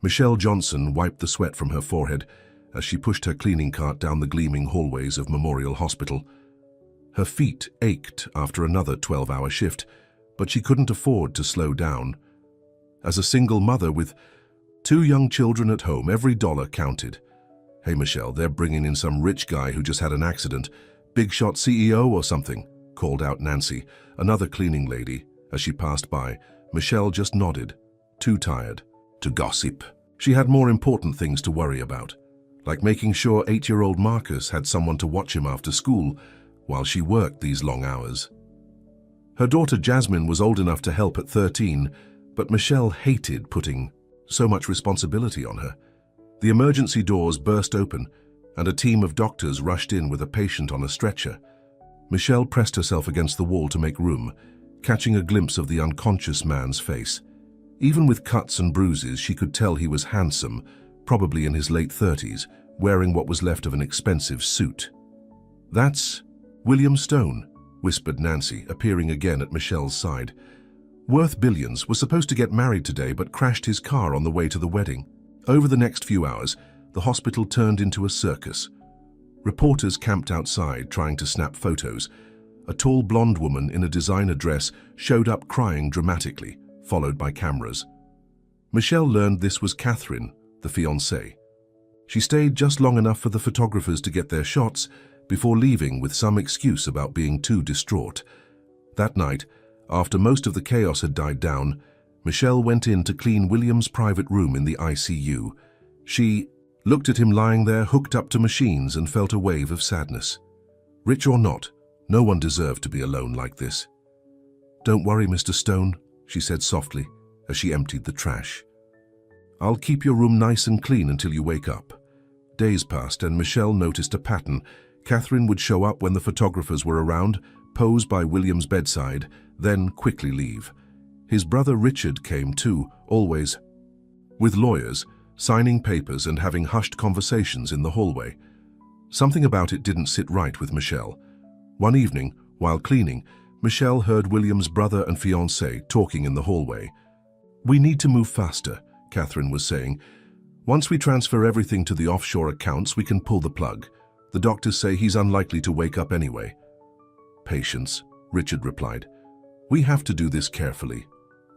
Michelle Johnson wiped the sweat from her forehead as she pushed her cleaning cart down the gleaming hallways of Memorial Hospital. Her feet ached after another 12-hour shift, but she couldn't afford to slow down. As a single mother with 2 young children at home, every dollar counted. "Hey Michelle, they're bringing in some rich guy who just had an accident. Big shot CEO or something," called out Nancy, another cleaning lady. As she passed by, Michelle just nodded, too tired to gossip. She had more important things to worry about, like making sure 8-year-old Marcus had someone to watch him after school while she worked these long hours. Her daughter Jasmine was old enough to help at 13, but Michelle hated putting so much responsibility on her. The emergency doors burst open, and a team of doctors rushed in with a patient on a stretcher. Michelle pressed herself against the wall to make room, catching a glimpse of the unconscious man's face. Even with cuts and bruises, she could tell he was handsome, probably in his late 30s, wearing what was left of an expensive suit. "That's William Stone," whispered Nancy, appearing again at Michelle's side. "Worth billions, was supposed to get married today but crashed his car on the way to the wedding." Over the next few hours, the hospital turned into a circus. Reporters camped outside trying to snap photos. A tall blonde woman in a designer dress showed up crying dramatically, followed by cameras. Michelle learned this was Catherine, the fiancée. She stayed just long enough for the photographers to get their shots before leaving with some excuse about being too distraught. That night, after most of the chaos had died down, Michelle went in to clean William's private room in the ICU. She looked at him lying there hooked up to machines and felt a wave of sadness. Rich or not, no one deserved to be alone like this. "Don't worry, Mr. Stone," she said softly as she emptied the trash. "I'll keep your room nice and clean until you wake up." Days passed and Michelle noticed a pattern. Catherine would show up when the photographers were around, pose by William's bedside, then quickly leave. His brother Richard came too, always with lawyers, signing papers and having hushed conversations in the hallway. Something about it didn't sit right with Michelle. One evening, while cleaning, Michelle heard William's brother and fiancée talking in the hallway. "We need to move faster," Catherine was saying. "Once we transfer everything to the offshore accounts, we can pull the plug. The doctors say he's unlikely to wake up anyway." "Patience," Richard replied. "We have to do this carefully.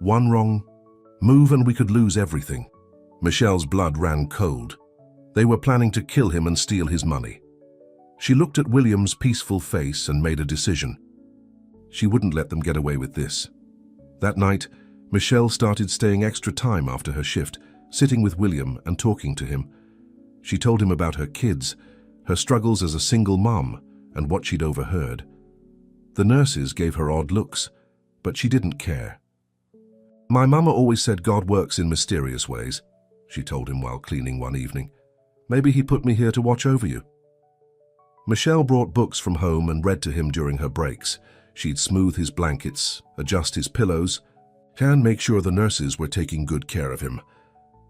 One wrong move and we could lose everything." Michelle's blood ran cold. They were planning to kill him and steal his money. She looked at William's peaceful face and made a decision. She wouldn't let them get away with this. That night, Michelle started staying extra time after her shift, sitting with William and talking to him. She told him about her kids, her struggles as a single mom, and what she'd overheard. The nurses gave her odd looks, but she didn't care. "My mama always said God works in mysterious ways," she told him while cleaning one evening. "Maybe he put me here to watch over you." Michelle brought books from home and read to him during her breaks. She'd smooth his blankets, adjust his pillows, and make sure the nurses were taking good care of him.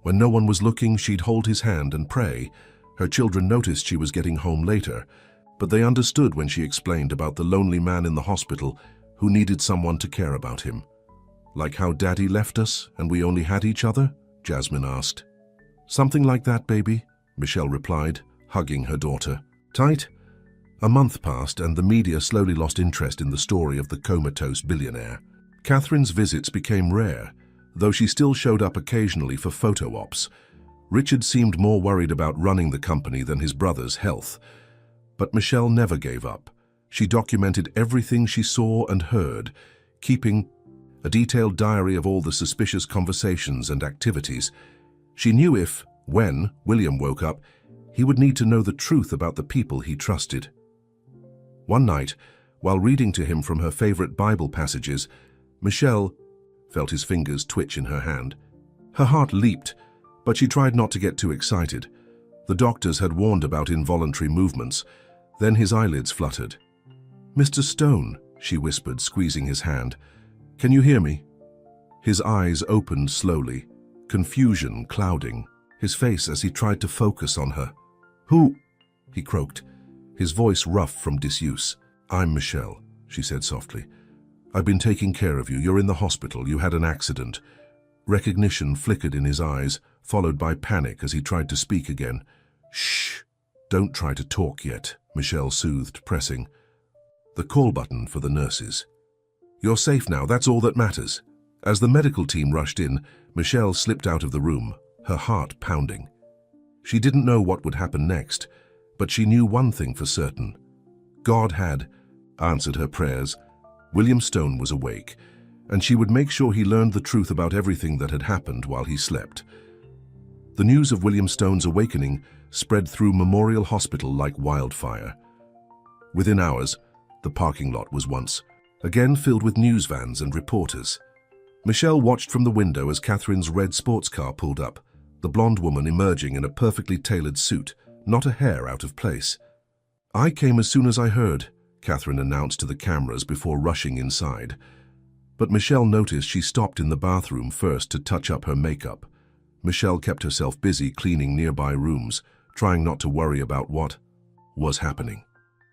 When no one was looking, she'd hold his hand and pray. Her children noticed she was getting home later, but they understood when she explained about the lonely man in the hospital who needed someone to care about him. "Like how Daddy left us and we only had each other?" Jasmine asked. "Something like that, baby," Michelle replied, hugging her daughter tight. A month passed and the media slowly lost interest in the story of the comatose billionaire. Catherine's visits became rare, though she still showed up occasionally for photo ops. Richard seemed more worried about running the company than his brother's health. But Michelle never gave up. She documented everything she saw and heard, keeping a detailed diary of all the suspicious conversations and activities. She knew when William woke up, he would need to know the truth about the people he trusted. One night, while reading to him from her favorite Bible passages, Michelle felt his fingers twitch in her hand. Her heart leaped, but she tried not to get too excited. The doctors had warned about involuntary movements. Then his eyelids fluttered. "Mr. Stone," she whispered, squeezing his hand. "Can you hear me?" His eyes opened slowly, confusion clouding his face as he tried to focus on her. "Who?" he croaked, his voice rough from disuse. "I'm Michelle," she said softly. "I've been taking care of you. You're in the hospital. You had an accident." Recognition flickered in his eyes. followed by panic as he tried to speak again. "Shh! Don't try to talk yet," Michelle soothed, pressing the call button for the nurses. "You're safe now, that's all that matters." As the medical team rushed in, Michelle slipped out of the room, her heart pounding. She didn't know what would happen next, but she knew one thing for certain. God had answered her prayers. William Stone was awake, and she would make sure he learned the truth about everything that had happened while he slept. The news of William Stone's awakening spread through Memorial Hospital like wildfire. Within hours, the parking lot was once again filled with news vans and reporters. Michelle watched from the window as Catherine's red sports car pulled up, the blonde woman emerging in a perfectly tailored suit, not a hair out of place. "I came as soon as I heard," Catherine announced to the cameras before rushing inside. But Michelle noticed she stopped in the bathroom first to touch up her makeup. Michelle kept herself busy cleaning nearby rooms, trying not to worry about what was happening.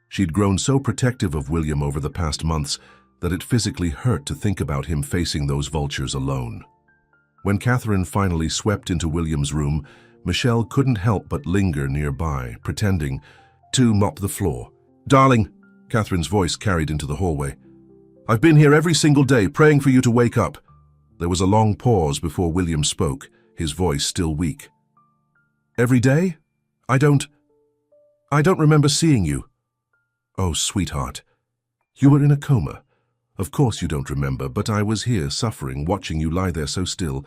She'd grown so protective of William over the past months that it physically hurt to think about him facing those vultures alone. When Catherine finally swept into William's room, Michelle couldn't help but linger nearby, pretending to mop the floor. "Darling," Catherine's voice carried into the hallway, "I've been here every single day praying for you to wake up." There was a long pause before William spoke, his voice still weak. "Every day? I don't remember seeing you." "Oh, sweetheart, you were in a coma. Of course you don't remember, but I was here suffering, watching you lie there so still."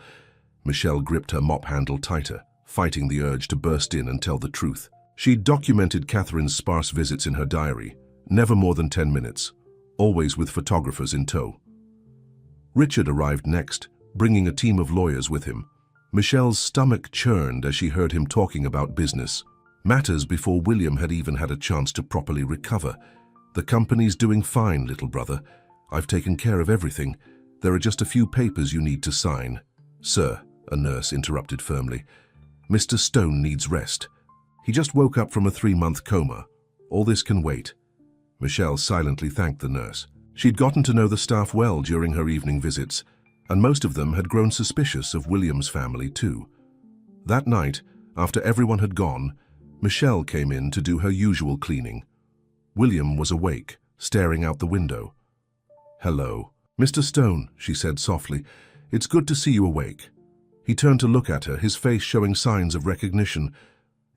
Michelle gripped her mop handle tighter, fighting the urge to burst in and tell the truth. She'd documented Catherine's sparse visits in her diary, never more than 10 minutes, always with photographers in tow. Richard arrived next, bringing a team of lawyers with him. Michelle's stomach churned as she heard him talking about business, matters before William had even had a chance to properly recover. "The company's doing fine, little brother. I've taken care of everything. There are just a few papers you need to sign." "Sir," a nurse interrupted firmly, "Mr. Stone needs rest. He just woke up from a 3-month coma. All this can wait." Michelle silently thanked the nurse. She'd gotten to know the staff well during her evening visits, and most of them had grown suspicious of William's family too. That night, after everyone had gone, Michelle came in to do her usual cleaning. William was awake, staring out the window. "Hello, Mr. Stone," she said softly. "It's good to see you awake." He turned to look at her, his face showing signs of recognition.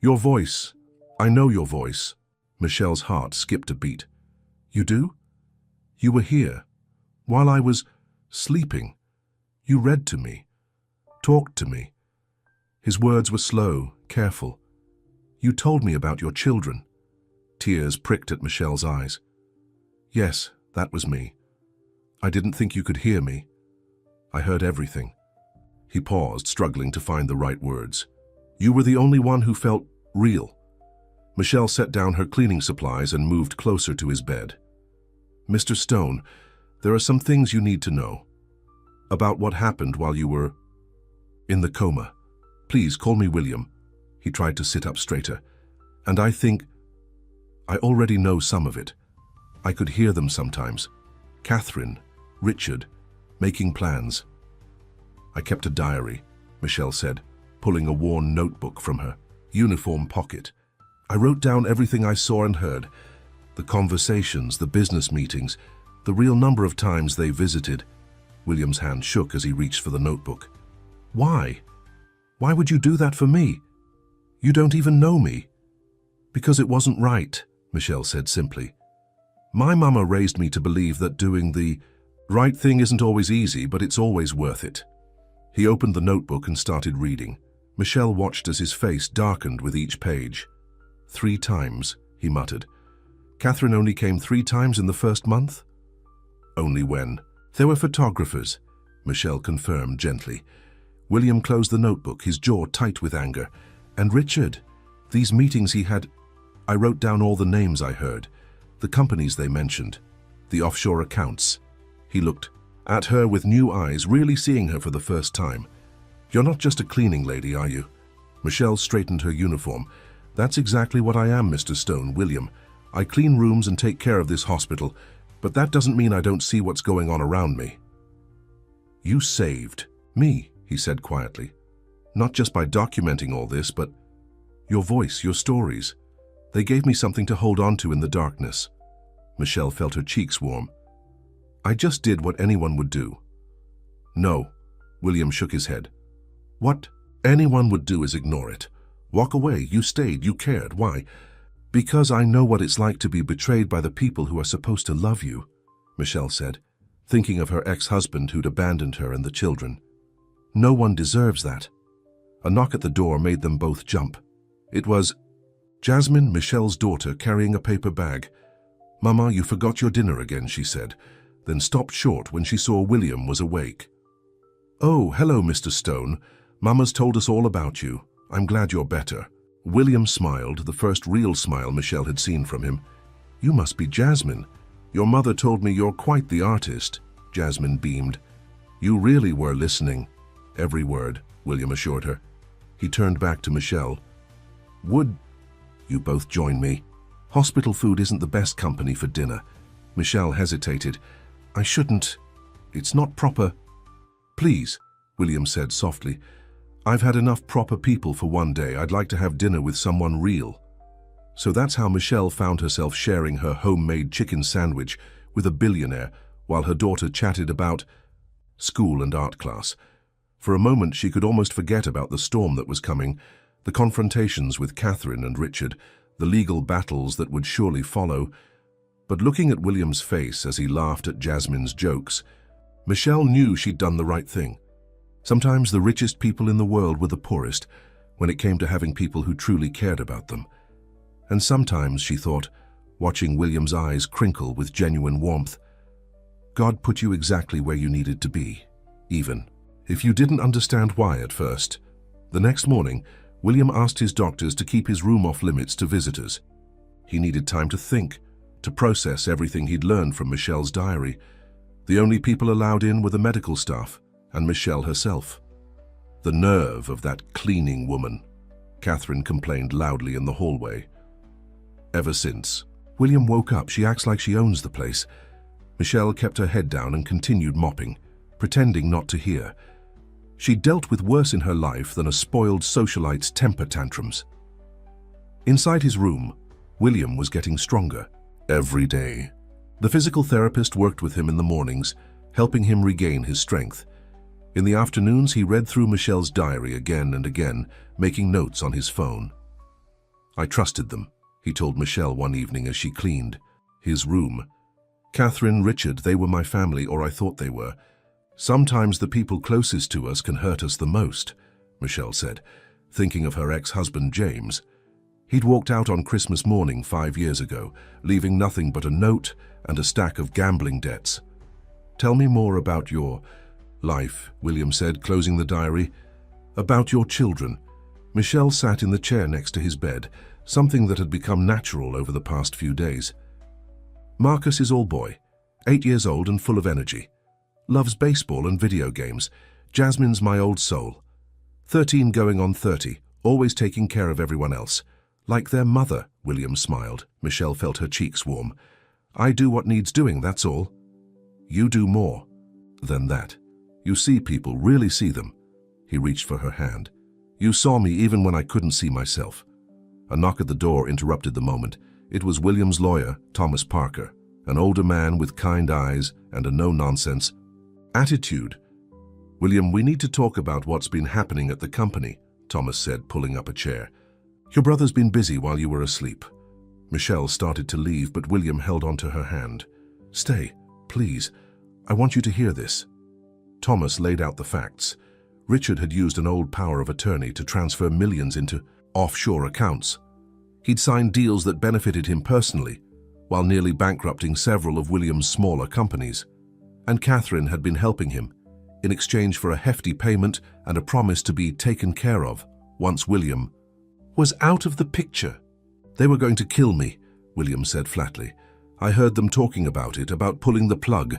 "Your voice. I know your voice." Michelle's heart skipped a beat. "You do? You were here. While I was sleeping. You read to me. Talked to me." His words were slow, careful. "You told me about your children." Tears pricked at Michelle's eyes. "Yes, that was me. I didn't think you could hear me. I heard everything." He paused, struggling to find the right words. "You were the only one who felt real." Michelle set down her cleaning supplies and moved closer to his bed. "Mr. Stone, there are some things you need to know about what happened while you were in the coma. Please call me William." He tried to sit up straighter. "And I think I already know some of it. I could hear them sometimes. Catherine, Richard, making plans." "I kept a diary," Michelle said, pulling a worn notebook from her uniform pocket. "I wrote down everything I saw and heard, the conversations, the business meetings, the real number of times they visited." William's hand shook as he reached for the notebook. "Why? Why would you do that for me? You don't even know me." "Because it wasn't right," Michelle said simply. "My mama raised me to believe that doing the right thing isn't always easy, but it's always worth it." He opened the notebook and started reading. Michelle watched as his face darkened with each page. "3 times, he muttered. "Catherine only came 3 times in the first month?" "Only when there were photographers," Michelle confirmed gently. William closed the notebook, his jaw tight with anger. "And Richard, these meetings he had, I wrote down all the names I heard, the companies they mentioned, the offshore accounts." He looked at her with new eyes, really seeing her for the first time. "You're not just a cleaning lady, are you?" Michelle straightened her uniform. "That's exactly what I am, Mr. Stone, William. I clean rooms and take care of this hospital, but that doesn't mean I don't see what's going on around me." "You saved me," he said quietly. Not just by documenting all this, but your voice, your stories. They gave me something to hold on to in the darkness. Michelle felt her cheeks warm. I just did what anyone would do. No, William shook his head. What anyone would do is ignore it. Walk away. You stayed. You cared. Why? Because I know what it's like to be betrayed by the people who are supposed to love you, Michelle said, thinking of her ex-husband who'd abandoned her and the children. No one deserves that. A knock at the door made them both jump. It was Jasmine, Michelle's daughter, carrying a paper bag. Mama, you forgot your dinner again, she said, then stopped short when she saw William was awake. Oh, hello, Mr. Stone. Mama's told us all about you. I'm glad you're better. William smiled, the first real smile Michelle had seen from him. You must be Jasmine. Your mother told me you're quite the artist. Jasmine beamed. You really were listening. Every word, William assured her. He turned back to Michelle. Would you both join me? Hospital food isn't the best company for dinner. Michelle hesitated. I shouldn't. It's not proper. Please, William said softly. I've had enough proper people for one day. I'd like to have dinner with someone real. So that's how Michelle found herself sharing her homemade chicken sandwich with a billionaire while her daughter chatted about school and art class. For a moment she could almost forget about the storm that was coming, the confrontations with Catherine and Richard, the legal battles that would surely follow. But looking at William's face as he laughed at Jasmine's jokes, Michelle knew she'd done the right thing. Sometimes the richest people in the world were the poorest when it came to having people who truly cared about them. And sometimes, she thought, watching William's eyes crinkle with genuine warmth, God put you exactly where you needed to be, even if you didn't understand why at first. The next morning, William asked his doctors to keep his room off limits to visitors. He needed time to think, to process everything he'd learned from Michelle's diary. The only people allowed in were the medical staff and Michelle herself. The nerve of that cleaning woman, Catherine complained loudly in the hallway. Ever since William woke up, she acts like she owns the place. Michelle kept her head down and continued mopping, pretending not to hear. She dealt with worse in her life than a spoiled socialite's temper tantrums. Inside his room, William was getting stronger every day. The physical therapist worked with him in the mornings, helping him regain his strength. In the afternoons, he read through Michelle's diary again and again, making notes on his phone. I trusted them, he told Michelle one evening as she cleaned his room. Catherine, Richard, they were my family, or I thought they were. Sometimes the people closest to us can hurt us the most, Michelle said, thinking of her ex-husband James. He'd walked out on Christmas morning 5 years ago, leaving nothing but a note and a stack of gambling debts. Tell me more about your life, William said, closing the diary. About your children. Michelle sat in the chair next to his bed, something that had become natural over the past few days. Marcus is all boy, 8 years old and full of energy. Loves baseball and video games. Jasmine's my old soul. 13 going on 30, always taking care of everyone else. Like their mother, William smiled. Michelle felt her cheeks warm. I do what needs doing, that's all. You do more than that. You see people, really see them. He reached for her hand. You saw me even when I couldn't see myself. A knock at the door interrupted the moment. It was William's lawyer, Thomas Parker, an older man with kind eyes and a no-nonsense attitude. William, we need to talk about what's been happening at the company, Thomas said, pulling up a chair. Your brother's been busy while you were asleep. Michelle started to leave, but William held onto her hand. Stay, please. I want you to hear this. Thomas laid out the facts. Richard had used an old power of attorney to transfer millions into offshore accounts. He'd signed deals that benefited him personally, while nearly bankrupting several of William's smaller companies. And Catherine had been helping him, in exchange for a hefty payment and a promise to be taken care of once William was out of the picture. They were going to kill me, William said flatly. I heard them talking about it, about pulling the plug.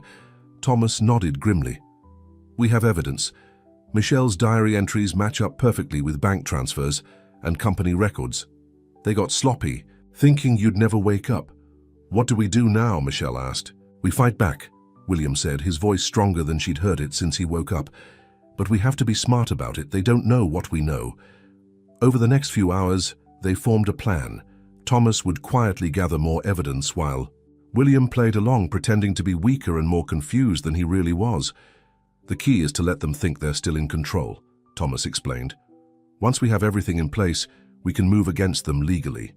Thomas nodded grimly. We have evidence. Michelle's diary entries match up perfectly with bank transfers and company records. They got sloppy, thinking you'd never wake up. What do we do now? Michelle asked. We fight back, William said, his voice stronger than she'd heard it since he woke up. But we have to be smart about it. They don't know what we know. Over the next few hours, they formed a plan. Thomas would quietly gather more evidence while William played along, pretending to be weaker and more confused than he really was. The key is to let them think they're still in control, Thomas explained. Once we have everything in place, we can move against them legally.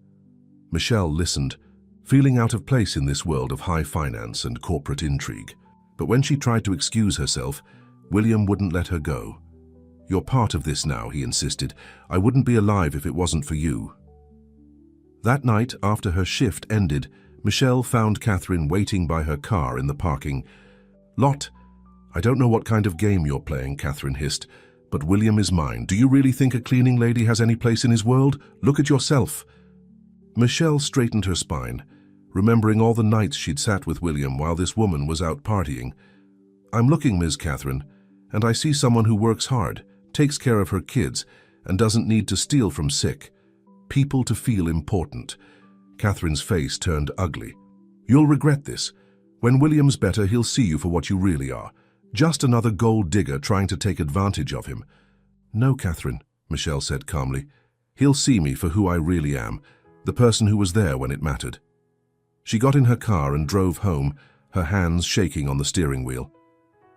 Michelle listened, feeling out of place in this world of high finance and corporate intrigue. But when she tried to excuse herself, William wouldn't let her go. "You're part of this now," he insisted. "I wouldn't be alive if it wasn't for you." That night, after her shift ended, Michelle found Catherine waiting by her car in the parking lot. "I don't know what kind of game you're playing," Catherine hissed, "but William is mine. Do you really think a cleaning lady has any place in his world? Look at yourself." Michelle straightened her spine, remembering all the nights she'd sat with William while this woman was out partying. "I'm looking, Ms. Catherine, and I see someone who works hard, takes care of her kids, and doesn't need to steal from sick people to feel important." Catherine's face turned ugly. "You'll regret this. When William's better, he'll see you for what you really are. Just another gold digger trying to take advantage of him." "No, Catherine," Michelle said calmly. "He'll see me for who I really am, the person who was there when it mattered." She got in her car and drove home, her hands shaking on the steering wheel.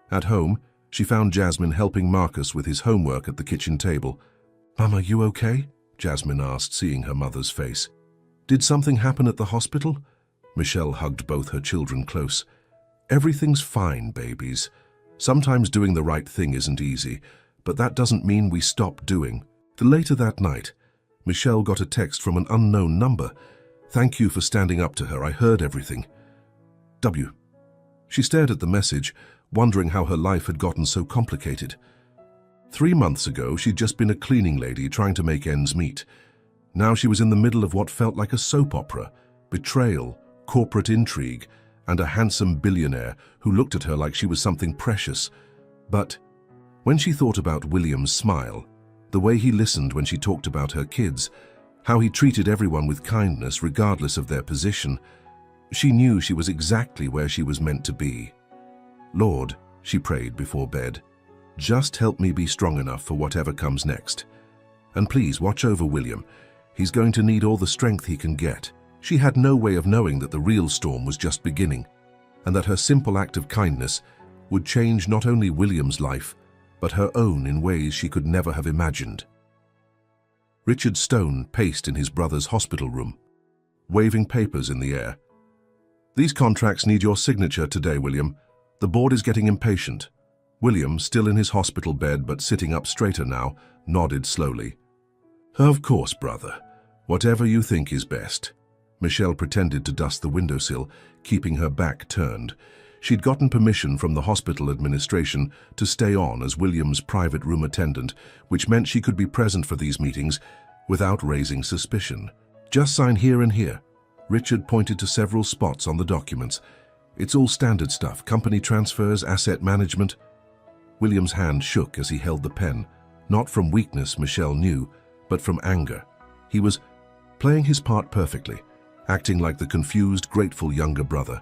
At home, she found Jasmine helping Marcus with his homework at the kitchen table. "Mama, you okay?" Jasmine asked, seeing her mother's face. "Did something happen at the hospital?" Michelle hugged both her children close. "Everything's fine, babies. Sometimes doing the right thing isn't easy, but that doesn't mean we stop doing." Later that night, Michelle got a text from an unknown number. "Thank you for standing up to her. I heard everything. W." She stared at the message, wondering how her life had gotten so complicated. 3 months ago, she'd just been a cleaning lady trying to make ends meet. Now she was in the middle of what felt like a soap opera: betrayal, corporate intrigue, and a handsome billionaire who looked at her like she was something precious. But when she thought about William's smile, the way he listened when she talked about her kids, how he treated everyone with kindness regardless of their position, she knew she was exactly where she was meant to be. "Lord," she prayed before bed, "just help me be strong enough for whatever comes next. And please watch over William. He's going to need all the strength he can get." She had no way of knowing that the real storm was just beginning, and that her simple act of kindness would change not only William's life, but her own in ways she could never have imagined. Richard Stone paced in his brother's hospital room, waving papers in the air. "These contracts need your signature today, William. The board is getting impatient." William, still in his hospital bed but sitting up straighter now, nodded slowly. "Of course, brother. Whatever you think is best." Michelle pretended to dust the windowsill, keeping her back turned. She'd gotten permission from the hospital administration to stay on as William's private room attendant, which meant she could be present for these meetings without raising suspicion. "Just sign here and here." Richard pointed to several spots on the documents. "It's all standard stuff: company transfers, asset management." William's hand shook as he held the pen, not from weakness, Michelle knew, but from anger. He was playing his part perfectly, acting like the confused, grateful younger brother.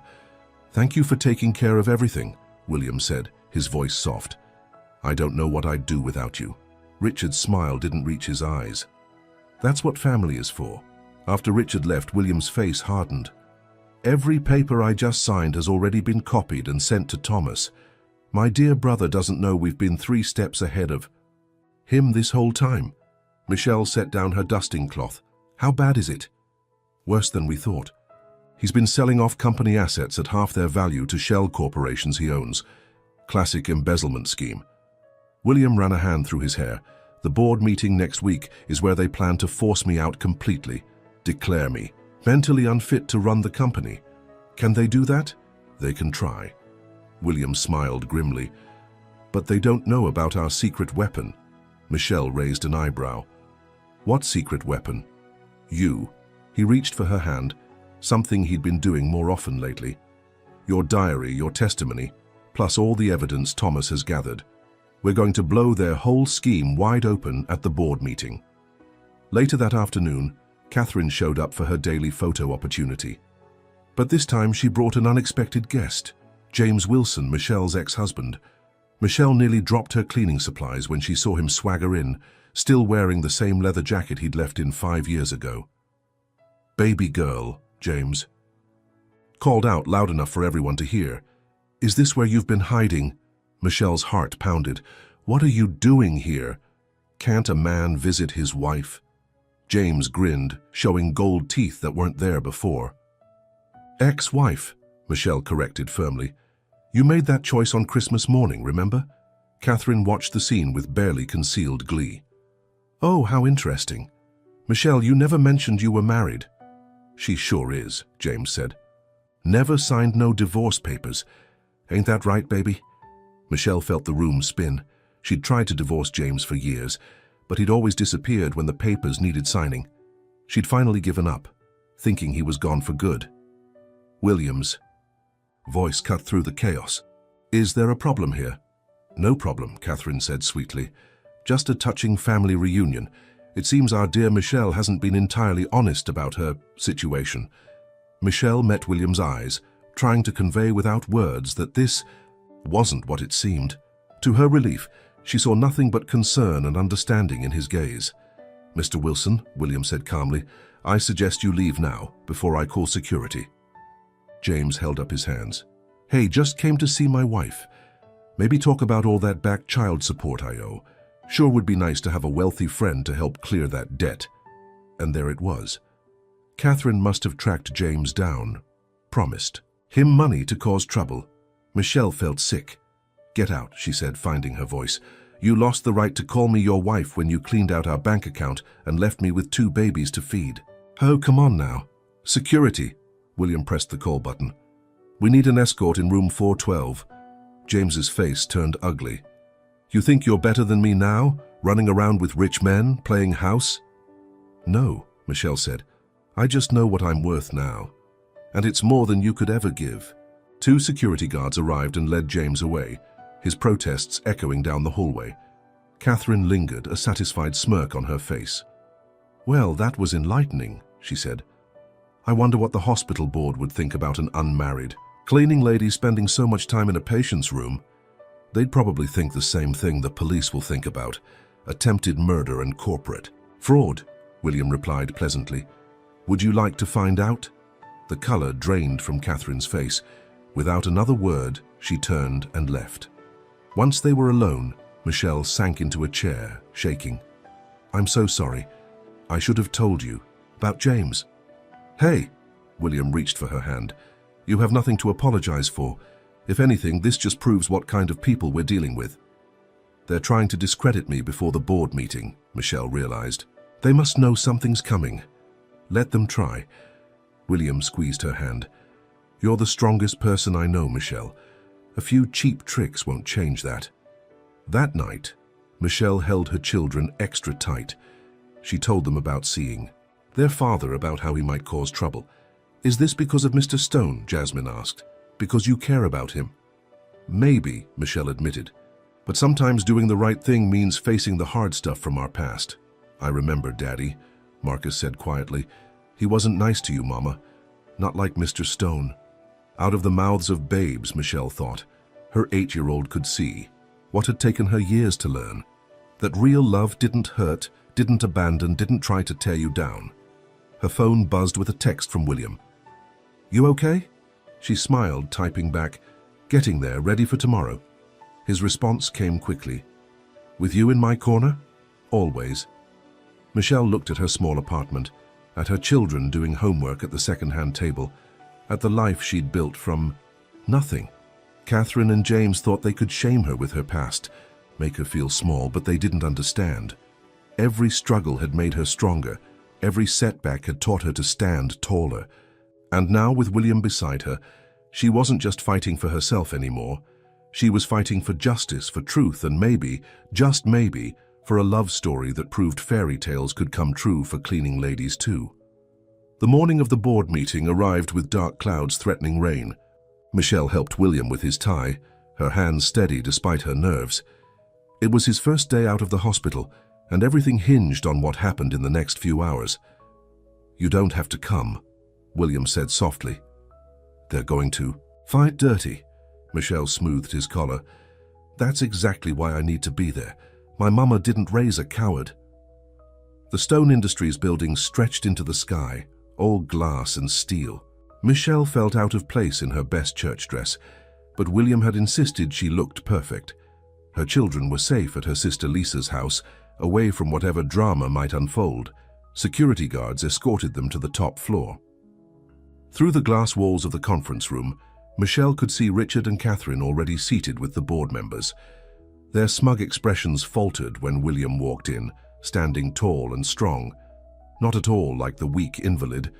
"Thank you for taking care of everything," William said, his voice soft. "I don't know what I'd do without you." Richard's smile didn't reach his eyes. "That's what family is for." After Richard left, William's face hardened. "Every paper I just signed has already been copied and sent to Thomas. My dear brother doesn't know we've been 3 steps ahead of him this whole time." Michelle set down her dusting cloth. "How bad is it?" "Worse than we thought. He's been selling off company assets at half their value to shell corporations he owns. Classic embezzlement scheme." William ran a hand through his hair. "The board meeting next week is where they plan to force me out completely, declare me mentally unfit to run the company. Can they do that? They can try." William smiled grimly. "But they don't know about our secret weapon." Michelle raised an eyebrow. "What secret weapon?" "You." He reached for her hand, something he'd been doing more often lately. "Your diary, your testimony, plus all the evidence Thomas has gathered. We're going to blow their whole scheme wide open at the board meeting." Later that afternoon, Catherine showed up for her daily photo opportunity. But this time she brought an unexpected guest, James Wilson, Michelle's ex-husband. Michelle nearly dropped her cleaning supplies when she saw him swagger in, still wearing the same leather jacket he'd left in 5 years ago. "Baby girl," James called out loud enough for everyone to hear. "Is this where you've been hiding?" Michelle's heart pounded. "What are you doing here? Can't a man visit his wife?" James grinned, showing gold teeth that weren't there before. "Ex-wife," Michelle corrected firmly. "You made that choice on Christmas morning, remember?" Catherine watched the scene with barely concealed glee. "Oh, how interesting. Michelle, you never mentioned you were married." "She sure is," James said. "Never signed no divorce papers. Ain't that right, baby?" Michelle felt the room spin. She'd tried to divorce James for years, but he'd always disappeared when the papers needed signing. She'd finally given up, thinking he was gone for good. "Williams." Voice cut through the chaos. "Is there a problem here?" "No problem," Catherine said sweetly. "Just a touching family reunion. It seems our dear Michelle hasn't been entirely honest about her situation." Michelle met William's eyes, trying to convey without words that this wasn't what it seemed. To her relief, she saw nothing but concern and understanding in his gaze. "Mr. Wilson," William said calmly, "I suggest you leave now, before I call security." James held up his hands. "Hey, just came to see my wife. Maybe talk about all that back child support I owe. Sure would be nice to have a wealthy friend to help clear that debt." And there it was. Catherine must have tracked James down. Promised him money to cause trouble. Michelle felt sick. "Get out," she said, finding her voice. "You lost the right to call me your wife when you cleaned out our bank account and left me with 2 babies to feed." "Oh, come on now." "Security." William pressed the call button. "We need an escort in room 412. James's face turned ugly. "You think you're better than me now, running around with rich men, playing house?" "No," Michelle said. "I just know what I'm worth now. And it's more than you could ever give." 2 security guards arrived and led James away, his protests echoing down the hallway. Catherine lingered, a satisfied smirk on her face. "Well, that was enlightening," she said. "I wonder what the hospital board would think about an unmarried cleaning lady spending so much time in a patient's room. They'd probably think the same thing the police will think about: attempted murder and corporate fraud," William replied pleasantly. "Would you like to find out?" The color drained from Catherine's face. Without another word, she turned and left. Once they were alone, Michelle sank into a chair, shaking. "I'm so sorry. I should have told you. About James." "Hey!" William reached for her hand. "You have nothing to apologize for. If anything, this just proves what kind of people we're dealing with." "They're trying to discredit me before the board meeting," Michelle realized. "They must know something's coming. Let them try." William squeezed her hand. "You're the strongest person I know, Michelle. A few cheap tricks won't change that." That night, Michelle held her children extra tight. She told them about seeing their father, about how he might cause trouble. "Is this because of Mr. Stone?" Jasmine asked. "Because you care about him?" "Maybe," Michelle admitted. "But sometimes doing the right thing means facing the hard stuff from our past." "I remember, Daddy," Marcus said quietly. "He wasn't nice to you, Mama. Not like Mr. Stone." Out of the mouths of babes, Michelle thought. Her 8-year-old could see what had taken her years to learn: that real love didn't hurt, didn't abandon, didn't try to tear you down. Her phone buzzed with a text from William. "You okay?" She smiled, typing back, "Getting there, ready for tomorrow." His response came quickly. "With you in my corner? Always." Michelle looked at her small apartment, at her children doing homework at the second-hand table, at the life she'd built from nothing. Catherine and James thought they could shame her with her past, make her feel small, but they didn't understand. Every struggle had made her stronger. Every setback had taught her to stand taller. And now, with William beside her, she wasn't just fighting for herself anymore. She was fighting for justice, for truth, and maybe, just maybe, for a love story that proved fairy tales could come true for cleaning ladies too. The morning of the board meeting arrived with dark clouds threatening rain. Michelle helped William with his tie, her hands steady despite her nerves. It was his first day out of the hospital, and everything hinged on what happened in the next few hours. "You don't have to come," William said softly. "They're going to fight dirty." Michelle smoothed his collar. That's exactly why I need to be there. My mama didn't raise a coward. The Stone Industries building stretched into the sky, all glass and steel. Michelle felt out of place in her best church dress, but William had insisted she looked perfect. Her children were safe at her sister Lisa's house, away from whatever drama might unfold. Security guards escorted them to the top floor. Through the glass walls of the conference room, Michelle could see Richard and Catherine already seated with the board members. Their smug expressions faltered when William walked in, standing tall and strong. Not at all like the weak invalid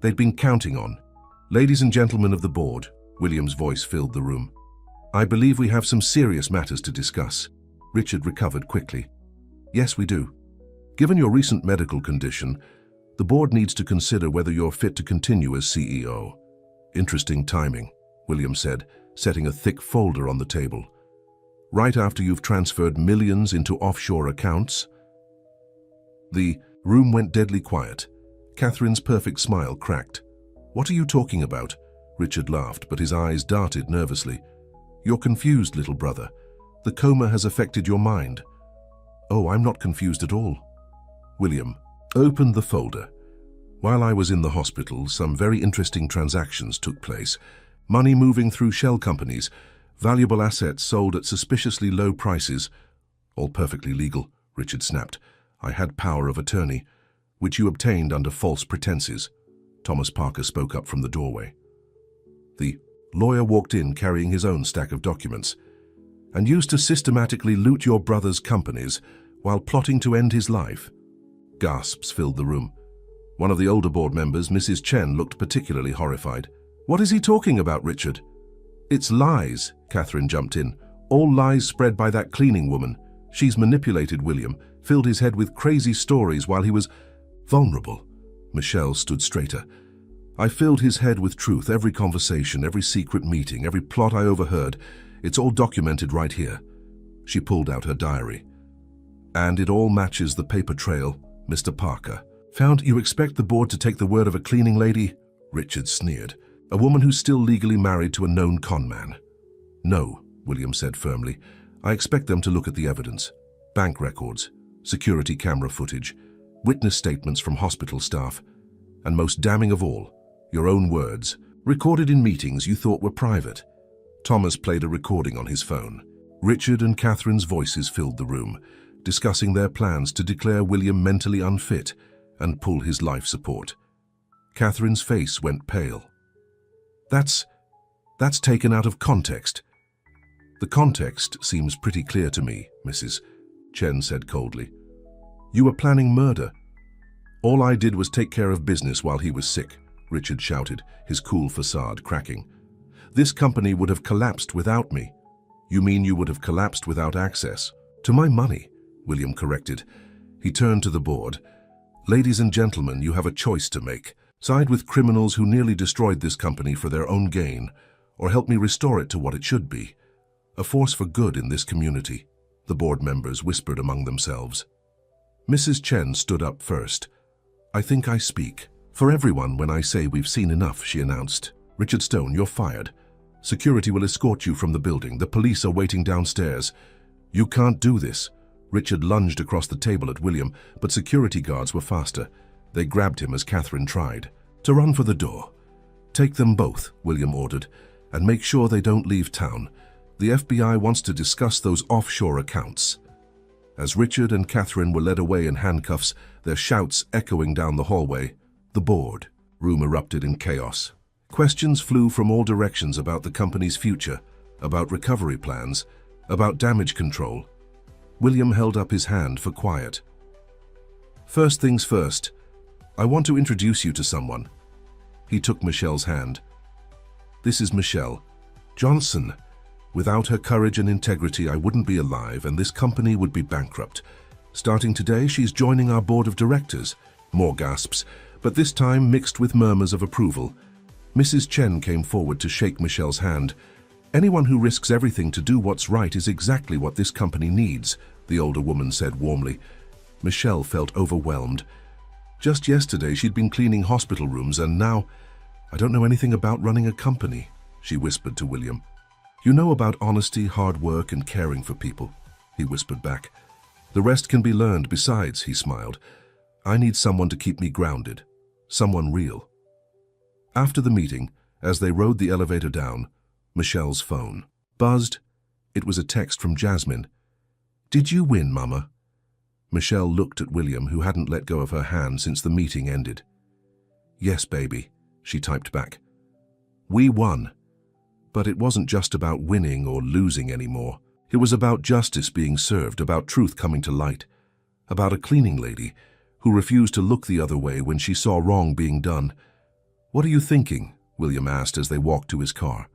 they'd been counting on. "Ladies and gentlemen of the board," William's voice filled the room. "I believe we have some serious matters to discuss." Richard recovered quickly. "Yes, we do. Given your recent medical condition, the board needs to consider whether you're fit to continue as CEO." "Interesting timing," William said, setting a thick folder on the table. "Right after you've transferred millions into offshore accounts?" The room went deadly quiet. Catherine's perfect smile cracked. "What are you talking about?" Richard laughed, but his eyes darted nervously. "You're confused, little brother. The coma has affected your mind." "Oh, I'm not confused at all." William opened the folder. "While I was in the hospital, some very interesting transactions took place. Money moving through shell companies, valuable assets sold at suspiciously low prices. All perfectly legal," Richard snapped. "I had power of attorney, which you obtained under false pretenses." Thomas Parker spoke up from the doorway. The lawyer walked in carrying his own stack of documents. "And used to systematically loot your brother's companies while plotting to end his life." Gasps filled the room. One of the older board members, Mrs. Chen, looked particularly horrified. "What is he talking about, Richard?" "It's lies," Catherine jumped in. "All lies spread by that cleaning woman. She's manipulated William, filled his head with crazy stories while he was vulnerable." Michelle stood straighter. "I filled his head with truth, every conversation, every secret meeting, every plot I overheard. It's all documented right here." She pulled out her diary. "And it all matches the paper trail, Mr. Parker." "Found you expect the board to take the word of a cleaning lady?" Richard sneered. "A woman who's still legally married to a known con man." "No," William said firmly. "I expect them to look at the evidence. Bank records, security camera footage, witness statements from hospital staff, and most damning of all, your own words, recorded in meetings you thought were private." Thomas played a recording on his phone. Richard and Catherine's voices filled the room, discussing their plans to declare William mentally unfit and pull his life support. Catherine's face went pale. That's taken out of context." "The context seems pretty clear to me, Mrs. Chen said coldly. "You were planning murder." "All I did was take care of business while he was sick," Richard shouted, his cool facade cracking. "This company would have collapsed without me." "You mean you would have collapsed without access to my money?" William corrected. He turned to the board. "Ladies and gentlemen, you have a choice to make. Side with criminals who nearly destroyed this company for their own gain, or help me restore it to what it should be. A force for good in this community." The board members whispered among themselves. Mrs. Chen stood up first. "I think I speak for everyone when I say we've seen enough," she announced. "Richard Stone, you're fired. Security will escort you from the building. The police are waiting downstairs." "You can't do this." Richard lunged across the table at William, but security guards were faster. They grabbed him as Catherine tried to run for the door. "Take them both," William ordered, "and make sure they don't leave town. The FBI wants to discuss those offshore accounts." As Richard and Catherine were led away in handcuffs, their shouts echoing down the hallway, the board room erupted in chaos. Questions flew from all directions about the company's future, about recovery plans, about damage control. William held up his hand for quiet. "First things first, I want to introduce you to someone." He took Michelle's hand. "This is Michelle Johnson. Without her courage and integrity, I wouldn't be alive, and this company would be bankrupt. Starting today, she's joining our board of directors." More gasps, but this time mixed with murmurs of approval. Mrs. Chen came forward to shake Michelle's hand. "Anyone who risks everything to do what's right is exactly what this company needs," the older woman said warmly. Michelle felt overwhelmed. Just yesterday, she'd been cleaning hospital rooms, and now, "I don't know anything about running a company," she whispered to William. You know about honesty, hard work, and caring for people, he whispered back. The rest can be learned. Besides, he smiled, I need someone to keep me grounded, someone real. After the meeting, as they rode the elevator down, Michelle's phone buzzed. It was a text from Jasmine. Did you win, Mama? Michelle looked at William, who hadn't let go of her hand since the meeting ended. Yes, baby, she typed back. We won. But it wasn't just about winning or losing anymore. It was about justice being served, about truth coming to light, about a cleaning lady who refused to look the other way when she saw wrong being done. What are you thinking? William asked as they walked to his car.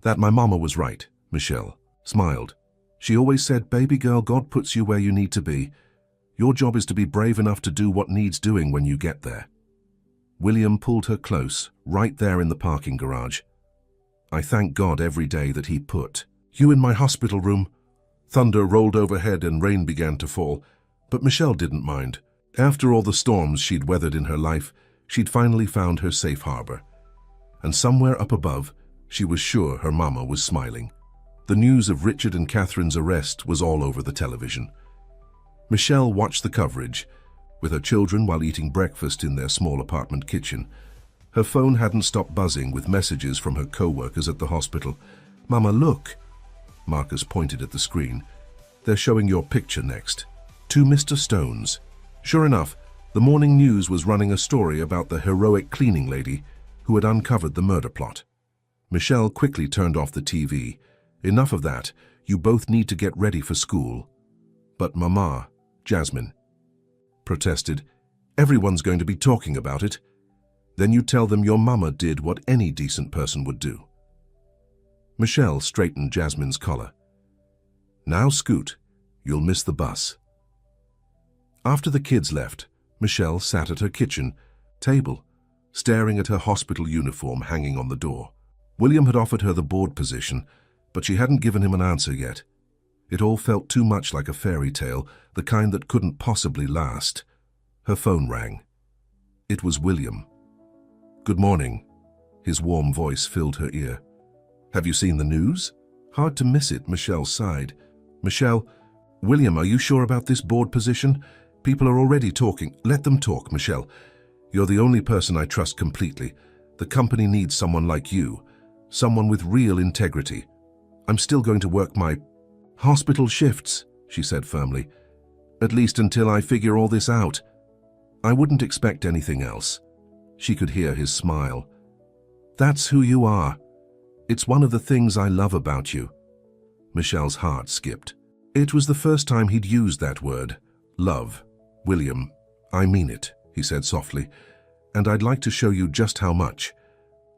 That my mama was right, Michelle smiled. She always said, baby girl, God puts you where you need to be. Your job is to be brave enough to do what needs doing when you get there. William pulled her close, right there in the parking garage. I thank God every day that he put you in my hospital room. Thunder rolled overhead and rain began to fall, but Michelle didn't mind. After all the storms she'd weathered in her life, she'd finally found her safe harbor. And somewhere up above, she was sure her mama was smiling. The news of Richard and Catherine's arrest was all over the television. Michelle watched the coverage, with her children while eating breakfast in their small apartment kitchen. Her phone hadn't stopped buzzing with messages from her co-workers at the hospital. Mama, look. Marcus pointed at the screen. They're showing your picture next. To Mr. Stone's. Sure enough, the morning news was running a story about the heroic cleaning lady who had uncovered the murder plot. Michelle quickly turned off the TV. Enough of that. You both need to get ready for school. But Mama, Jasmine protested, everyone's going to be talking about it. Then you tell them your mama did what any decent person would do. Michelle straightened Jasmine's collar. Now scoot, you'll miss the bus. After the kids left, Michelle sat at her kitchen table, staring at her hospital uniform hanging on the door. William had offered her the board position, but she hadn't given him an answer yet. It all felt too much like a fairy tale, the kind that couldn't possibly last. Her phone rang. It was William. Good morning. His warm voice filled her ear. Have you seen the news? Hard to miss it, Michelle sighed. Michelle, William, are you sure about this board position? People are already talking. Let them talk, Michelle. You're the only person I trust completely. The company needs someone like you, someone with real integrity. I'm still going to work my hospital shifts, she said firmly. At least until I figure all this out. I wouldn't expect anything else. She could hear his smile. That's who you are. It's one of the things I love about you. Michelle's heart skipped. It was the first time he'd used that word, love. William, I mean it, he said softly, and I'd like to show you just how much.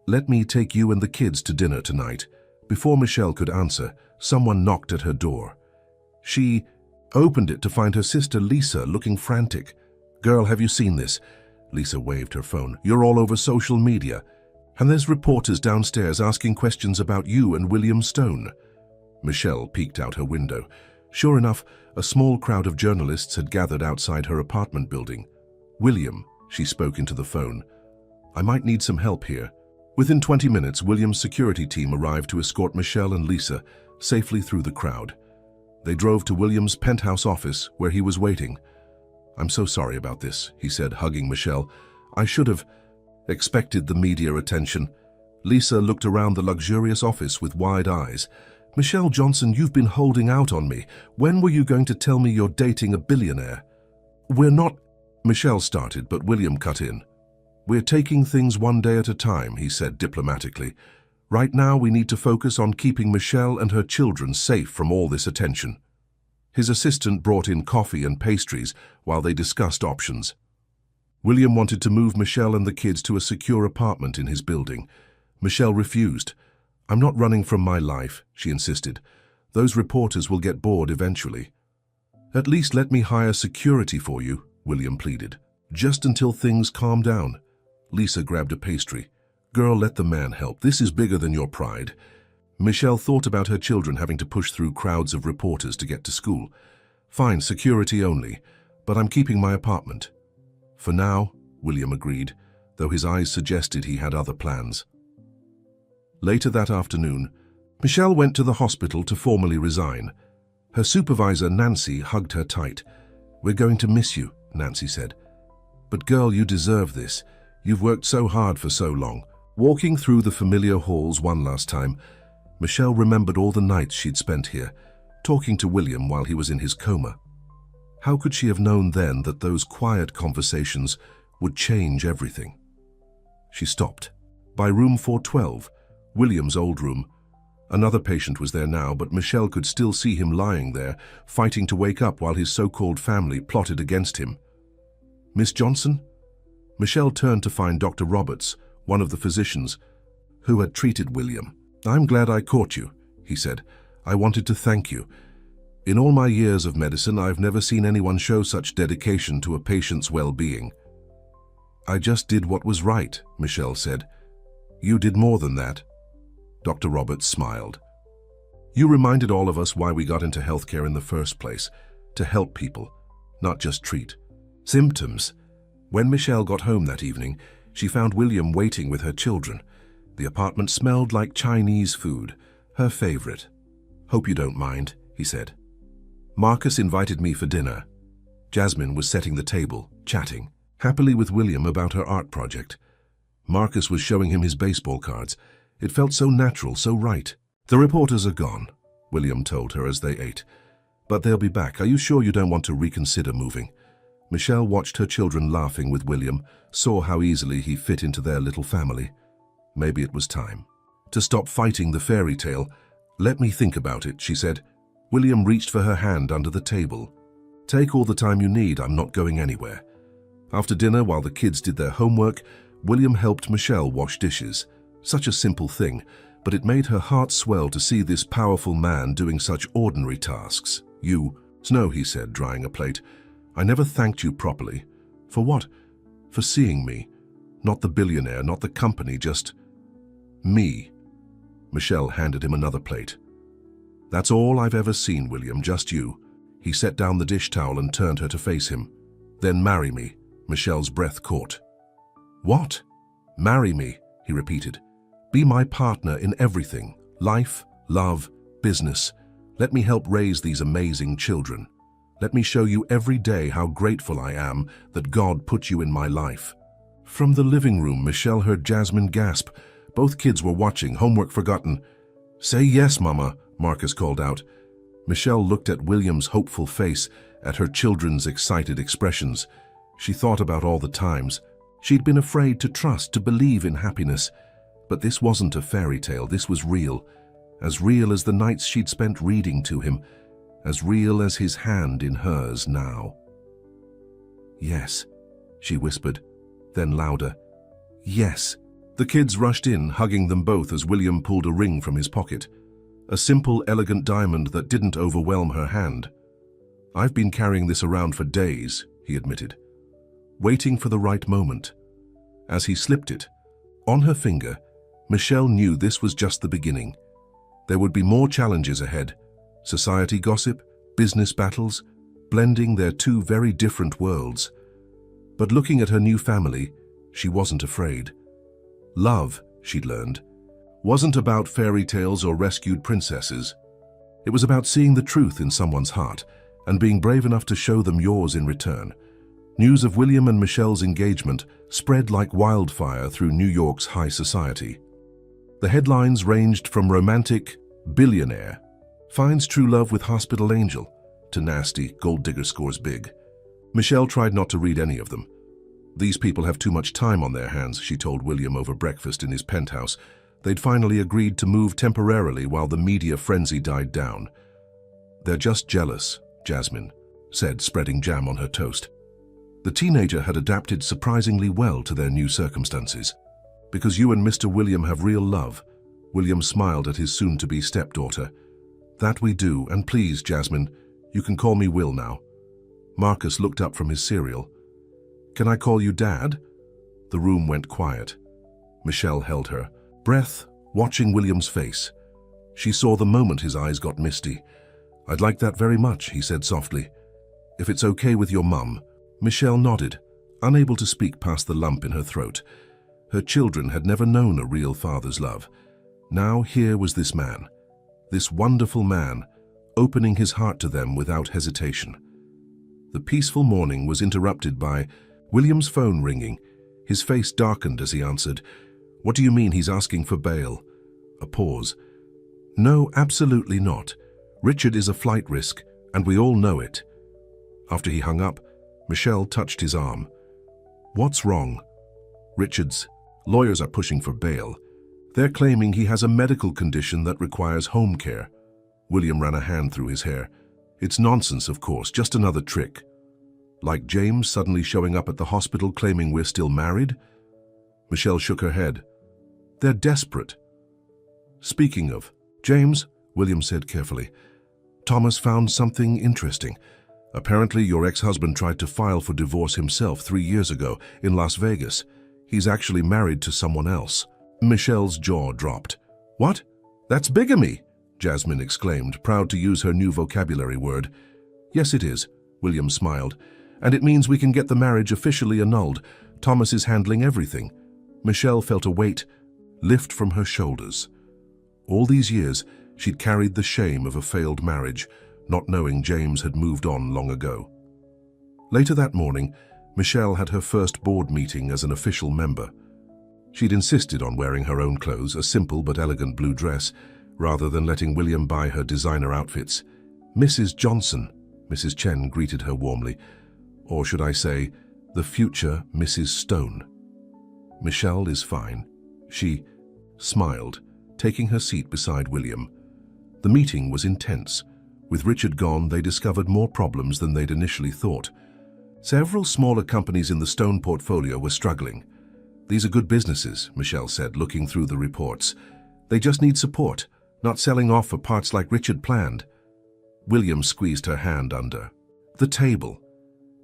Let me take you and the kids to dinner tonight. Before Michelle could answer, someone knocked at her door. She opened it to find her sister Lisa looking frantic. Girl, have you seen this? Lisa waved her phone. You're all over social media. And there's reporters downstairs asking questions about you and William Stone. Michelle peeked out her window. Sure enough, a small crowd of journalists had gathered outside her apartment building. William, she spoke into the phone. I might need some help here. Within 20 minutes, William's security team arrived to escort Michelle and Lisa safely through the crowd. They drove to William's penthouse office, where he was waiting. I'm so sorry about this, he said, hugging Michelle. I should have expected the media attention. Lisa looked around the luxurious office with wide eyes. Michelle Johnson, you've been holding out on me. When were you going to tell me you're dating a billionaire? We're not, Michelle started, but William cut in. We're taking things one day at a time, he said diplomatically. Right now we need to focus on keeping Michelle and her children safe from all this attention. His assistant brought in coffee and pastries while they discussed options. William wanted to move Michelle and the kids to a secure apartment in his building. Michelle refused. I'm not running from my life, she insisted. Those reporters will get bored eventually. At least let me hire security for you, William pleaded. Just until things calm down. Lisa grabbed a pastry. Girl, let the man help. This is bigger than your pride. Michelle thought about her children having to push through crowds of reporters to get to school. Fine, security only, but I'm keeping my apartment. For now, William agreed, though his eyes suggested he had other plans. Later that afternoon, Michelle went to the hospital to formally resign. Her supervisor, Nancy, hugged her tight. "We're going to miss you," Nancy said. "But girl, you deserve this. You've worked so hard for so long." Walking through the familiar halls one last time, Michelle remembered all the nights she'd spent here, talking to William while he was in his coma. How could she have known then that those quiet conversations would change everything? She stopped. By room 412, William's old room, another patient was there now, but Michelle could still see him lying there, fighting to wake up while his so-called family plotted against him. "Miss Johnson?" Michelle turned to find Dr. Roberts, one of the physicians, who had treated William. "I'm glad I caught you," he said. "I wanted to thank you. In all my years of medicine, I've never seen anyone show such dedication to a patient's well-being." "I just did what was right," Michelle said. "You did more than that." Dr. Roberts smiled. "You reminded all of us why we got into healthcare in the first place, to help people, not just treat symptoms." When Michelle got home that evening, she found William waiting with her children. The apartment smelled like Chinese food, her favorite. "Hope you don't mind," he said. "Marcus invited me for dinner." Jasmine was setting the table, chatting happily with William about her art project. Marcus was showing him his baseball cards. It felt so natural, so right. "The reporters are gone," William told her as they ate. "But they'll be back. Are you sure you don't want to reconsider moving?" Michelle watched her children laughing with William, saw how easily he fit into their little family. Maybe it was time to stop fighting the fairy tale. "Let me think about it," she said. William reached for her hand under the table. "Take all the time you need, I'm not going anywhere." After dinner, while the kids did their homework, William helped Michelle wash dishes. Such a simple thing, but it made her heart swell to see this powerful man doing such ordinary tasks. "No," he said, drying a plate. "I never thanked you properly." "For what?" "For seeing me. Not the billionaire, not the company, just me." Michelle handed him another plate. "That's all I've ever seen, William, just you." He set down the dish towel and turned her to face him. "Then marry me." Michelle's breath caught. "What?" "Marry me," he repeated. "Be my partner in everything. Life, love, business. Let me help raise these amazing children. Let me show you every day how grateful I am that God put you in my life." From the living room, Michelle heard Jasmine gasp. Both kids were watching, homework forgotten. "Say yes, Mama," Marcus called out. Michelle looked at William's hopeful face, at her children's excited expressions. She thought about all the times she'd been afraid to trust, to believe in happiness. But this wasn't a fairy tale, this was real as the nights she'd spent reading to him, as real as his hand in hers now. "Yes," she whispered, then louder, "Yes." The kids rushed in, hugging them both as William pulled a ring from his pocket. A simple, elegant diamond that didn't overwhelm her hand. "I've been carrying this around for days," he admitted, waiting for the right moment. As he slipped it on her finger, Michelle knew this was just the beginning. There would be more challenges ahead. Society gossip, business battles, blending their two very different worlds. But looking at her new family, she wasn't afraid. Love, she'd learned, wasn't about fairy tales or rescued princesses. It was about seeing the truth in someone's heart and being brave enough to show them yours in return. News of William and Michelle's engagement spread like wildfire through New York's high society. The headlines ranged from romantic, "Billionaire finds true love with hospital angel," to nasty, gold digger scores big. Michelle tried not to read any of them. "These people have too much time on their hands," she told William over breakfast in his penthouse. They'd finally agreed to move temporarily while the media frenzy died down. "They're just jealous," Jasmine said, spreading jam on her toast. The teenager had adapted surprisingly well to their new circumstances. "Because you and Mr. William have real love," William smiled at his soon-to-be stepdaughter. "That we do, and please, Jasmine, you can call me Will now." Marcus looked up from his cereal. "Can I call you Dad?" The room went quiet. Michelle held her breath, watching William's face. She saw the moment his eyes got misty. "I'd like that very much," he said softly. "If it's okay with your mum." Michelle nodded, unable to speak past the lump in her throat. Her children had never known a real father's love. Now here was this man, this wonderful man, opening his heart to them without hesitation. The peaceful morning was interrupted by William's phone ringing. His face darkened as he answered. "What do you mean he's asking for bail?" A pause. "No, absolutely not. Richard is a flight risk, and we all know it." After he hung up, Michelle touched his arm. "What's wrong?" "Richard's lawyers are pushing for bail. They're claiming he has a medical condition that requires home care." William ran a hand through his hair. "It's nonsense, of course, just another trick." "Like James suddenly showing up at the hospital claiming we're still married?" Michelle shook her head. "They're desperate." "Speaking of James," William said carefully, "Thomas found something interesting. Apparently your ex-husband tried to file for divorce himself 3 years ago in Las Vegas. He's actually married to someone else." Michelle's jaw dropped. "What? That's bigamy!" Jasmine exclaimed, proud to use her new vocabulary word. "Yes, it is," William smiled. "And it means we can get the marriage officially annulled. Thomas is handling everything." Michelle felt a weight lift from her shoulders. All these years, she'd carried the shame of a failed marriage, not knowing James had moved on long ago. Later that morning, Michelle had her first board meeting as an official member. She'd insisted on wearing her own clothes, a simple but elegant blue dress, rather than letting William buy her designer outfits. "Mrs. Johnson," Mrs. Chen greeted her warmly. Or should I say, the future Mrs. Stone. "Michelle is fine." She smiled, taking her seat beside William. The meeting was intense. With Richard gone, they discovered more problems than they'd initially thought. Several smaller companies in the Stone portfolio were struggling. "These are good businesses," Michelle said, looking through the reports. "They just need support, not selling off for parts like Richard planned." William squeezed her hand under the table.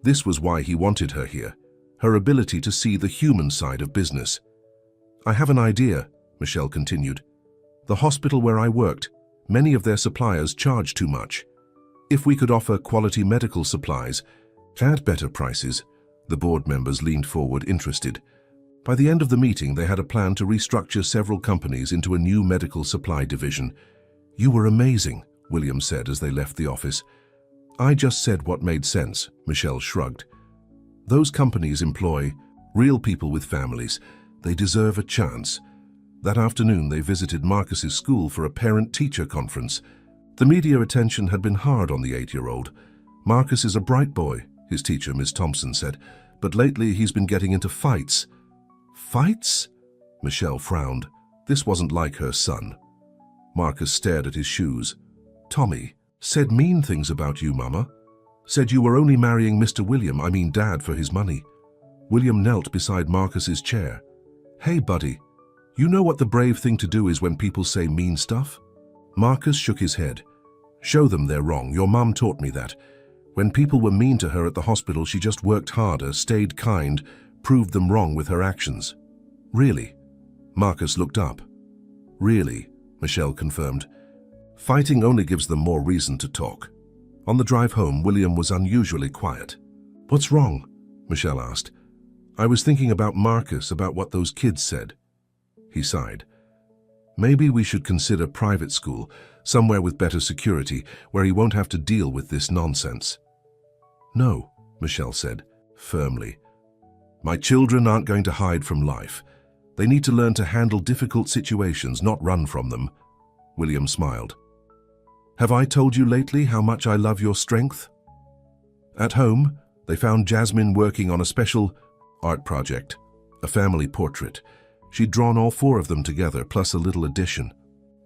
This was why he wanted her here, her ability to see the human side of business. "I have an idea," Michelle continued. "The hospital where I worked, many of their suppliers charge too much. If we could offer quality medical supplies at better prices." The board members leaned forward, interested. By the end of the meeting, they had a plan to restructure several companies into a new medical supply division. "You were amazing," William said as they left the office. "I just said what made sense," Michelle shrugged. "Those companies employ real people with families. They deserve a chance." That afternoon, they visited Marcus's school for a parent-teacher conference. The media attention had been hard on the 8-year-old. "Marcus is a bright boy," his teacher, Miss Thompson, said, "but lately he's been getting into fights." "Fights?" Michelle frowned. This wasn't like her son. Marcus stared at his shoes. "Tommy said mean things about you, Mama. Said you were only marrying Mr. William, Dad, for his money." William knelt beside Marcus's chair. "Hey, buddy, you know what the brave thing to do is when people say mean stuff?" Marcus shook his head. "Show them they're wrong. Your mum taught me that. When people were mean to her at the hospital, she just worked harder, stayed kind, proved them wrong with her actions." "Really?" Marcus looked up. "Really," Michelle confirmed. "Fighting only gives them more reason to talk." On the drive home, William was unusually quiet. "What's wrong?" Michelle asked. "I was thinking about Marcus, about what those kids said." He sighed. "Maybe we should consider private school, somewhere with better security, where he won't have to deal with this nonsense." "No," Michelle said, firmly. "My children aren't going to hide from life. They need to learn to handle difficult situations, not run from them." William smiled. "Have I told you lately how much I love your strength?" At home, they found Jasmine working on a special art project, a family portrait. She'd drawn all 4 of them together, plus a little addition.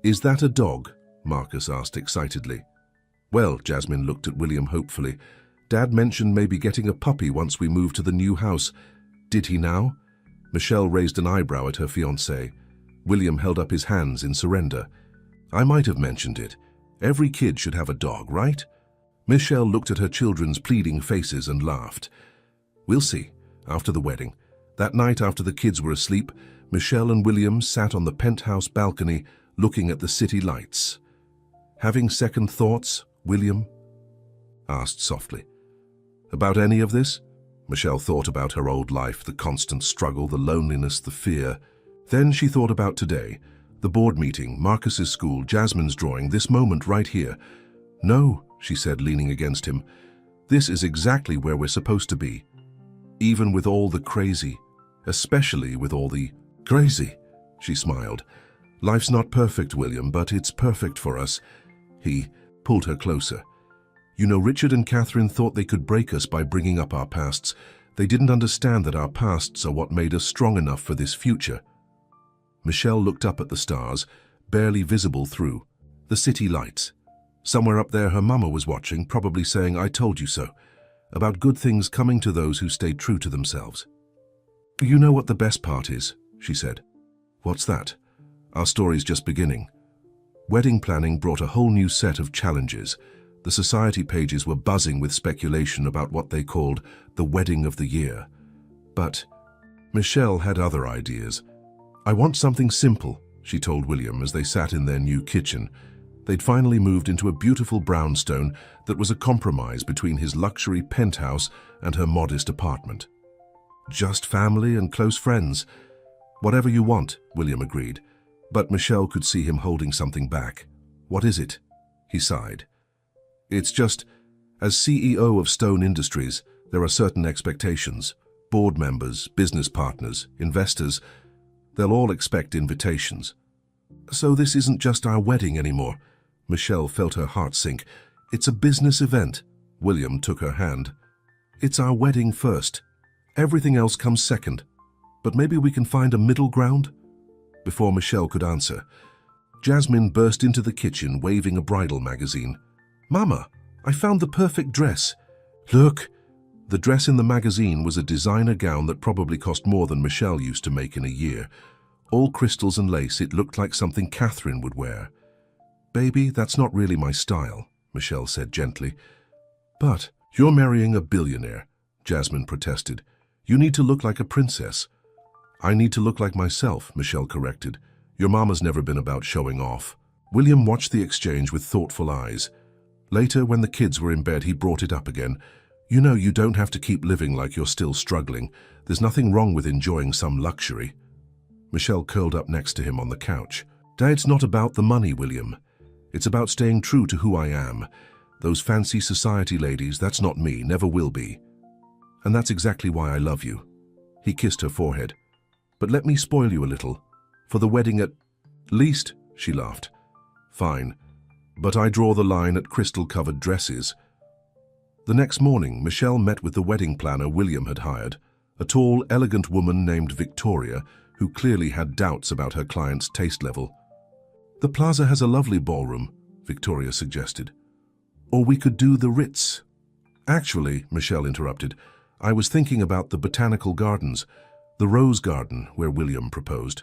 "Is that a dog?" Marcus asked excitedly. "Well," Jasmine looked at William hopefully, "Dad mentioned maybe getting a puppy once we move to the new house. Did he now?" Michelle raised an eyebrow at her fiancé. William held up his hands in surrender. "I might have mentioned it. Every kid should have a dog, right?" Michelle looked at her children's pleading faces and laughed. "We'll see, after the wedding." That night, after the kids were asleep, Michelle and William sat on the penthouse balcony looking at the city lights. "Having second thoughts, William?" asked softly. "About any of this?" Michelle thought about her old life, the constant struggle, the loneliness, the fear. Then she thought about today, The board meeting, Marcus's school, Jasmine's drawing, this moment right here. No, she said, leaning against him. This is exactly where we're supposed to be. Even with all the crazy, especially with all the crazy, she smiled. Life's not perfect, William, but it's perfect for us. He pulled her closer. You know, Richard and Catherine thought they could break us by bringing up our pasts. They didn't understand that our pasts are what made us strong enough for this future. Michelle looked up at the stars, barely visible through the city lights. Somewhere up there her mama was watching, probably saying, "I told you so," about good things coming to those who stayed true to themselves. You know what the best part is, she said. What's that? Our story's just beginning. Wedding planning brought a whole new set of challenges. The society pages were buzzing with speculation about what they called the wedding of the year. But Michelle had other ideas. I want something simple, she told William as they sat in their new kitchen. They'd finally moved into a beautiful brownstone that was a compromise between his luxury penthouse and her modest apartment. Just family and close friends. Whatever you want, William agreed. But Michelle could see him holding something back. What is it? He sighed. It's just, as CEO of Stone Industries, there are certain expectations. Board members, business partners, investors, they'll all expect invitations. So this isn't just our wedding anymore. Michelle felt her heart sink. It's a business event. William took her hand. It's our wedding first. Everything else comes second. But maybe we can find a middle ground? Before Michelle could answer, Jasmine burst into the kitchen waving a bridal magazine. Mama, I found the perfect dress. Look! The dress in the magazine was a designer gown that probably cost more than Michelle used to make in a year. All crystals and lace, it looked like something Catherine would wear. Baby, that's not really my style, Michelle said gently. But you're marrying a billionaire, Jasmine protested. You need to look like a princess. I need to look like myself, Michelle corrected. Your mama's never been about showing off. William watched the exchange with thoughtful eyes. Later, when the kids were in bed, he brought it up again. You know, you don't have to keep living like you're still struggling. There's nothing wrong with enjoying some luxury. Michelle curled up next to him on the couch. It's not about the money, William. It's about staying true to who I am. Those fancy society ladies, that's not me, never will be. And that's exactly why I love you. He kissed her forehead. But let me spoil you a little. For the wedding at least, she laughed. Fine. But I draw the line at crystal-covered dresses. The next morning, Michelle met with the wedding planner William had hired, a tall, elegant woman named Victoria, who clearly had doubts about her client's taste level. The plaza has a lovely ballroom, Victoria suggested. Or we could do the Ritz. Actually, Michelle interrupted, I was thinking about the botanical gardens, the rose garden where William proposed.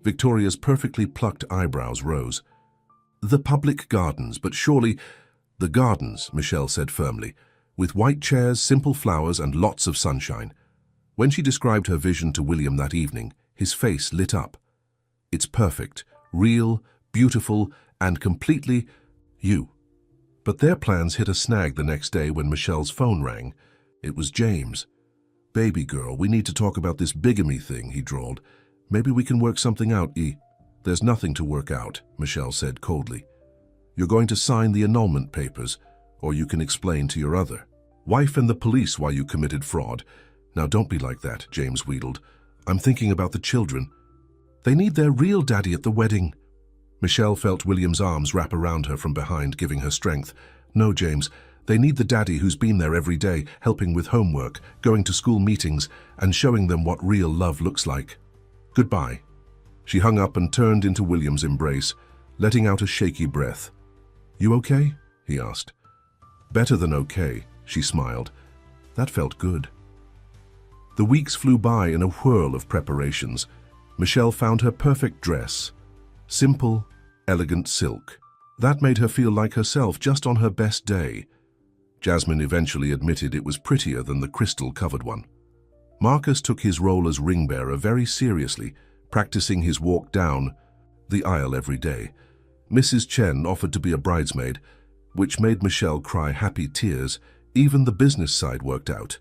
Victoria's perfectly plucked eyebrows rose. The public gardens, but surely the gardens, Michelle said firmly, with white chairs, simple flowers, and lots of sunshine. When she described her vision to William that evening, his face lit up. It's perfect, real, beautiful, and completely you. But their plans hit a snag the next day when Michelle's phone rang. It was James. Baby girl, we need to talk about this bigamy thing, he drawled. Maybe we can work something out, There's nothing to work out, Michelle said coldly. You're going to sign the annulment papers, or you can explain to your other wife and the police why you committed fraud. Now don't be like that, James wheedled. I'm thinking about the children. They need their real daddy at the wedding. Michelle felt William's arms wrap around her from behind, giving her strength. No, James, they need the daddy who's been there every day, helping with homework, going to school meetings, and showing them what real love looks like. Goodbye. She hung up and turned into William's embrace, letting out a shaky breath. You okay? He asked. Better than okay, she smiled. That felt good. The weeks flew by in a whirl of preparations. Michelle found her perfect dress. Simple, elegant silk. That made her feel like herself just on her best day. Jasmine eventually admitted it was prettier than the crystal-covered one. Marcus took his role as ring-bearer very seriously, practicing his walk down the aisle every day. Mrs. Chen offered to be a bridesmaid, which made Michelle cry happy tears. Even the business side worked out.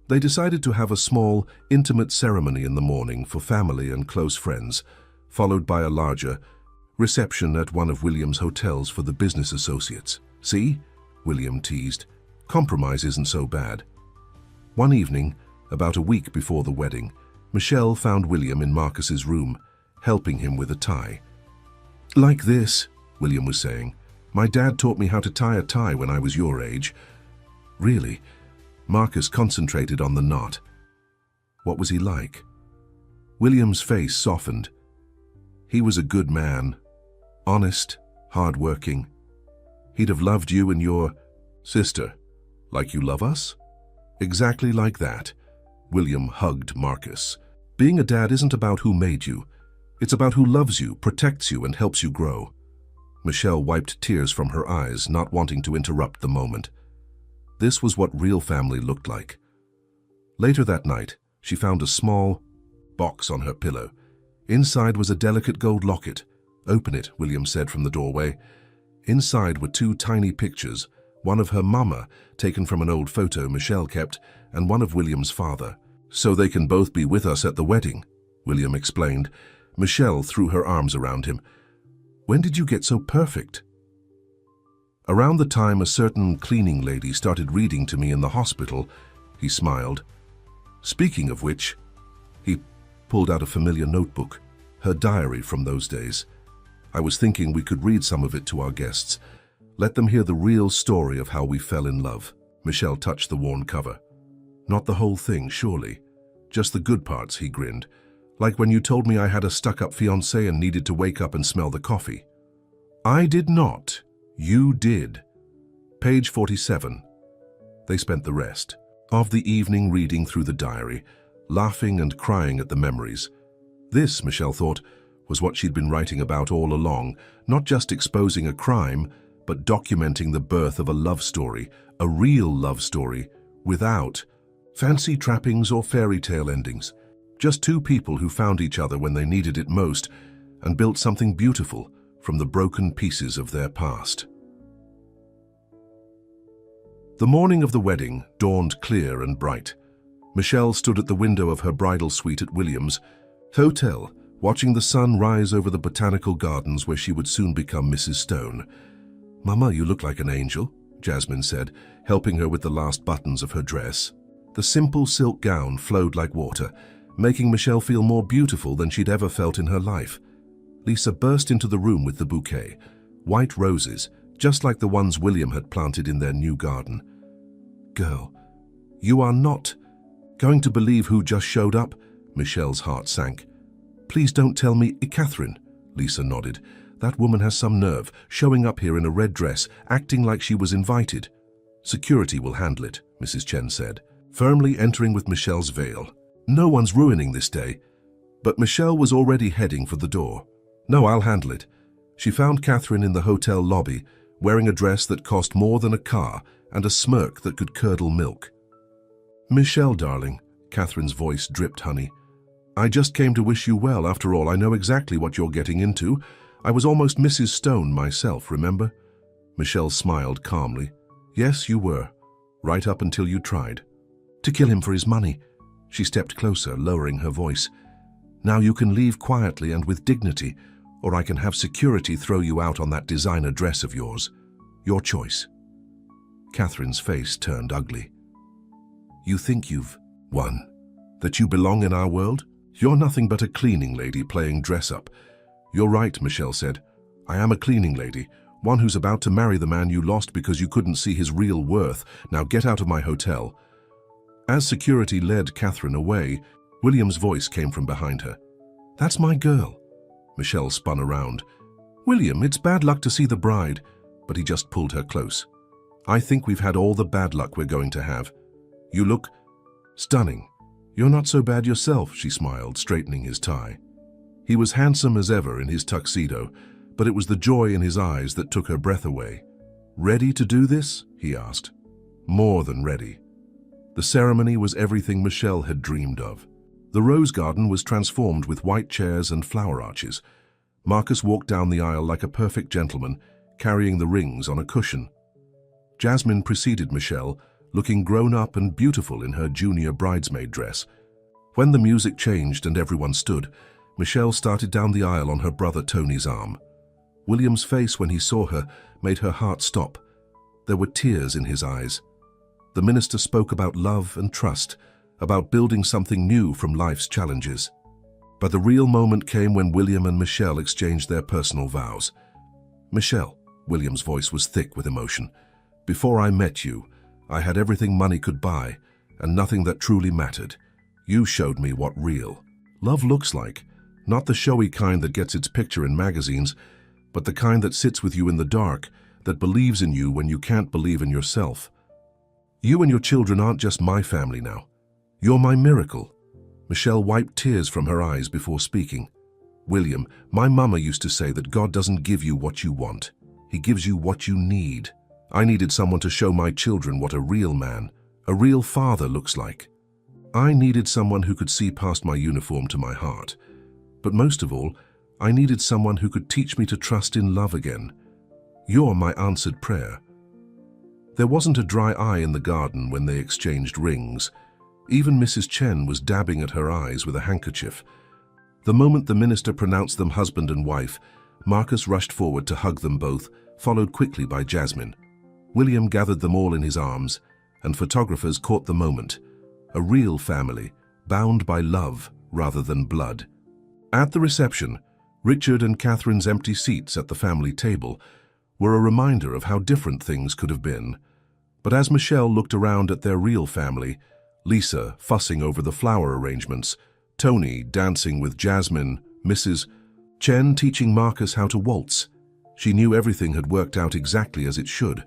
They decided to have a small, intimate ceremony in the morning for family and close friends. followed by a larger reception at one of William's hotels for the business associates. "See?" William teased. "Compromise isn't so bad." One evening, about a week before the wedding, Michelle found William in Marcus's room, helping him with a tie. "Like this," William was saying. "My dad taught me how to tie a tie when I was your age." "Really?" Marcus concentrated on the knot. "What was he like?" William's face softened. "He was a good man. Honest, hard-working. He'd have loved you and your sister, like you love us?" "Exactly like that." William hugged Marcus. "Being a dad isn't about who made you. It's about who loves you, protects you, and helps you grow." Michelle wiped tears from her eyes, not wanting to interrupt the moment. This was what real family looked like. Later that night, she found a small box on her pillow. Inside was a delicate gold locket. "Open it," William said from the doorway. Inside were two tiny pictures, one of her mama, taken from an old photo Michelle kept, and one of William's father. "So they can both be with us at the wedding," William explained. Michelle threw her arms around him. "When did you get so perfect?" "Around the time a certain cleaning lady started reading to me in the hospital," he smiled. "Speaking of which," he pulled out a familiar notebook, her diary from those days. "I was thinking we could read some of it to our guests. Let them hear the real story of how we fell in love." Michelle touched the worn cover. "Not the whole thing, surely. Just the good parts," he grinned. "Like when you told me I had a stuck-up fiancé and needed to wake up and smell the coffee." "I did not. You did." Page 47. They spent the rest of the evening reading through the diary, laughing and crying at the memories. This, Michelle thought, was what she'd been writing about all along, not just exposing a crime, but documenting the birth of a love story, a real love story, without fancy trappings or fairy tale endings. Just two people who found each other when they needed it most and built something beautiful from the broken pieces of their past. The morning of the wedding dawned clear and bright. Michelle stood at the window of her bridal suite at William's hotel, watching the sun rise over the botanical gardens where she would soon become Mrs. Stone. "Mama, you look like an angel," Jasmine said, helping her with the last buttons of her dress. The simple silk gown flowed like water, making Michelle feel more beautiful than she'd ever felt in her life. Lisa burst into the room with the bouquet, white roses, just like the ones William had planted in their new garden. "Girl, you are not going to believe who just showed up," Michelle's heart sank. "Please don't tell me." "Catherine," Lisa nodded. "That woman has some nerve, showing up here in a red dress, acting like she was invited." "Security will handle it," Mrs. Chen said, firmly entering with Michelle's veil. "No one's ruining this day." But Michelle was already heading for the door. "No, I'll handle it." She found Catherine in the hotel lobby, wearing a dress that cost more than a car and a smirk that could curdle milk. "Michelle, darling," Catherine's voice dripped honey. "I just came to wish you well. After all, I know exactly what you're getting into. I was almost Mrs. Stone myself, remember?" Michelle smiled calmly. "Yes, you were. Right up until you tried to kill him for his money." She stepped closer, lowering her voice. "Now you can leave quietly and with dignity, or I can have security throw you out on that designer dress of yours. Your choice." Catherine's face turned ugly. "You think you've won? That you belong in our world? You're nothing but a cleaning lady playing dress-up." "You're right," Michelle said. "I am a cleaning lady, one who's about to marry the man you lost because you couldn't see his real worth. Now get out of my hotel." As security led Catherine away, William's voice came from behind her. "That's my girl." Michelle spun around. "William, it's bad luck to see the bride," but he just pulled her close. "I think we've had all the bad luck we're going to have. You look stunning." "You're not so bad yourself," she smiled, straightening his tie. He was handsome as ever in his tuxedo, but it was the joy in his eyes that took her breath away. "Ready to do this?" he asked. More than ready. The ceremony was everything Michelle had dreamed of. The rose garden was transformed with white chairs and flower arches. Marcus walked down the aisle like a perfect gentleman, carrying the rings on a cushion. Jasmine preceded Michelle, looking grown up and beautiful in her junior bridesmaid dress. When the music changed and everyone stood, Michelle started down the aisle on her brother Tony's arm. William's face when he saw her made her heart stop. There were tears in his eyes. The minister spoke about love and trust, about building something new from life's challenges. But the real moment came when William and Michelle exchanged their personal vows. "Michelle," William's voice was thick with emotion, "before I met you, I had everything money could buy and nothing that truly mattered. You showed me what real love looks like, not the showy kind that gets its picture in magazines, but the kind that sits with you in the dark, that believes in you when you can't believe in yourself. You and your children aren't just my family now. You're my miracle." Michelle wiped tears from her eyes before speaking. "William, my mama used to say that God doesn't give you what you want. He gives you what you need. I needed someone to show my children what a real man, a real father looks like. I needed someone who could see past my uniform to my heart. But most of all, I needed someone who could teach me to trust in love again. You're my answered prayer." There wasn't a dry eye in the garden when they exchanged rings. Even Mrs. Chen was dabbing at her eyes with a handkerchief. The moment the minister pronounced them husband and wife, Marcus rushed forward to hug them both, followed quickly by Jasmine. William gathered them all in his arms, and photographers caught the moment. A real family, bound by love rather than blood. At the reception, Richard and Catherine's empty seats at the family table were a reminder of how different things could have been. But as Michelle looked around at their real family, Lisa fussing over the flower arrangements, Tony dancing with Jasmine, Mrs. Chen teaching Marcus how to waltz. She knew everything had worked out exactly as it should.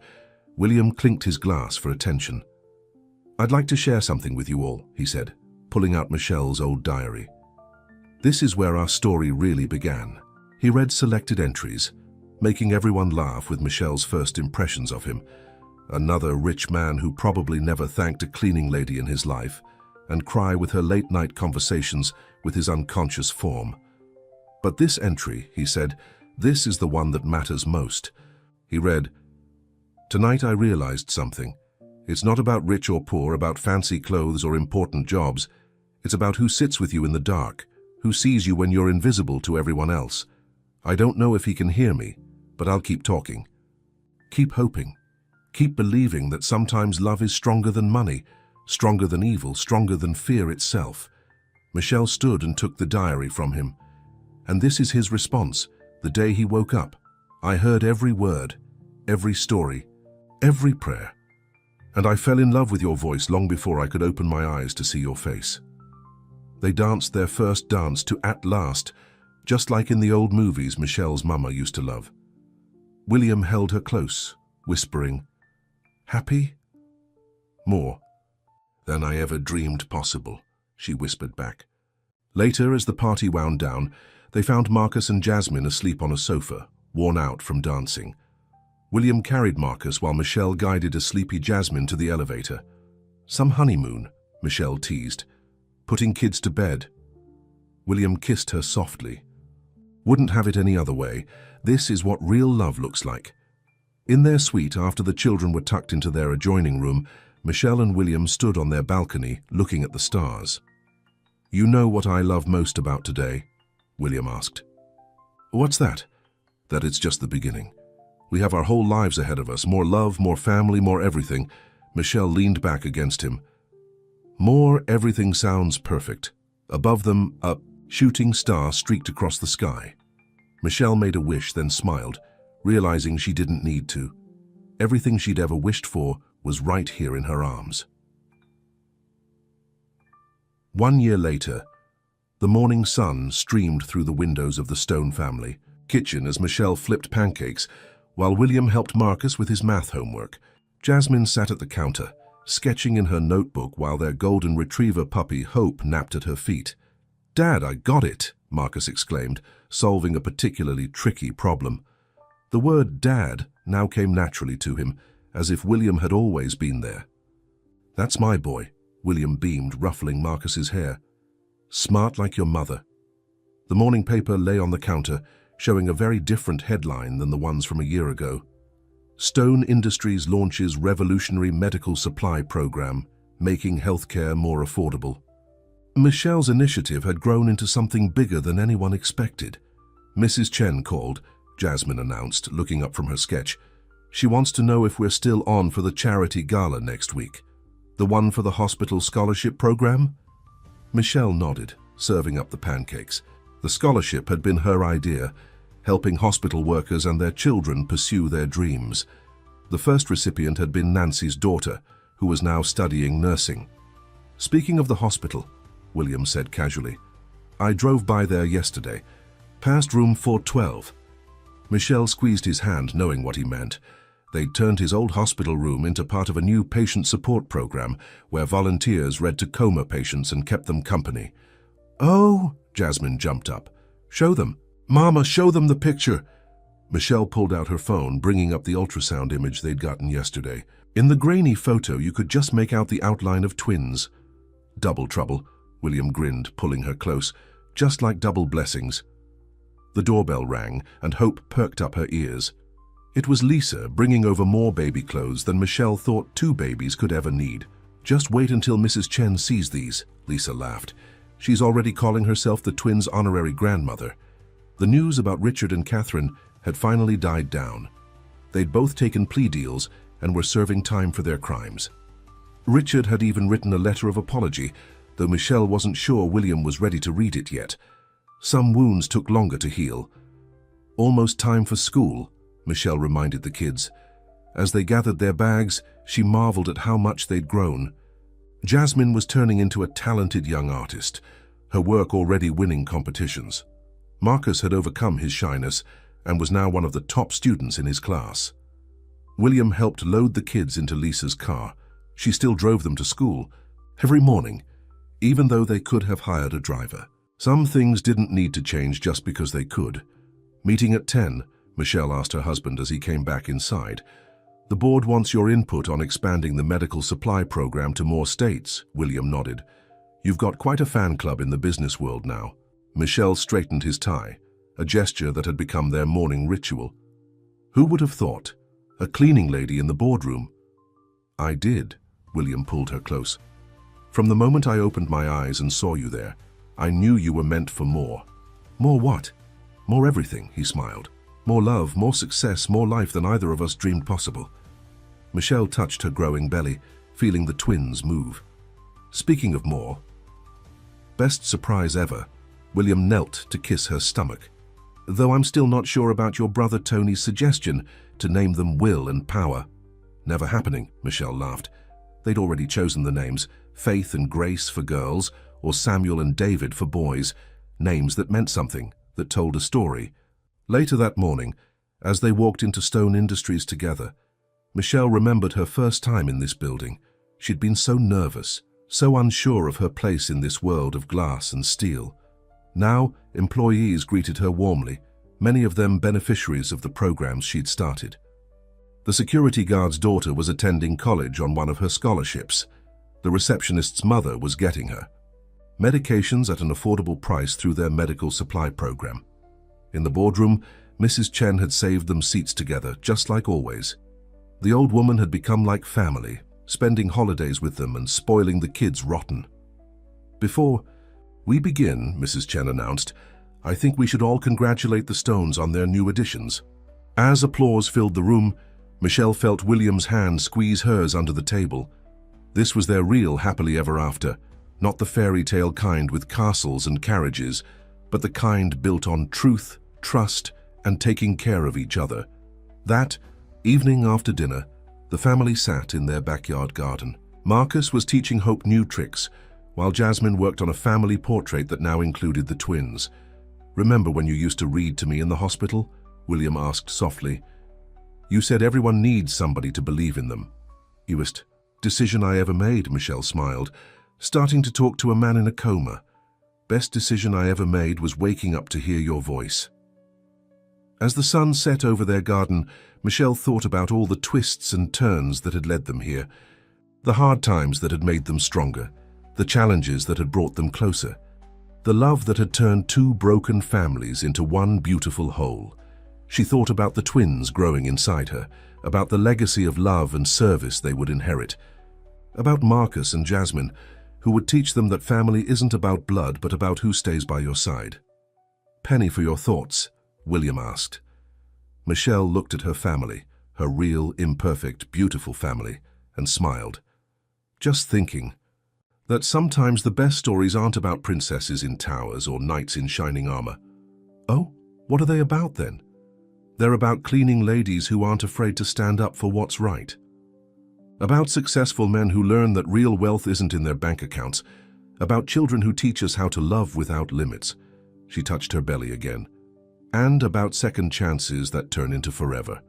William clinked his glass for attention. "I'd like to share something with you all," he said, pulling out Michelle's old diary. "This is where our story really began." He read selected entries, making everyone laugh with Michelle's first impressions of him. Another rich man who probably never thanked a cleaning lady in his life, and cry with her late-night conversations with his unconscious form. "But this entry," he said, "this is the one that matters most." He read, "Tonight I realized something. It's not about rich or poor, about fancy clothes or important jobs. It's about who sits with you in the dark, who sees you when you're invisible to everyone else. I don't know if he can hear me, but I'll keep talking. Keep hoping. Keep believing that sometimes love is stronger than money, stronger than evil, stronger than fear itself." Michelle stood and took the diary from him. And this is his response, the day he woke up. "I heard every word, every story, every prayer. And I fell in love with your voice long before I could open my eyes to see your face." They danced their first dance to At Last, just like in the old movies Michelle's mama used to love. William held her close, whispering, "Happy?" "More than I ever dreamed possible," she whispered back. Later, as the party wound down, they found Marcus and Jasmine asleep on a sofa, worn out from dancing. William carried Marcus while Michelle guided a sleepy Jasmine to the elevator. "Some honeymoon," Michelle teased. "Putting kids to bed." William kissed her softly. "Wouldn't have it any other way. This is what real love looks like." In their suite, after the children were tucked into their adjoining room, Michelle and William stood on their balcony, looking at the stars. "You know what I love most about today?" William asked. "What's that?" "That it's just the beginning. We have our whole lives ahead of us, more love, more family, more everything." Michelle leaned back against him. "More everything sounds perfect." Above them, a shooting star streaked across the sky. Michelle made a wish, then smiled, realizing she didn't need to. Everything she'd ever wished for was right here in her arms. 1 year later, the morning sun streamed through the windows of the Stone family kitchen as Michelle flipped pancakes, while William helped Marcus with his math homework. Jasmine sat at the counter, sketching in her notebook while their golden retriever puppy Hope napped at her feet. "Dad, I got it!" Marcus exclaimed, solving a particularly tricky problem. The word "dad" now came naturally to him, as if William had always been there. "That's my boy," William beamed, ruffling Marcus's hair. "Smart like your mother." The morning paper lay on the counter, showing a very different headline than the ones from a year ago. "Stone Industries launches revolutionary medical supply program, making healthcare more affordable." Michelle's initiative had grown into something bigger than anyone expected. Mrs. Chen called, Jasmine announced, looking up from her sketch. She wants to know if we're still on for the charity gala next week. The one for the hospital scholarship program? Michelle nodded, serving up the pancakes. The scholarship had been her idea, helping hospital workers and their children pursue their dreams. The first recipient had been Nancy's daughter, who was now studying nursing. Speaking of the hospital, William said casually, I drove by there yesterday, past room 412. Michelle squeezed his hand, knowing what he meant. They'd turned his old hospital room into part of a new patient support program where volunteers read to coma patients and kept them company. Oh, Jasmine jumped up. Show them. Mama, show them the picture. Michelle pulled out her phone, bringing up the ultrasound image they'd gotten yesterday. In the grainy photo, you could just make out the outline of twins. Double trouble, William grinned, pulling her close, just like double blessings. The doorbell rang, and Hope perked up her ears. It was Lisa, bringing over more baby clothes than Michelle thought 2 babies could ever need. Just wait until Mrs. Chen sees these, Lisa laughed. She's already calling herself the twins' honorary grandmother. The news about Richard and Catherine had finally died down. They'd both taken plea deals and were serving time for their crimes. Richard had even written a letter of apology, though Michelle wasn't sure William was ready to read it yet. Some wounds took longer to heal. Almost time for school, Michelle reminded the kids. As they gathered their bags, she marveled at how much they'd grown. Jasmine was turning into a talented young artist, her work already winning competitions. Marcus had overcome his shyness and was now one of the top students in his class. William helped load the kids into Lisa's car. She still drove them to school every morning, even though they could have hired a driver. Some things didn't need to change just because they could. Meeting at 10, Michelle asked her husband as he came back inside. The board wants your input on expanding the medical supply program to more states, William nodded. You've got quite a fan club in the business world now. Michelle straightened his tie, a gesture that had become their morning ritual. Who would have thought? A cleaning lady in the boardroom. I did, William pulled her close. From the moment I opened my eyes and saw you there, I knew you were meant for more. More what? More everything, he smiled. More love, more success, more life than either of us dreamed possible. Michelle touched her growing belly, feeling the twins move. Speaking of more, best surprise ever, William knelt to kiss her stomach. Though I'm still not sure about your brother Tony's suggestion to name them Will and Power. Never happening, Michelle laughed. They'd already chosen the names, Faith and Grace for girls, or Samuel and David for boys, names that meant something, that told a story. Later that morning, as they walked into Stone Industries together, Michelle remembered her first time in this building. She'd been so nervous, so unsure of her place in this world of glass and steel. Now, employees greeted her warmly, many of them beneficiaries of the programs she'd started. The security guard's daughter was attending college on one of her scholarships. The receptionist's mother was getting her medications at an affordable price through their medical supply program. In the boardroom, Mrs. Chen had saved them seats together, just like always. The old woman had become like family, spending holidays with them and spoiling the kids rotten. Before we begin, Mrs. Chen announced, I think we should all congratulate the Stones on their new additions. As applause filled the room, Michelle felt William's hand squeeze hers under the table. This was their real happily ever after, not the fairy tale kind with castles and carriages, but the kind built on truth, trust, and taking care of each other. That evening after dinner, the family sat in their backyard garden. Marcus was teaching Hope new tricks, while Jasmine worked on a family portrait that now included the twins. Remember when you used to read to me in the hospital? William asked softly. You said everyone needs somebody to believe in them. Newest decision I ever made, Michelle smiled, starting to talk to a man in a coma. Best decision I ever made was waking up to hear your voice. As the sun set over their garden, Michelle thought about all the twists and turns that had led them here, the hard times that had made them stronger, the challenges that had brought them closer, the love that had turned 2 broken families into one beautiful whole. She thought about the twins growing inside her, about the legacy of love and service they would inherit, about Marcus and Jasmine, who would teach them that family isn't about blood but about who stays by your side. "Penny for your thoughts?" William asked. Michelle looked at her family, her real, imperfect, beautiful family, and smiled. "Just thinking that sometimes the best stories aren't about princesses in towers or knights in shining armor." "Oh, what are they about then?" "They're about cleaning ladies who aren't afraid to stand up for what's right. About successful men who learn that real wealth isn't in their bank accounts. About children who teach us how to love without limits." She touched her belly again. "And about second chances that turn into forever."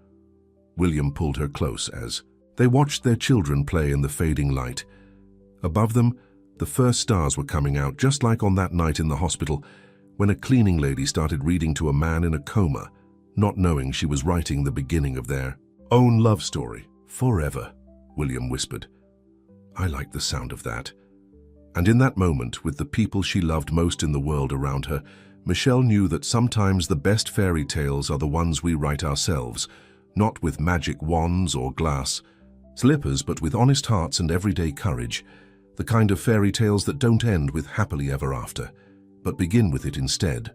William pulled her close as they watched their children play in the fading light. Above them, the first stars were coming out, just like on that night in the hospital when a cleaning lady started reading to a man in a coma, not knowing she was writing the beginning of their own love story. "Forever," William whispered. "I like the sound of that." And in that moment, with the people she loved most in the world around her, Michelle knew that sometimes the best fairy tales are the ones we write ourselves, not with magic wands or glass slippers, but with honest hearts and everyday courage, the kind of fairy tales that don't end with happily ever after, but begin with it instead.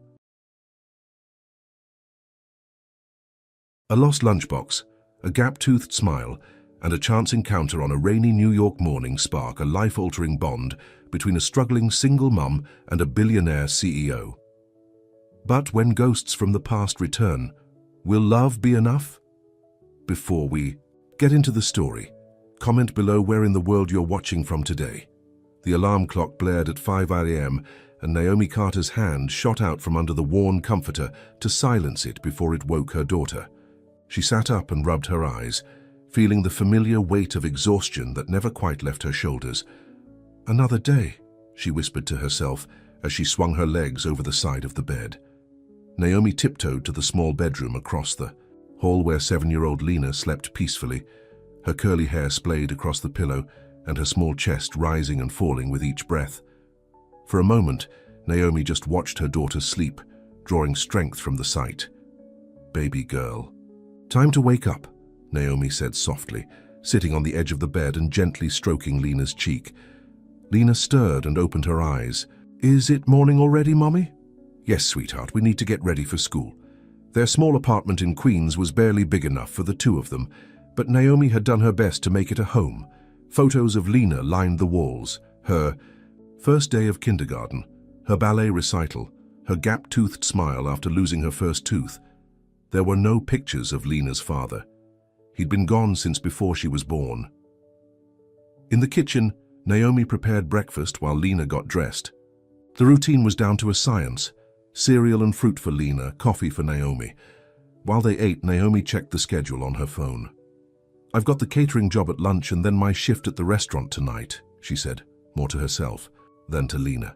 A lost lunchbox, a gap-toothed smile, and a chance encounter on a rainy New York morning spark a life-altering bond between a struggling single mum and a billionaire CEO. But when ghosts from the past return, will love be enough? Before we get into the story, comment below where in the world you're watching from today. The alarm clock blared at 5 a.m. and Naomi Carter's hand shot out from under the worn comforter to silence it before it woke her daughter. She sat up and rubbed her eyes, feeling the familiar weight of exhaustion that never quite left her shoulders. "Another day," she whispered to herself as she swung her legs over the side of the bed. Naomi tiptoed to the small bedroom across the hall where 7-year-old Lena slept peacefully, her curly hair splayed across the pillow and her small chest rising and falling with each breath. For a moment, Naomi just watched her daughter sleep, drawing strength from the sight. "Baby girl." "Time to wake up," Naomi said softly, sitting on the edge of the bed and gently stroking Lena's cheek. Lena stirred and opened her eyes. "Is it morning already, Mommy?" "Yes, sweetheart, we need to get ready for school." Their small apartment in Queens was barely big enough for the two of them, but Naomi had done her best to make it a home. Photos of Lena lined the walls. Her first day of kindergarten, her ballet recital, her gap-toothed smile after losing her first tooth. There were no pictures of Lena's father. He'd been gone since before she was born. In the kitchen, Naomi prepared breakfast while Lena got dressed. The routine was down to a science. Cereal and fruit for Lena, coffee for Naomi. While they ate, Naomi checked the schedule on her phone. "I've got the catering job at lunch and then my shift at the restaurant tonight," she said, more to herself than to Lena.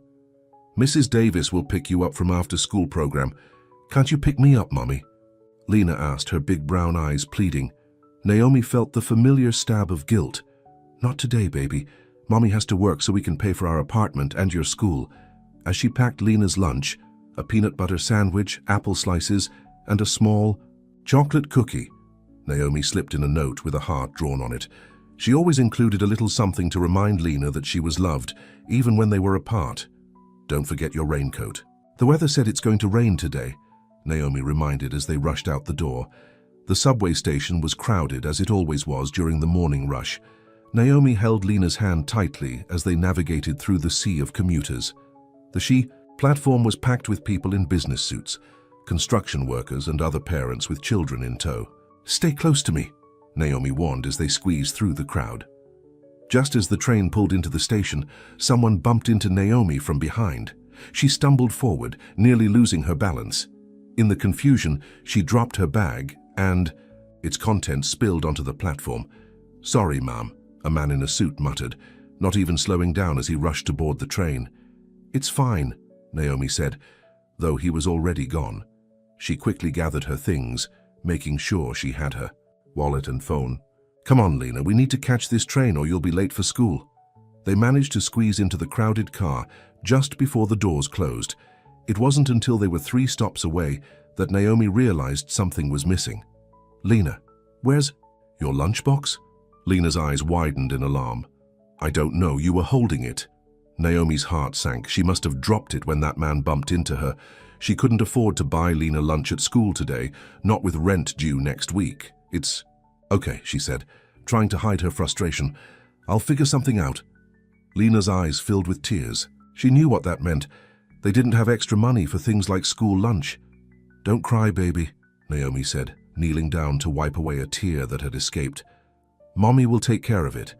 "Mrs. Davis will pick you up from after-school program. Can't you pick me up, Mommy?" Lena asked, her big brown eyes pleading. Naomi felt the familiar stab of guilt. "Not today, baby. Mommy has to work so we can pay for our apartment and your school." As she packed Lena's lunch, a peanut butter sandwich, apple slices, and a small chocolate cookie, Naomi slipped in a note with a heart drawn on it. She always included a little something to remind Lena that she was loved, even when they were apart. "Don't forget your raincoat." "The weather said it's going to rain today," Naomi reminded as they rushed out the door. The subway station was crowded, as it always was during the morning rush. Naomi held Lena's hand tightly as they navigated through the sea of commuters. The platform was packed with people in business suits, construction workers and other parents with children in tow. "Stay close to me," Naomi warned as they squeezed through the crowd. Just as the train pulled into the station, someone bumped into Naomi from behind. She stumbled forward, nearly losing her balance. In the confusion, she dropped her bag and its contents spilled onto the platform. "Sorry, ma'am," a man in a suit muttered, not even slowing down as he rushed to board the train. "It's fine," Naomi said, though he was already gone. She quickly gathered her things, making sure she had her wallet and phone. "Come on, Lena, we need to catch this train or you'll be late for school." They managed to squeeze into the crowded car just before the doors closed. It wasn't until they were 3 stops away that Naomi realized something was missing. "Lena, where's your lunchbox?" Lena's eyes widened in alarm. "I don't know, you were holding it." Naomi's heart sank. She must have dropped it when that man bumped into her. She couldn't afford to buy Lena lunch at school today, not with rent due next week. It's okay, she said, trying to hide her frustration. I'll figure something out. Lena's eyes filled with tears. She knew what that meant. They didn't have extra money for things like school lunch. Don't cry, baby, Naomi said, kneeling down to wipe away a tear that had escaped. Mommy will take care of it.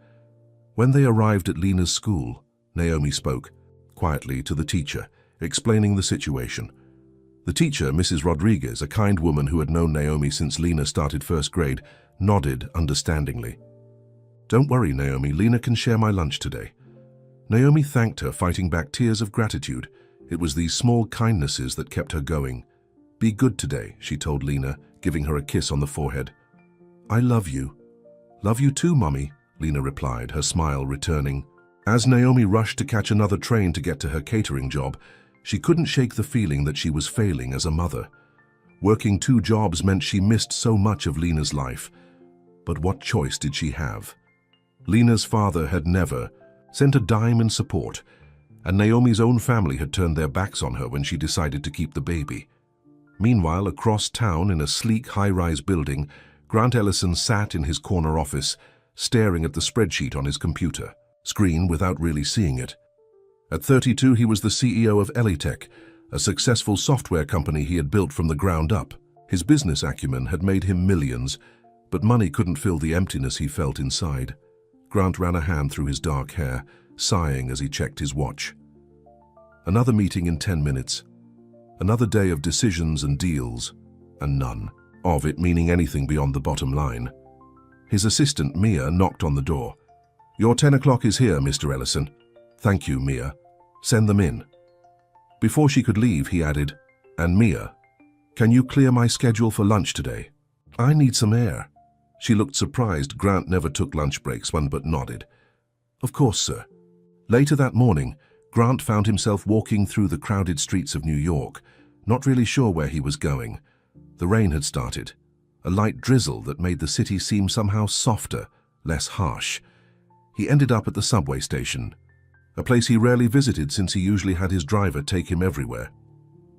When they arrived at Lena's school, Naomi spoke quietly to the teacher, explaining the situation. The teacher, Mrs. Rodriguez, a kind woman who had known Naomi since Lena started first grade, nodded understandingly. Don't worry, Naomi, Lena can share my lunch today. Naomi thanked her, fighting back tears of gratitude. It was these small kindnesses that kept her going. Be good today, she told Lena, giving her a kiss on the forehead. I love you. Love you too, Mummy, Lena replied, her smile returning. As Naomi rushed to catch another train to get to her catering job, she couldn't shake the feeling that she was failing as a mother. Working 2 jobs meant she missed so much of Lena's life. But what choice did she have? Lena's father had never sent a dime in support, and Naomi's own family had turned their backs on her when she decided to keep the baby. Meanwhile, across town in a sleek high-rise building, Grant Ellison sat in his corner office, staring at the spreadsheet on his computer screen without really seeing it. At 32, he was the CEO of Elitech, a successful software company he had built from the ground up. His business acumen had made him millions, but money couldn't fill the emptiness he felt inside. Grant ran a hand through his dark hair, sighing as he checked his watch. Another meeting in 10 minutes. Another day of decisions and deals, and none of it meaning anything beyond the bottom line. His assistant, Mia, knocked on the door. Your 10 o'clock is here, Mr. Ellison. Thank you, Mia. Send them in. Before she could leave, he added, and Mia, can you clear my schedule for lunch today? I need some air. She looked surprised. Grant never took lunch breaks, but nodded. Of course, sir. Later that morning, Grant found himself walking through the crowded streets of New York, not really sure where he was going. The rain had started, a light drizzle that made the city seem somehow softer, less harsh. He ended up at the subway station, a place he rarely visited since he usually had his driver take him everywhere.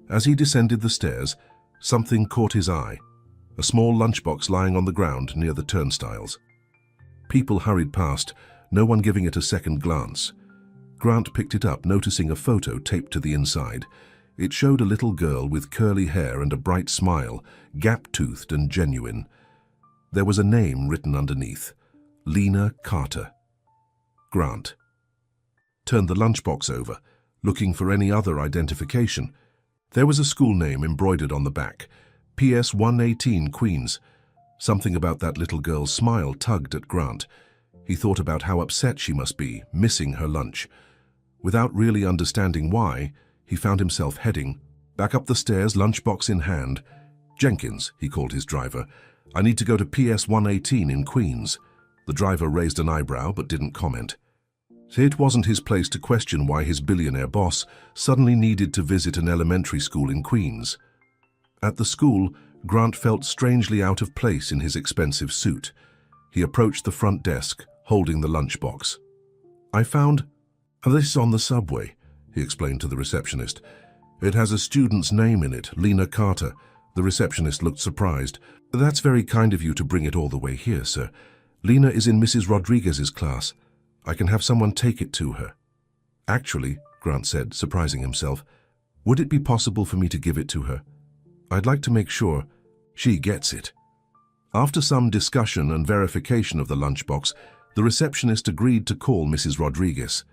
As he descended the stairs, something caught his eye, a small lunchbox lying on the ground near the turnstiles. People hurried past, no one giving it a second glance. Grant picked it up, noticing a photo taped to the inside. It showed a little girl with curly hair and a bright smile, gap-toothed and genuine. There was a name written underneath, Lena Carter. Grant turned the lunchbox over, looking for any other identification. There was a school name embroidered on the back, PS 118 Queens. Something about that little girl's smile tugged at Grant. He thought about how upset she must be, missing her lunch. Without really understanding why, he found himself heading back up the stairs, lunchbox in hand. Jenkins, he called his driver. I need to go to PS 118 in Queens. The driver raised an eyebrow but didn't comment. It wasn't his place to question why his billionaire boss suddenly needed to visit an elementary school in Queens. At the school, Grant felt strangely out of place in his expensive suit. He approached the front desk, holding the lunchbox. I found this on the subway, he explained to the receptionist. It has a student's name in it, Lena Carter. The receptionist looked surprised. That's very kind of you to bring it all the way here, sir. Lena is in Mrs. Rodriguez's class. I can have someone take it to her. Actually, Grant said, surprising himself, would it be possible for me to give it to her? I'd like to make sure she gets it. After some discussion and verification of the lunchbox, the receptionist agreed to call Mrs. Rodriguez.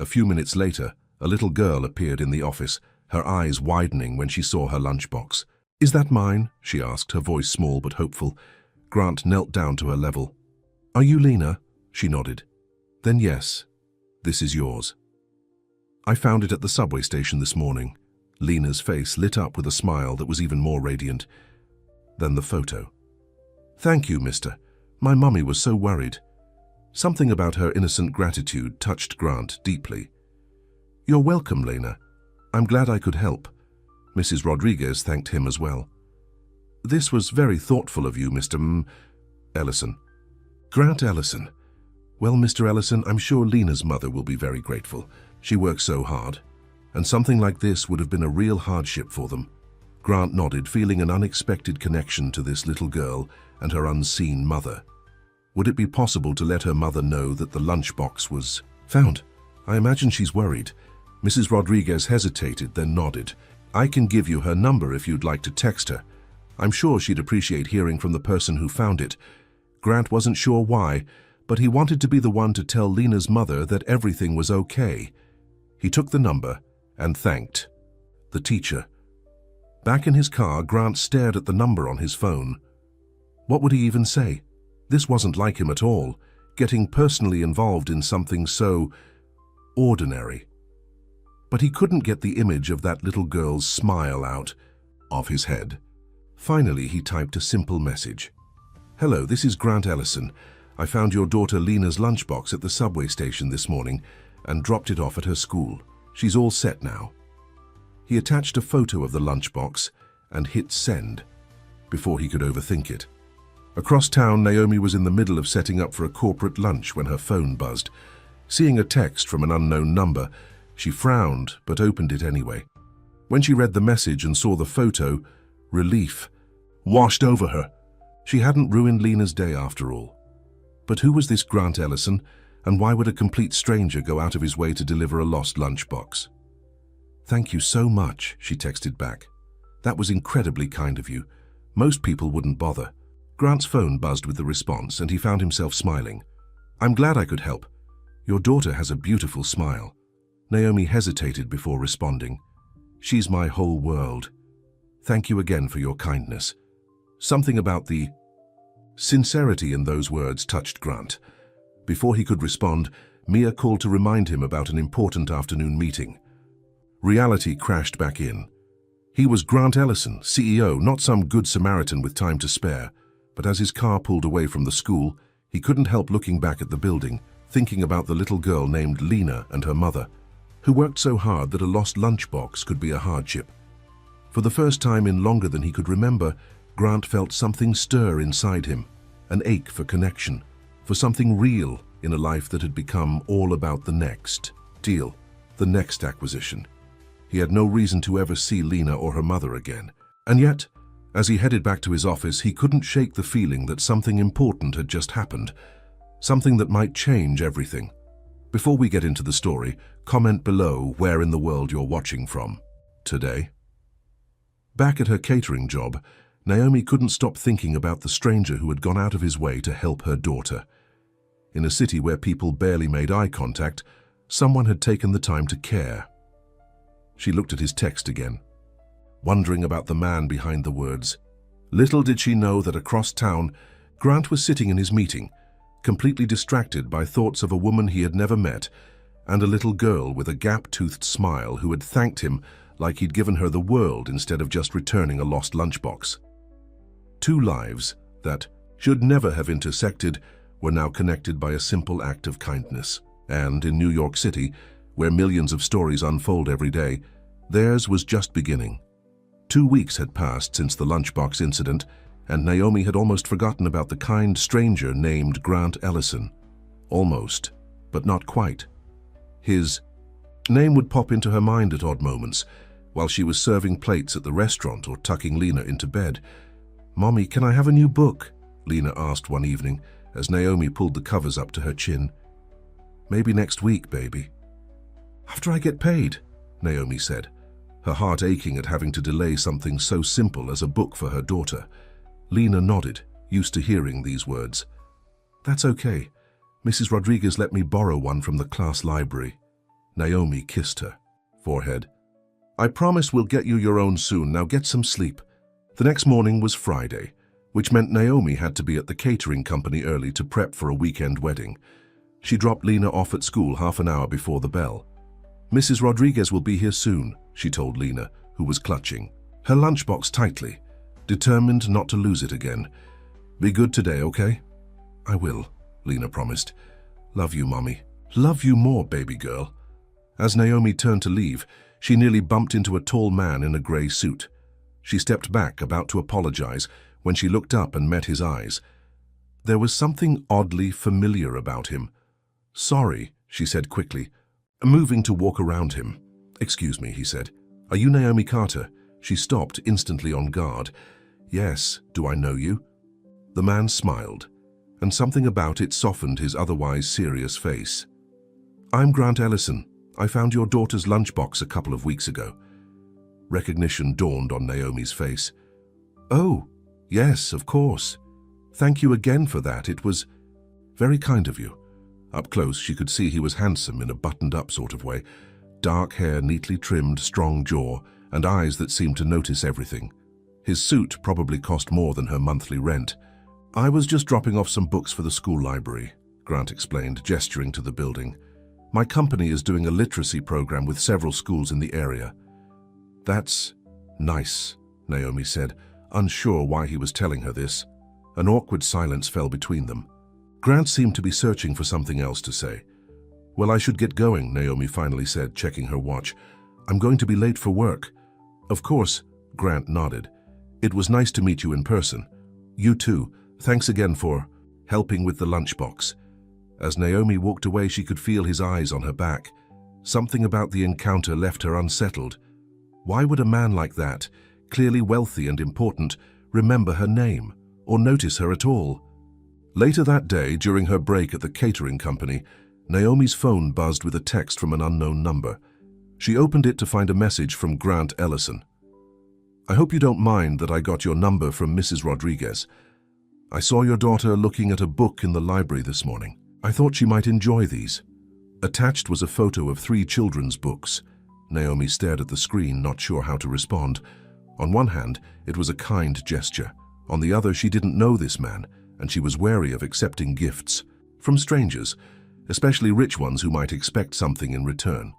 A few minutes later, a little girl appeared in the office, her eyes widening when she saw her lunchbox. Is that mine? She asked, her voice small but hopeful. Grant knelt down to her level. Are you Lena? She nodded. Then yes, this is yours. I found it at the subway station this morning. Lena's face lit up with a smile that was even more radiant. Then the photo. Thank you, mister. My mummy was so worried. Something about her innocent gratitude touched Grant deeply. You're welcome, Lena. I'm glad I could help. Mrs. Rodriguez thanked him as well. This was very thoughtful of you, Mr. Ellison. Grant Ellison. Well, Mr. Ellison, I'm sure Lena's mother will be very grateful. She worked so hard, and something like this would have been a real hardship for them. Grant nodded, feeling an unexpected connection to this little girl and her unseen mother. Would it be possible to let her mother know that the lunchbox was found? I imagine she's worried. Mrs. Rodriguez hesitated, then nodded. I can give you her number if you'd like to text her. I'm sure she'd appreciate hearing from the person who found it. Grant wasn't sure why, but he wanted to be the one to tell Lena's mother that everything was okay. He took the number and thanked the teacher. Back in his car, Grant stared at the number on his phone. What would he even say? This wasn't like him at all, getting personally involved in something so ordinary. But he couldn't get the image of that little girl's smile out of his head. Finally, he typed a simple message. Hello, this is Grant Ellison. I found your daughter Lena's lunchbox at the subway station this morning and dropped it off at her school. She's all set now. He attached a photo of the lunchbox and hit send before he could overthink it. Across town, Naomi was in the middle of setting up for a corporate lunch when her phone buzzed. Seeing a text from an unknown number, she frowned but opened it anyway. When she read the message and saw the photo, relief washed over her. She hadn't ruined Lena's day after all. But who was this Grant Ellison, and why would a complete stranger go out of his way to deliver a lost lunchbox? Thank you so much, she texted back. That was incredibly kind of you. Most people wouldn't bother. Grant's phone buzzed with the response, and he found himself smiling. I'm glad I could help. Your daughter has a beautiful smile. Naomi hesitated before responding. She's my whole world. Thank you again for your kindness. Something about the sincerity in those words touched Grant. Before he could respond, Mia called to remind him about an important afternoon meeting. Reality crashed back in. He was Grant Ellison, CEO, not some good Samaritan with time to spare. But as his car pulled away from the school, he couldn't help looking back at the building, thinking about the little girl named Lena and her mother, who worked so hard that a lost lunchbox could be a hardship. For the first time in longer than he could remember, Grant felt something stir inside him, an ache for connection, for something real in a life that had become all about the next deal, the next acquisition. He had no reason to ever see Lena or her mother again. And yet, as he headed back to his office, he couldn't shake the feeling that something important had just happened, something that might change everything. Before we get into the story, comment below where in the world you're watching from today. Back at her catering job, Naomi couldn't stop thinking about the stranger who had gone out of his way to help her daughter. In a city where people barely made eye contact, someone had taken the time to care. She looked at his text again, wondering about the man behind the words. Little did she know that across town, Grant was sitting in his meeting, completely distracted by thoughts of a woman he had never met and a little girl with a gap-toothed smile who had thanked him like he'd given her the world instead of just returning a lost lunchbox. Two lives that should never have intersected were now connected by a simple act of kindness. And in New York City, where millions of stories unfold every day, theirs was just beginning. 2 weeks had passed since the lunchbox incident, and Naomi had almost forgotten about the kind stranger named Grant Ellison. Almost, but not quite. His name would pop into her mind at odd moments, while she was serving plates at the restaurant or tucking Lena into bed. "Mommy, can I have a new book?" Lena asked one evening as Naomi pulled the covers up to her chin. "Maybe next week, baby." "After I get paid," Naomi said, her heart aching at having to delay something so simple as a book for her daughter. Lena nodded, used to hearing these words. "That's okay. Mrs. Rodriguez let me borrow one from the class library." Naomi kissed her forehead. "I promise we'll get you your own soon. Now get some sleep." The next morning was Friday, which meant Naomi had to be at the catering company early to prep for a weekend wedding. She dropped Lena off at school half an hour before the bell. "Mrs. Rodriguez will be here soon," she told Lena, who was clutching her lunchbox tightly, determined not to lose it again. "Be good today, okay?" "I will," Lena promised. "Love you, Mommy." "Love you more, baby girl." As Naomi turned to leave, she nearly bumped into a tall man in a grey suit. She stepped back, about to apologize, when she looked up and met his eyes. There was something oddly familiar about him. "Sorry," she said quickly. moving to walk around him. "Excuse me," he said. "Are you Naomi Carter?" She stopped, instantly on guard. "Yes, do I know you?" The man smiled, and something about it softened his otherwise serious face. "I'm Grant Ellison. I found your daughter's lunchbox a couple of weeks ago." Recognition dawned on Naomi's face. "Oh, yes, of course. Thank you again for that. It was very kind of you." Up close, she could see he was handsome in a buttoned-up sort of way. Dark hair, neatly trimmed, strong jaw, and eyes that seemed to notice everything. His suit probably cost more than her monthly rent. "I was just dropping off some books for the school library," Grant explained, gesturing to the building. "My company is doing a literacy program with several schools in the area." "That's nice," Naomi said, unsure why he was telling her this. An awkward silence fell between them. Grant seemed to be searching for something else to say. "Well, I should get going," Naomi finally said, checking her watch. "I'm going to be late for work." "Of course," Grant nodded. "It was nice to meet you in person." "You too. Thanks again for helping with the lunchbox." As Naomi walked away, she could feel his eyes on her back. Something about the encounter left her unsettled. Why would a man like that, clearly wealthy and important, remember her name or notice her at all? Later that day, during her break at the catering company, Naomi's phone buzzed with a text from an unknown number. She opened it to find a message from Grant Ellison. "I hope you don't mind that I got your number from Mrs. Rodriguez. I saw your daughter looking at a book in the library this morning. I thought she might enjoy these." Attached was a photo of 3 children's books. Naomi stared at the screen, not sure how to respond. On one hand, it was a kind gesture. On the other, she didn't know this man, and she was wary of accepting gifts from strangers, especially rich ones who might expect something in return.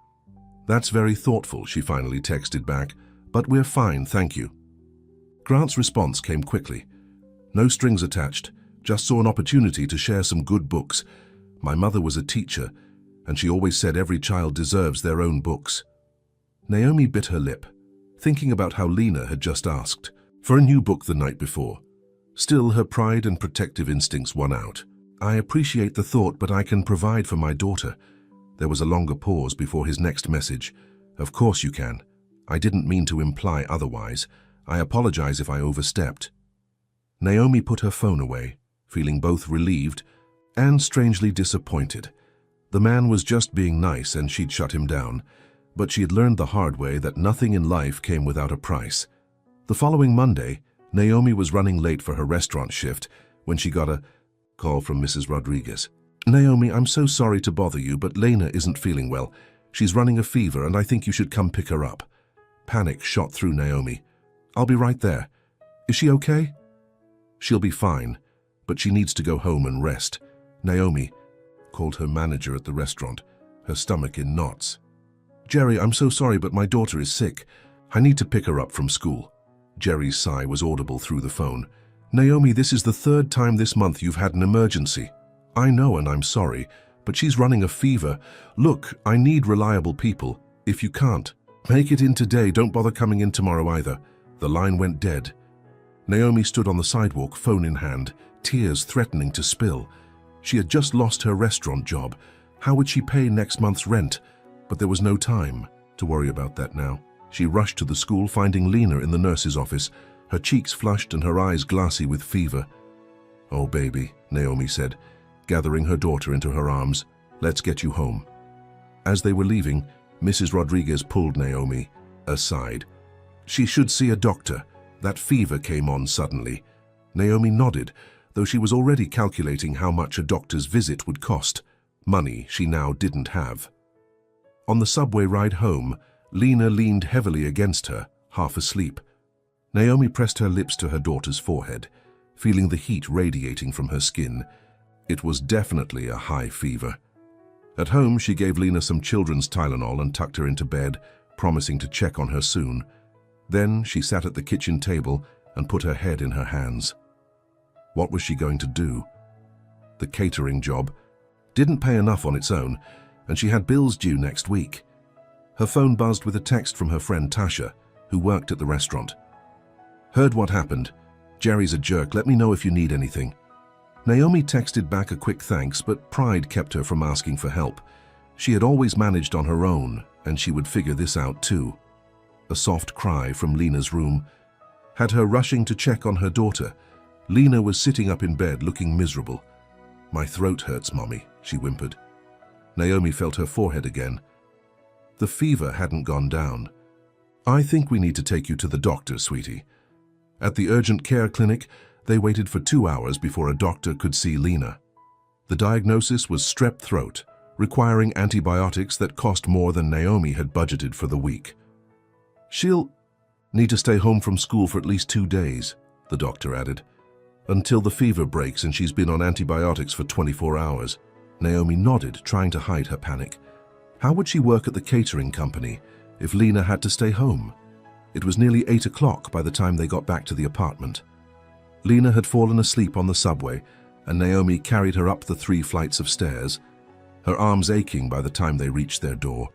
"That's very thoughtful," she finally texted back, "but we're fine, thank you." Grant's response came quickly. "No strings attached, just saw an opportunity to share some good books. My mother was a teacher, and she always said every child deserves their own books." Naomi bit her lip, thinking about how Lena had just asked for a new book the night before. Still, her pride and protective instincts won out. "I appreciate the thought, but I can provide for my daughter." There was a longer pause before his next message. "Of course you can. I didn't mean to imply otherwise. I apologize if I overstepped." Naomi put her phone away, feeling both relieved and strangely disappointed. The man was just being nice and she'd shut him down, but she had learned the hard way that nothing in life came without a price. The following Monday, Naomi was running late for her restaurant shift when she got a call from Mrs. Rodriguez. "Naomi, I'm so sorry to bother you, but Lena isn't feeling well. She's running a fever and I think you should come pick her up." Panic shot through Naomi. "I'll be right there. Is she okay?" "She'll be fine, but she needs to go home and rest." Naomi called her manager at the restaurant, her stomach in knots. "Jerry, I'm so sorry, but my daughter is sick. I need to pick her up from school." Jerry's sigh was audible through the phone. "Naomi, this is the 3rd time this month you've had an emergency. I know and I'm sorry, but she's running a fever. Look, I need reliable people. If you can't make it in today, don't bother coming in tomorrow either." The line went dead. Naomi stood on the sidewalk, phone in hand, tears threatening to spill. She had just lost her restaurant job. How would she pay next month's rent? But there was no time to worry about that now. She rushed to the school, finding Lena in the nurse's office, her cheeks flushed and her eyes glassy with fever. "Oh, baby," Naomi said, gathering her daughter into her arms. "Let's get you home." As they were leaving, Mrs. Rodriguez pulled Naomi aside. "She should see a doctor. That fever came on suddenly." Naomi nodded, though she was already calculating how much a doctor's visit would cost, money she now didn't have. On the subway ride home, Lena leaned heavily against her, half asleep. Naomi pressed her lips to her daughter's forehead, feeling the heat radiating from her skin. It was definitely a high fever. At home, she gave Lena some children's Tylenol and tucked her into bed, promising to check on her soon. Then she sat at the kitchen table and put her head in her hands. What was she going to do? The catering job didn't pay enough on its own, and she had bills due next week. Her phone buzzed with a text from her friend Tasha, who worked at the restaurant. "Heard what happened. Jerry's a jerk. Let me know if you need anything." Naomi texted back a quick thanks, but pride kept her from asking for help. She had always managed on her own, and she would figure this out too. A soft cry from Lena's room had her rushing to check on her daughter. Lena was sitting up in bed looking miserable. "My throat hurts, Mommy," she whimpered. Naomi felt her forehead again. The fever hadn't gone down. "I think we need to take you to the doctor, sweetie." At the urgent care clinic, they waited for 2 hours before a doctor could see Lena. The diagnosis was strep throat, requiring antibiotics that cost more than Naomi had budgeted for the week. "She'll need to stay home from school for at least 2 days, the doctor added, "until the fever breaks, and she's been on antibiotics for 24 hours. Naomi nodded, trying to hide her panic. How would she work at the catering company if Lena had to stay home? It was nearly 8 o'clock by the time they got back to the apartment. Lena had fallen asleep on the subway, and Naomi carried her up the 3 flights of stairs, her arms aching by the time they reached their door.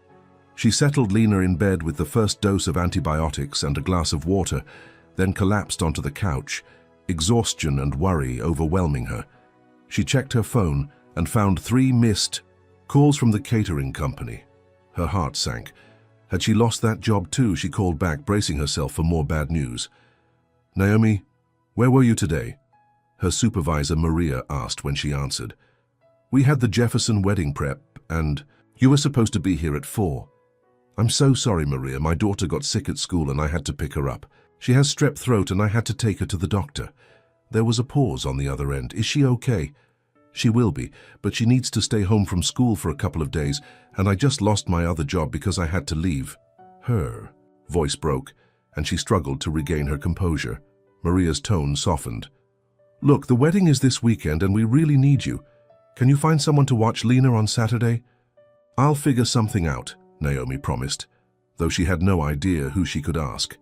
She settled Lena in bed with the first dose of antibiotics and a glass of water, then collapsed onto the couch, exhaustion and worry overwhelming her. She checked her phone and found 3 missed calls from the catering company. Her heart sank. Had she lost that job too? She called back, bracing herself for more bad news. "Naomi, where were you today?" her supervisor Maria asked when she answered. "We had the Jefferson wedding prep, and you were supposed to be here at 4. "I'm so sorry, Maria. My daughter got sick at school and I had to pick her up. She has strep throat and I had to take her to the doctor." There was a pause on the other end. "Is she okay?" "She will be, but she needs to stay home from school for a couple of days, and I just lost my other job because I had to leave." Her voice broke, and she struggled to regain her composure. Maria's tone softened. "Look, the wedding is this weekend and we really need you. Can you find someone to watch Lena on Saturday?" "I'll figure something out," Naomi promised, though she had no idea who she could ask.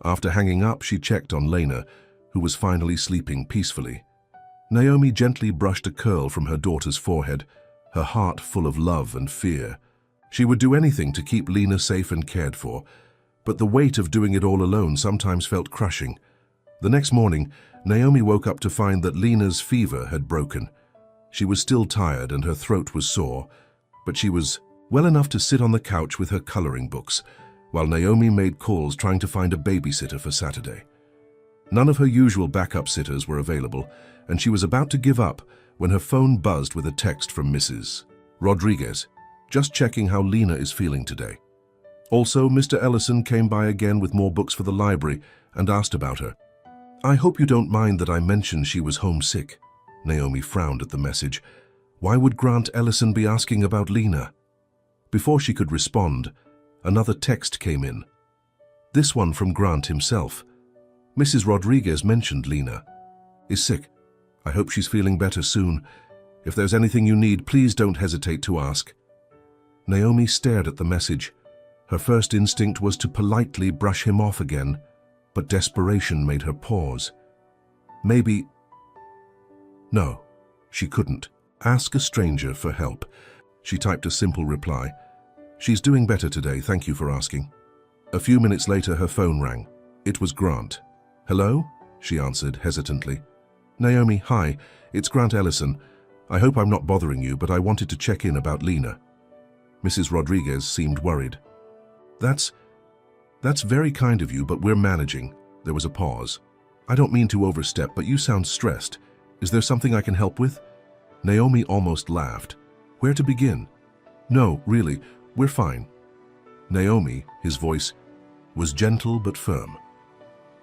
After hanging up, she checked on Lena, who was finally sleeping peacefully. Naomi gently brushed a curl from her daughter's forehead, her heart full of love and fear. She would do anything to keep Lena safe and cared for, but the weight of doing it all alone sometimes felt crushing. The next morning, Naomi woke up to find that Lena's fever had broken. She was still tired and her throat was sore, but she was well enough to sit on the couch with her coloring books, while Naomi made calls trying to find a babysitter for Saturday. None of her usual backup sitters were available, and she was about to give up when her phone buzzed with a text from Mrs. Rodriguez, just checking how Lena is feeling today. Also, Mr. Ellison came by again with more books for the library and asked about her. "I hope you don't mind that I mentioned she was homesick." Naomi frowned at the message. Why would Grant Ellison be asking about Lena? Before she could respond, another text came in. This one from Grant himself. "Mrs. Rodriguez mentioned Lena is sick. I hope she's feeling better soon. If there's anything you need, please don't hesitate to ask." Naomi stared at the message. Her first instinct was to politely brush him off again, but desperation made her pause. Maybe... No, she couldn't. Ask a stranger for help. She typed a simple reply. "She's doing better today, thank you for asking." A few minutes later, her phone rang. It was Grant. "Hello?" she answered hesitantly. "Naomi, hi, it's Grant Ellison. I hope I'm not bothering you, but I wanted to check in about Lena." Mrs. Rodriguez seemed worried. That's very kind of you, but we're managing." There was a pause. "I don't mean to overstep, but you sound stressed. Is there something I can help with?" Naomi almost laughed. "Where to begin?" "No, really, we're fine." "Naomi," his voice was gentle but firm.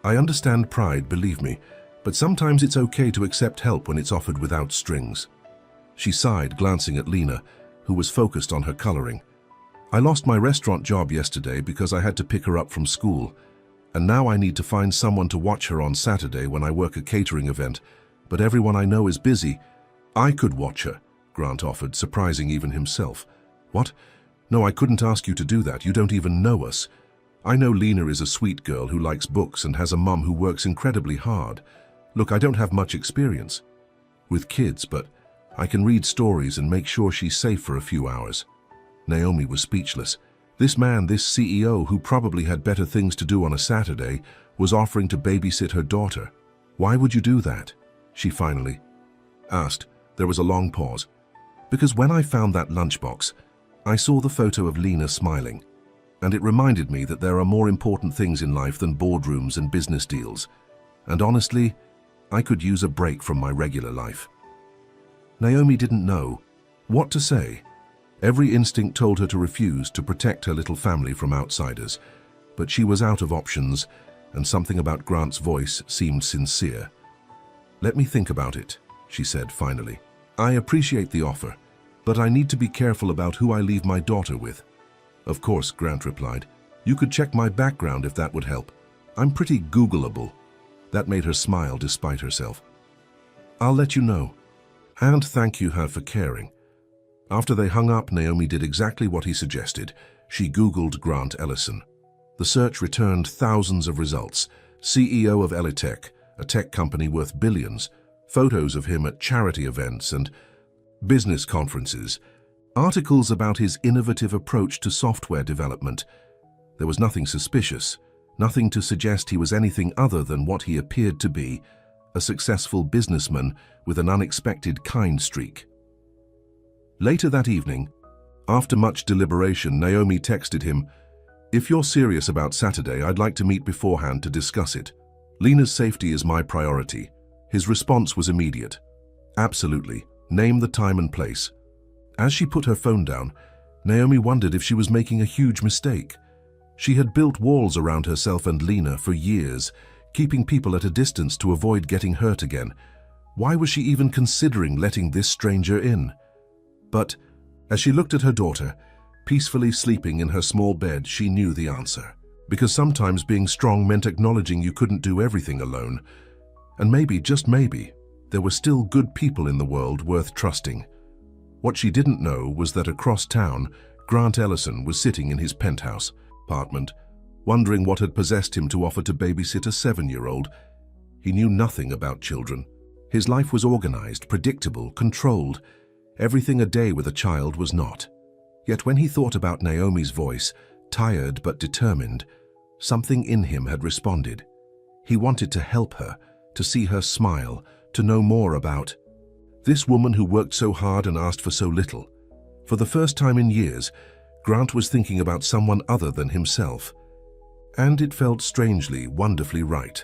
"I understand pride, believe me, but sometimes it's okay to accept help when it's offered without strings." She sighed, glancing at Lena, who was focused on her coloring. "I lost my restaurant job yesterday because I had to pick her up from school, and now I need to find someone to watch her on Saturday when I work a catering event, but everyone I know is busy." "I could watch her," Grant offered, surprising even himself. "What? No, I couldn't ask you to do that. You don't even know us. I know Lena is a sweet girl who likes books and has a mum who works incredibly hard. Look, I don't have much experience with kids, but I can read stories and make sure she's safe for a few hours." Naomi was speechless. This man, this CEO, who probably had better things to do on a Saturday, was offering to babysit her daughter. "Why would you do that?" she finally asked. There was a long pause. "Because when I found that lunchbox, I saw the photo of Lena smiling, and it reminded me that there are more important things in life than boardrooms and business deals. And honestly, I could use a break from my regular life. Naomi didn't know what to say. Every instinct told her to refuse, to protect her little family from outsiders. But she was out of options, and something about Grant's voice seemed sincere. "Let me think about it," she said finally. "I appreciate the offer, but I need to be careful about who I leave my daughter with." "Of course," Grant replied. "You could check my background if that would help. I'm pretty Googleable." That made her smile despite herself. "I'll let you know." And thank you her for caring. After they hung up, Naomi did exactly what he suggested. She Googled Grant Ellison. The search returned thousands of results. CEO of Elitech, a tech company worth billions, photos of him at charity events and business conferences, articles about his innovative approach to software development. There was nothing suspicious, nothing to suggest he was anything other than what he appeared to be, a successful businessman with an unexpected kind streak. Later that evening, after much deliberation, Naomi texted him, "If you're serious about Saturday, I'd like to meet beforehand to discuss it. Lena's safety is my priority." His response was immediate. "Absolutely. Name the time and place." As she put her phone down, Naomi wondered if she was making a huge mistake. She had built walls around herself and Lena for years, keeping people at a distance to avoid getting hurt again. Why was she even considering letting this stranger in? But as she looked at her daughter, peacefully sleeping in her small bed, she knew the answer. Because sometimes being strong meant acknowledging you couldn't do everything alone. And maybe, just maybe, there were still good people in the world worth trusting. What she didn't know was that across town, Grant Ellison was sitting in his penthouse apartment, wondering what had possessed him to offer to babysit a 7-year-old. He knew nothing about children. His life was organized, predictable, controlled. Everything a day with a child was not. Yet when he thought about Naomi's voice, tired but determined, something in him had responded. He wanted to help her, to see her smile, to know more about this woman who worked so hard and asked for so little. For the first time in years, Grant was thinking about someone other than himself. And it felt strangely, wonderfully right.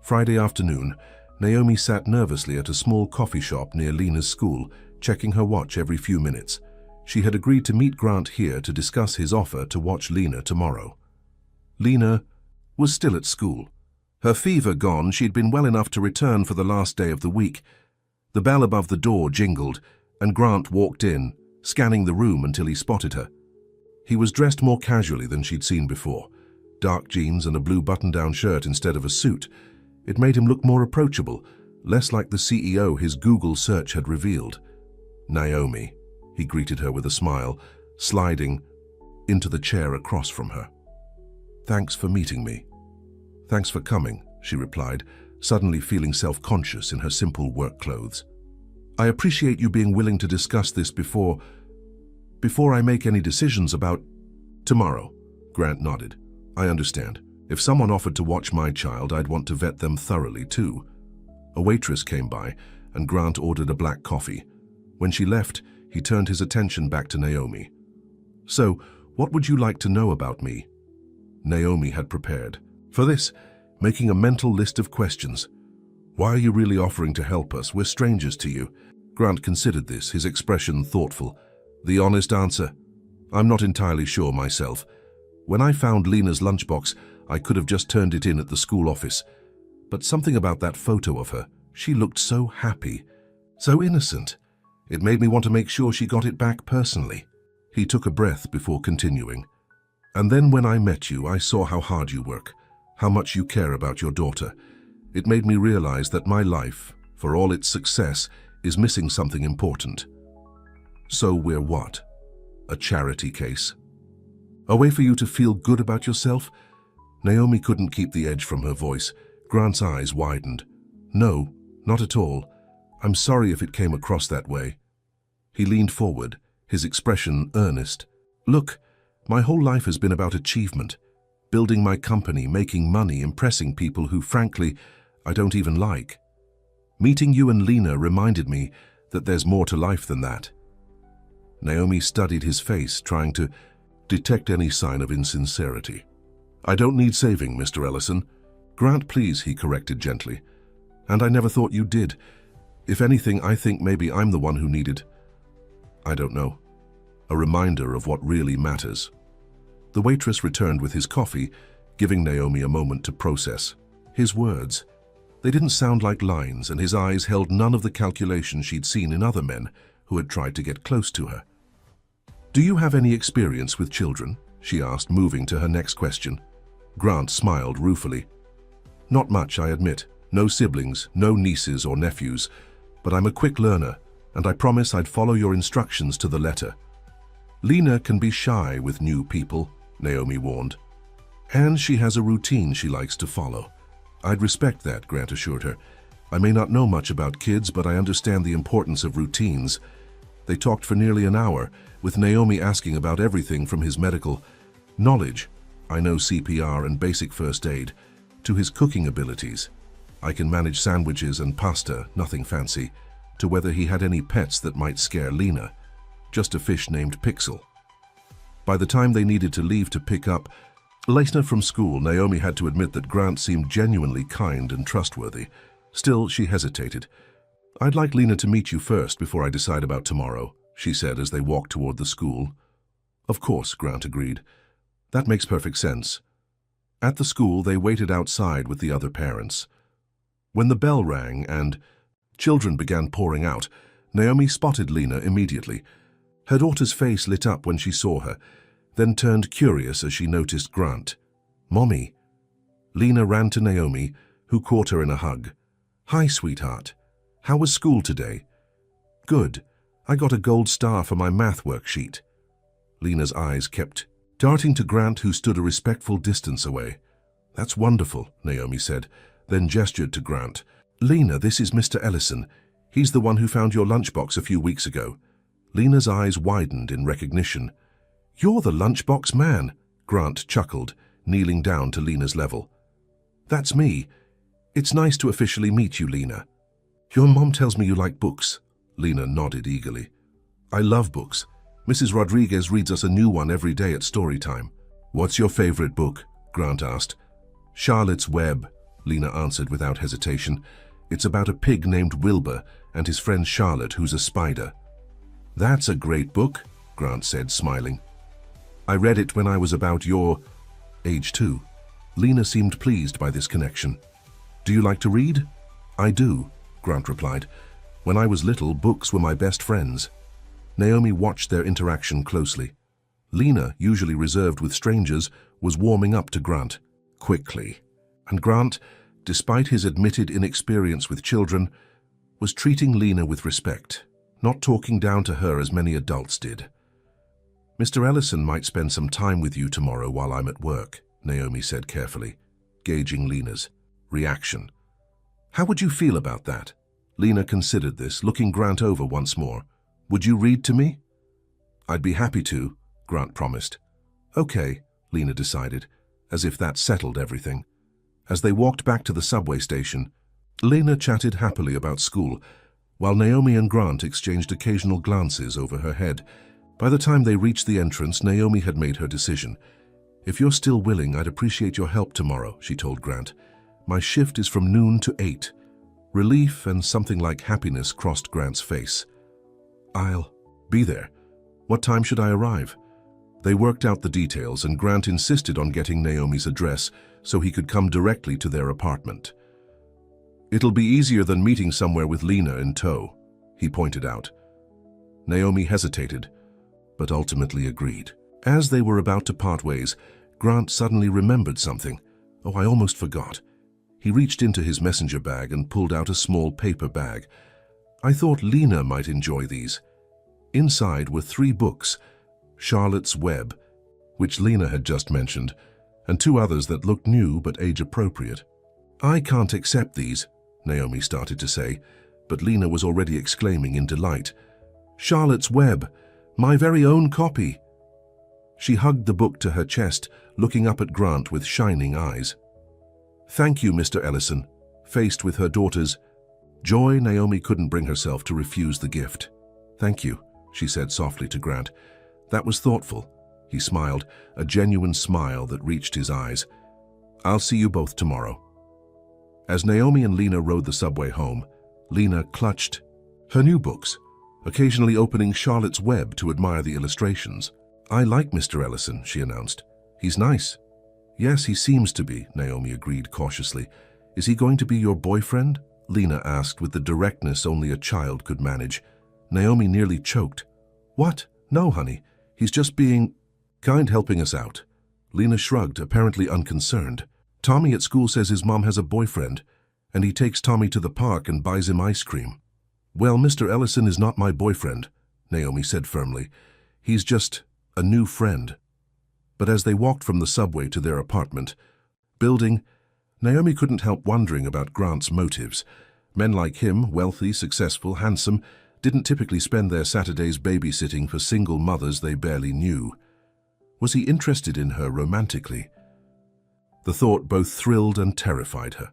Friday afternoon, Naomi sat nervously at a small coffee shop near Lena's school, checking her watch every few minutes. She had agreed to meet Grant here to discuss his offer to watch Lena tomorrow. Lena was still at school. Her fever gone, she'd been well enough to return for the last day of the week. The bell above the door jingled, and Grant walked in, scanning the room until he spotted her. He was dressed more casually than she'd seen before. Dark jeans and a blue button-down shirt instead of a suit. It made him look more approachable, less like the CEO his Google search had revealed. "Naomi," he greeted her with a smile, sliding into the chair across from her. "Thanks for meeting me." "Thanks for coming," she replied, suddenly feeling self-conscious in her simple work clothes. "I appreciate you being willing to discuss this before I make any decisions about tomorrow." Grant nodded. "I understand. If someone offered to watch my child, I'd want to vet them thoroughly too." A waitress came by, and Grant ordered a black coffee. When she left, he turned his attention back to Naomi. "So, what would you like to know about me?" Naomi had prepared. For this, making a mental list of questions. "Why are you really offering to help us? We're strangers to you." Grant considered this, his expression thoughtful. The honest answer? "I'm not entirely sure myself. When I found Lena's lunchbox, I could have just turned it in at the school office. But something about that photo of her, she looked so happy, so innocent. It made me want to make sure she got it back personally." He took a breath before continuing. "And then when I met you, I saw how hard you work, how much you care about your daughter. It made me realize that my life, for all its success, is missing something important." "So we're what? A charity case? A way for you to feel good about yourself?" Naomi couldn't keep the edge from her voice. Grant's eyes widened. "No, not at all. I'm sorry if it came across that way." He leaned forward, his expression earnest. "Look, my whole life has been about achievement. Building my company, making money, impressing people who, frankly, I don't even like. Meeting you and Lena reminded me that there's more to life than that." Naomi studied his face, trying to detect any sign of insincerity. "I don't need saving, Mr. Ellison." "Grant, please," he corrected gently. "And I never thought you did. If anything, I think maybe I'm the one who needed, I don't know, a reminder of what really matters." The waitress returned with his coffee, giving Naomi a moment to process. His words, they didn't sound like lines, and his eyes held none of the calculation she'd seen in other men who had tried to get close to her. "Do you have any experience with children?" she asked, moving to her next question. Grant smiled ruefully. "Not much, I admit. No siblings, no nieces or nephews. But I'm a quick learner, and I promise I'd follow your instructions to the letter." "Lena can be shy with new people," Naomi warned. "And she has a routine she likes to follow." "I'd respect that," Grant assured her. "I may not know much about kids, but I understand the importance of routines." They talked for nearly an hour, with Naomi asking about everything from his medical knowledge, "I know CPR and basic first aid," to his cooking abilities, "I can manage sandwiches and pasta, nothing fancy," to whether he had any pets that might scare Lena, just a fish named Pixel. By the time they needed to leave to pick up Lena from school, Naomi had to admit that Grant seemed genuinely kind and trustworthy. Still, she hesitated. "I'd like Lena to meet you first before I decide about tomorrow," she said as they walked toward the school. "Of course," Grant agreed. "That makes perfect sense." At the school, they waited outside with the other parents. When the bell rang and children began pouring out, Naomi spotted Lena immediately. Her daughter's face lit up when she saw her, then turned curious as she noticed Grant. "Mommy." Lena ran to Naomi, who caught her in a hug. "Hi, sweetheart. How was school today?" "Good. I got a gold star for my math worksheet." Lena's eyes kept darting to Grant, who stood a respectful distance away. "That's wonderful," Naomi said, then gestured to Grant. "Lena, this is Mr. Ellison. He's the one who found your lunchbox a few weeks ago." Lena's eyes widened in recognition. "You're the lunchbox man," Grant chuckled, kneeling down to Lena's level. "That's me. It's nice to officially meet you, Lena." "Your mom tells me you like books." Lena nodded eagerly. "I love books. Mrs. Rodriguez reads us a new one every day at story time." "What's your favorite book?" Grant asked. "Charlotte's Web," Lena answered without hesitation. "It's about a pig named Wilbur and his friend Charlotte, who's a spider." "That's a great book," Grant said, smiling. "I read it when I was about your age too." Lena seemed pleased by this connection. "Do you like to read?" "I do," Grant replied. "When I was little, books were my best friends." Naomi watched their interaction closely. Lena, usually reserved with strangers, was warming up to Grant quickly. And Grant, despite his admitted inexperience with children, was treating Lena with respect, not talking down to her as many adults did. "Mr. Ellison might spend some time with you tomorrow while I'm at work," Naomi said carefully, gauging Lena's reaction. "How would you feel about that?" Lena considered this, looking Grant over once more. "Would you read to me?" "I'd be happy to," Grant promised. "Okay," Lena decided, as if that settled everything. As they walked back to the subway station, Lena chatted happily about school, while Naomi and Grant exchanged occasional glances over her head. By the time they reached the entrance, Naomi had made her decision. "If you're still willing, I'd appreciate your help tomorrow," she told Grant. "My shift is from noon to 8. Relief and something like happiness crossed Grant's face. "I'll be there. What time should I arrive?" They worked out the details, and Grant insisted on getting Naomi's address so he could come directly to their apartment. "It'll be easier than meeting somewhere with Lena in tow," he pointed out. Naomi hesitated, but ultimately agreed. As they were about to part ways, Grant suddenly remembered something. "Oh, I almost forgot." He reached into his messenger bag and pulled out a small paper bag. "I thought Lena might enjoy these." Inside were 3 books, Charlotte's Web, which Lena had just mentioned, and 2 others that looked new but age-appropriate. "I can't accept these," Naomi started to say, but Lena was already exclaiming in delight. "Charlotte's Web, my very own copy!" She hugged the book to her chest, looking up at Grant with shining eyes. "Thank you, Mr. Ellison." Faced with her daughter's joy, Naomi couldn't bring herself to refuse the gift. "Thank you," she said softly to Grant. That was thoughtful. He smiled, a genuine smile that reached his eyes. I'll see you both tomorrow. As Naomi and Lena rode the subway home, Lena clutched her new books, occasionally opening Charlotte's Web to admire the illustrations. I like Mr. Ellison, she announced. He's nice. Yes, he seems to be, Naomi agreed cautiously. Is he going to be your boyfriend? Lena asked with the directness only a child could manage. Naomi nearly choked. What? No, honey. He's just being kind, helping us out. Lena shrugged, apparently unconcerned. Tommy at school says his mom has a boyfriend, and he takes Tommy to the park and buys him ice cream. Well, Mr. Ellison is not my boyfriend, Naomi said firmly. He's just a new friend. But as they walked from the subway to their apartment building, Naomi couldn't help wondering about Grant's motives. Men like him, wealthy, successful, handsome, didn't typically spend their Saturdays babysitting for single mothers they barely knew. Was he interested in her romantically? The thought both thrilled and terrified her.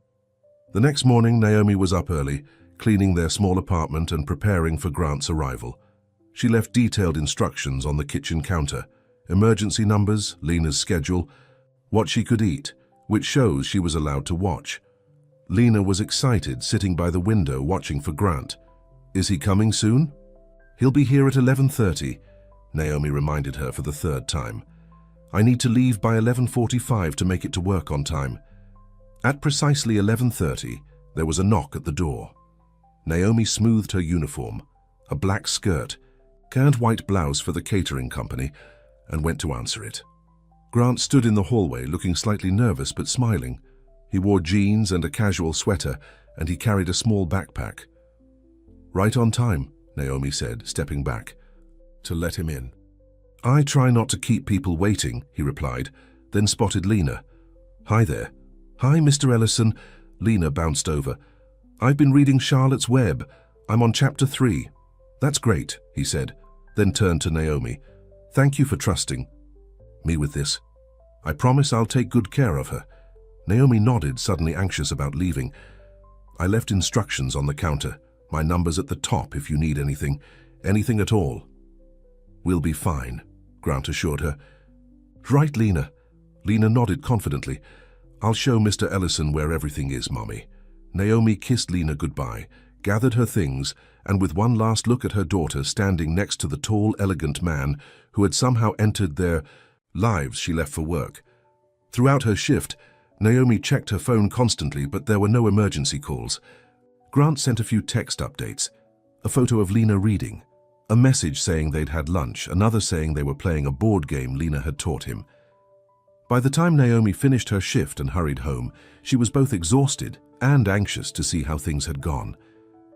The next morning, Naomi was up early, cleaning their small apartment and preparing for Grant's arrival. She left detailed instructions on the kitchen counter, emergency numbers, Lena's schedule, what she could eat, which shows she was allowed to watch. Lena was excited, sitting by the window watching for Grant. Is he coming soon? He'll be here at 11:30, Naomi reminded her for the third time. I need to leave by 11:45 to make it to work on time. At precisely 11:30, there was a knock at the door. Naomi smoothed her uniform, a black skirt, and white blouse for the catering company, and went to answer it. Grant stood in the hallway looking slightly nervous but smiling. He wore jeans and a casual sweater, and he carried a small backpack. Right on time, Naomi said, stepping back, to let him in. I try not to keep people waiting, he replied, then spotted Lena. Hi there. Hi, Mr. Ellison. Lena bounced over. I've been reading Charlotte's Web. I'm on chapter 3. That's great, he said, then turned to Naomi. Thank you for trusting me with this. I promise I'll take good care of her. Naomi nodded, suddenly anxious about leaving. I left instructions on the counter. My number's at the top if you need anything at all. We'll be fine, Grant assured her. Right, Lena. Lena nodded confidently. I'll show Mr. Ellison where everything is, Mommy. Naomi kissed Lena goodbye, gathered her things, and with one last look at her daughter standing next to the tall, elegant man who had somehow entered their lives, she left for work. Throughout her shift, Naomi checked her phone constantly, but there were no emergency calls. Grant sent a few text updates, a photo of Lena reading, a message saying they'd had lunch, another saying they were playing a board game Lena had taught him. By the time Naomi finished her shift and hurried home, she was both exhausted and anxious to see how things had gone.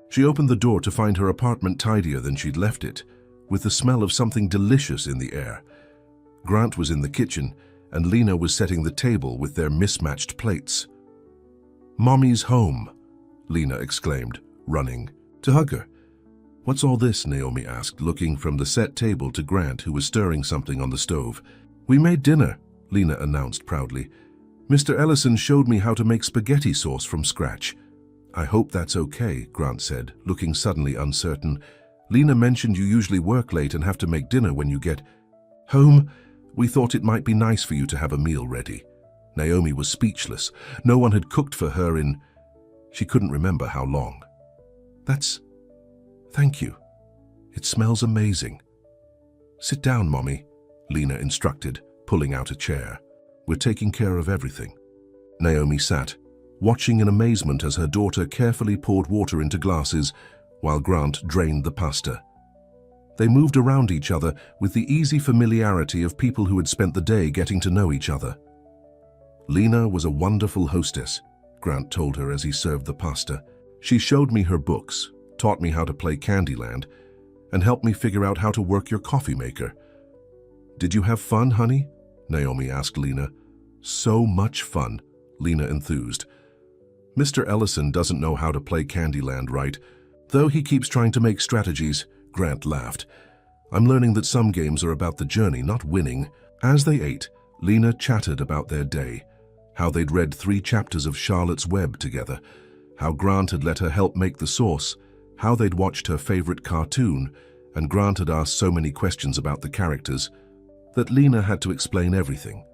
She opened the door to find her apartment tidier than she'd left it, with the smell of something delicious in the air. Grant was in the kitchen, and Lena was setting the table with their mismatched plates. Mommy's home, Lena exclaimed, running to hug her. What's all this? Naomi asked, looking from the set table to Grant, who was stirring something on the stove. We made dinner, Lena announced proudly. Mr. Ellison showed me how to make spaghetti sauce from scratch. I hope that's okay, Grant said, looking suddenly uncertain. Lena mentioned you usually work late and have to make dinner when you get home. We thought it might be nice for you to have a meal ready. Naomi was speechless. No one had cooked for her in... She couldn't remember how long. Thank you. It smells amazing. Sit down, Mommy, Lena instructed, pulling out a chair. We're taking care of everything. Naomi sat, watching in amazement as her daughter carefully poured water into glasses while Grant drained the pasta. They moved around each other with the easy familiarity of people who had spent the day getting to know each other. Lena was a wonderful hostess, Grant told her as he served the pasta. She showed me her books, taught me how to play Candyland, and helped me figure out how to work your coffee maker. Did you have fun, honey? Naomi asked Lena. So much fun, Lena enthused. Mr. Ellison doesn't know how to play Candyland right, though he keeps trying to make strategies, Grant laughed. I'm learning that some games are about the journey, not winning. As they ate, Lena chatted about their day, how they'd read 3 chapters of Charlotte's Web together, how Grant had let her help make the sauce, how they'd watched her favorite cartoon, and Grant had asked so many questions about the characters that Lena had to explain everything.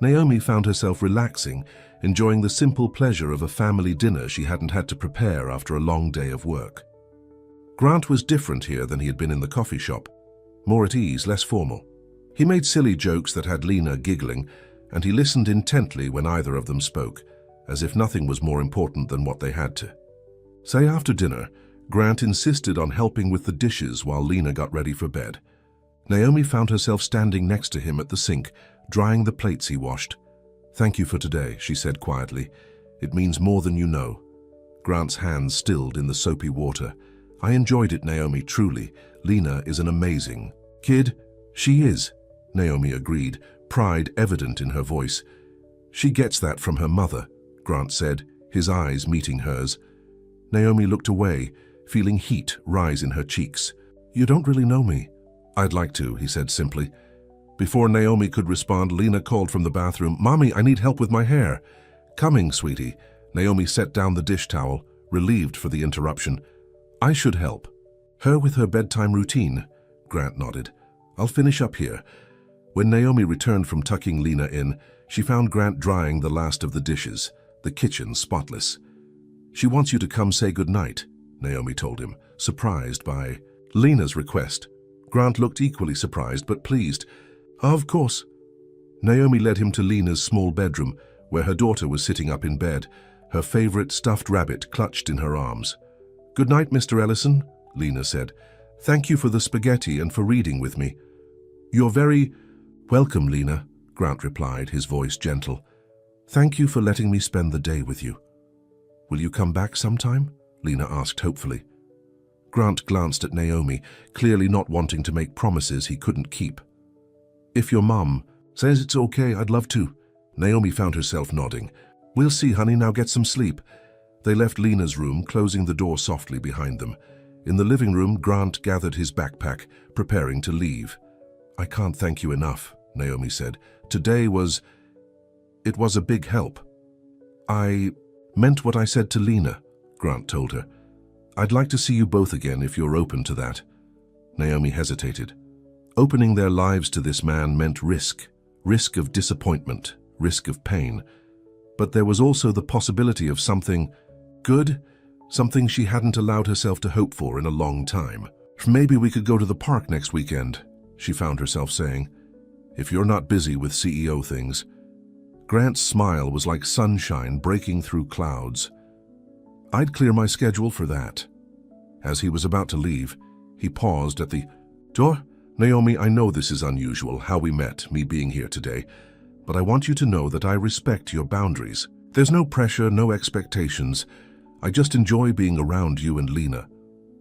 Naomi found herself relaxing, enjoying the simple pleasure of a family dinner she hadn't had to prepare after a long day of work. Grant was different here than he had been in the coffee shop, more at ease, less formal. He made silly jokes that had Lena giggling, and he listened intently when either of them spoke, as if nothing was more important than what they had to say. After dinner, Grant insisted on helping with the dishes while Lena got ready for bed. Naomi found herself standing next to him at the sink, drying the plates he washed. "Thank you for today," she said quietly. "It means more than you know." Grant's hands stilled in the soapy water. "I enjoyed it, Naomi, truly. Lena is an amazing kid." "She is," Naomi agreed, pride evident in her voice. "She gets that from her mother," Grant said, his eyes meeting hers. Naomi looked away, feeling heat rise in her cheeks. "You don't really know me." "I'd like to," he said simply. Before Naomi could respond, Lena called from the bathroom, "Mommy, I need help with my hair." "Coming, sweetie." Naomi set down the dish towel, relieved for the interruption. "I should help." "Her with her bedtime routine?" Grant nodded. "I'll finish up here." When Naomi returned from tucking Lena in, she found Grant drying the last of the dishes, the kitchen spotless. "She wants you to come say goodnight," Naomi told him, surprised by Lena's request. Grant looked equally surprised but pleased. "Of course." Naomi led him to Lena's small bedroom, where her daughter was sitting up in bed, her favorite stuffed rabbit clutched in her arms. "Good night, Mr. Ellison," Lena said. "Thank you for the spaghetti and for reading with me." "You're very welcome, Lena," Grant replied, his voice gentle. "Thank you for letting me spend the day with you." "Will you come back sometime?" Lena asked hopefully. Grant glanced at Naomi, clearly not wanting to make promises he couldn't keep. "If your mom says it's okay, I'd love to." Naomi found herself nodding. "We'll see, honey, now get some sleep." They left Lena's room, closing the door softly behind them. In the living room, Grant gathered his backpack, preparing to leave. "I can't thank you enough," Naomi said. "Today it was a big help." "I meant what I said to Lena," Grant told her. "I'd like to see you both again if you're open to that." Naomi hesitated. Opening their lives to this man meant risk of disappointment, risk of pain. But there was also the possibility of something good, something she hadn't allowed herself to hope for in a long time. "Maybe we could go to the park next weekend," she found herself saying. "If you're not busy with CEO things." Grant's smile was like sunshine breaking through clouds. "I'd clear my schedule for that." As he was about to leave, he paused at the door. "Naomi, I know this is unusual, how we met, me being here today, but I want you to know that I respect your boundaries. There's no pressure, no expectations. I just enjoy being around you and Lena."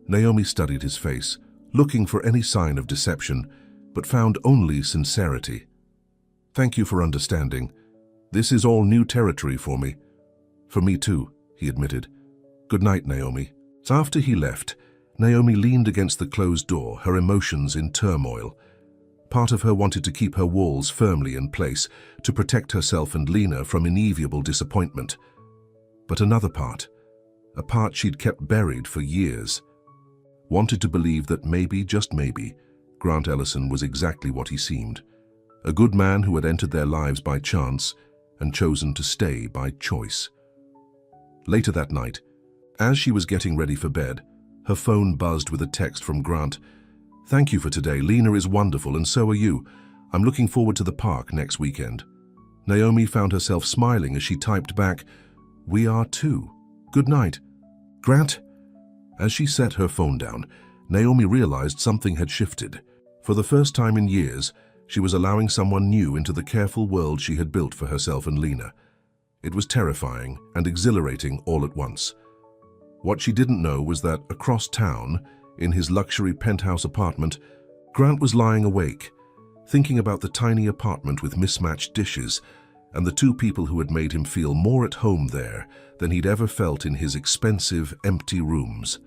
Naomi studied his face, looking for any sign of deception, but found only sincerity. "Thank you for understanding. This is all new territory for me." "For me too," he admitted. "Good night, Naomi." After he left, Naomi leaned against the closed door, her emotions in turmoil. Part of her wanted to keep her walls firmly in place, to protect herself and Lena from inevitable disappointment. But another part, a part she'd kept buried for years, wanted to believe that maybe, just maybe, Grant Ellison was exactly what he seemed. A good man who had entered their lives by chance and chosen to stay by choice. Later that night, as she was getting ready for bed, her phone buzzed with a text from Grant. "Thank you for today. Lena is wonderful and so are you. I'm looking forward to the park next weekend." Naomi found herself smiling as she typed back, "We are too. Good night." "Grant?" As she set her phone down, Naomi realized something had shifted. For the first time in years, she was allowing someone new into the careful world she had built for herself and Lena. It was terrifying and exhilarating all at once. What she didn't know was that across town, in his luxury penthouse apartment, Grant was lying awake, thinking about the tiny apartment with mismatched dishes and the two people who had made him feel more at home there than he'd ever felt in his expensive, empty rooms.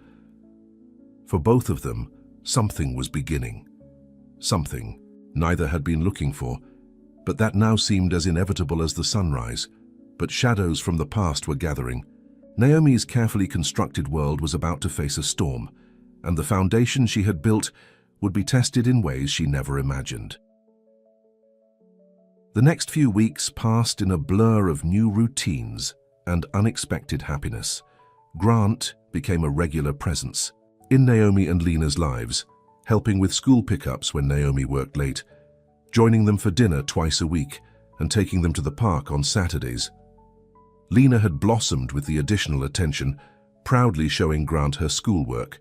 For both of them, something was beginning. Something neither had been looking for, but that now seemed as inevitable as the sunrise. But shadows from the past were gathering. Naomi's carefully constructed world was about to face a storm, and the foundation she had built would be tested in ways she never imagined. The next few weeks passed in a blur of new routines and unexpected happiness. Grant became a regular presence in Naomi and Lena's lives, helping with school pickups when Naomi worked late, joining them for dinner twice a week, and taking them to the park on Saturdays. Lena had blossomed with the additional attention, proudly showing Grant her schoolwork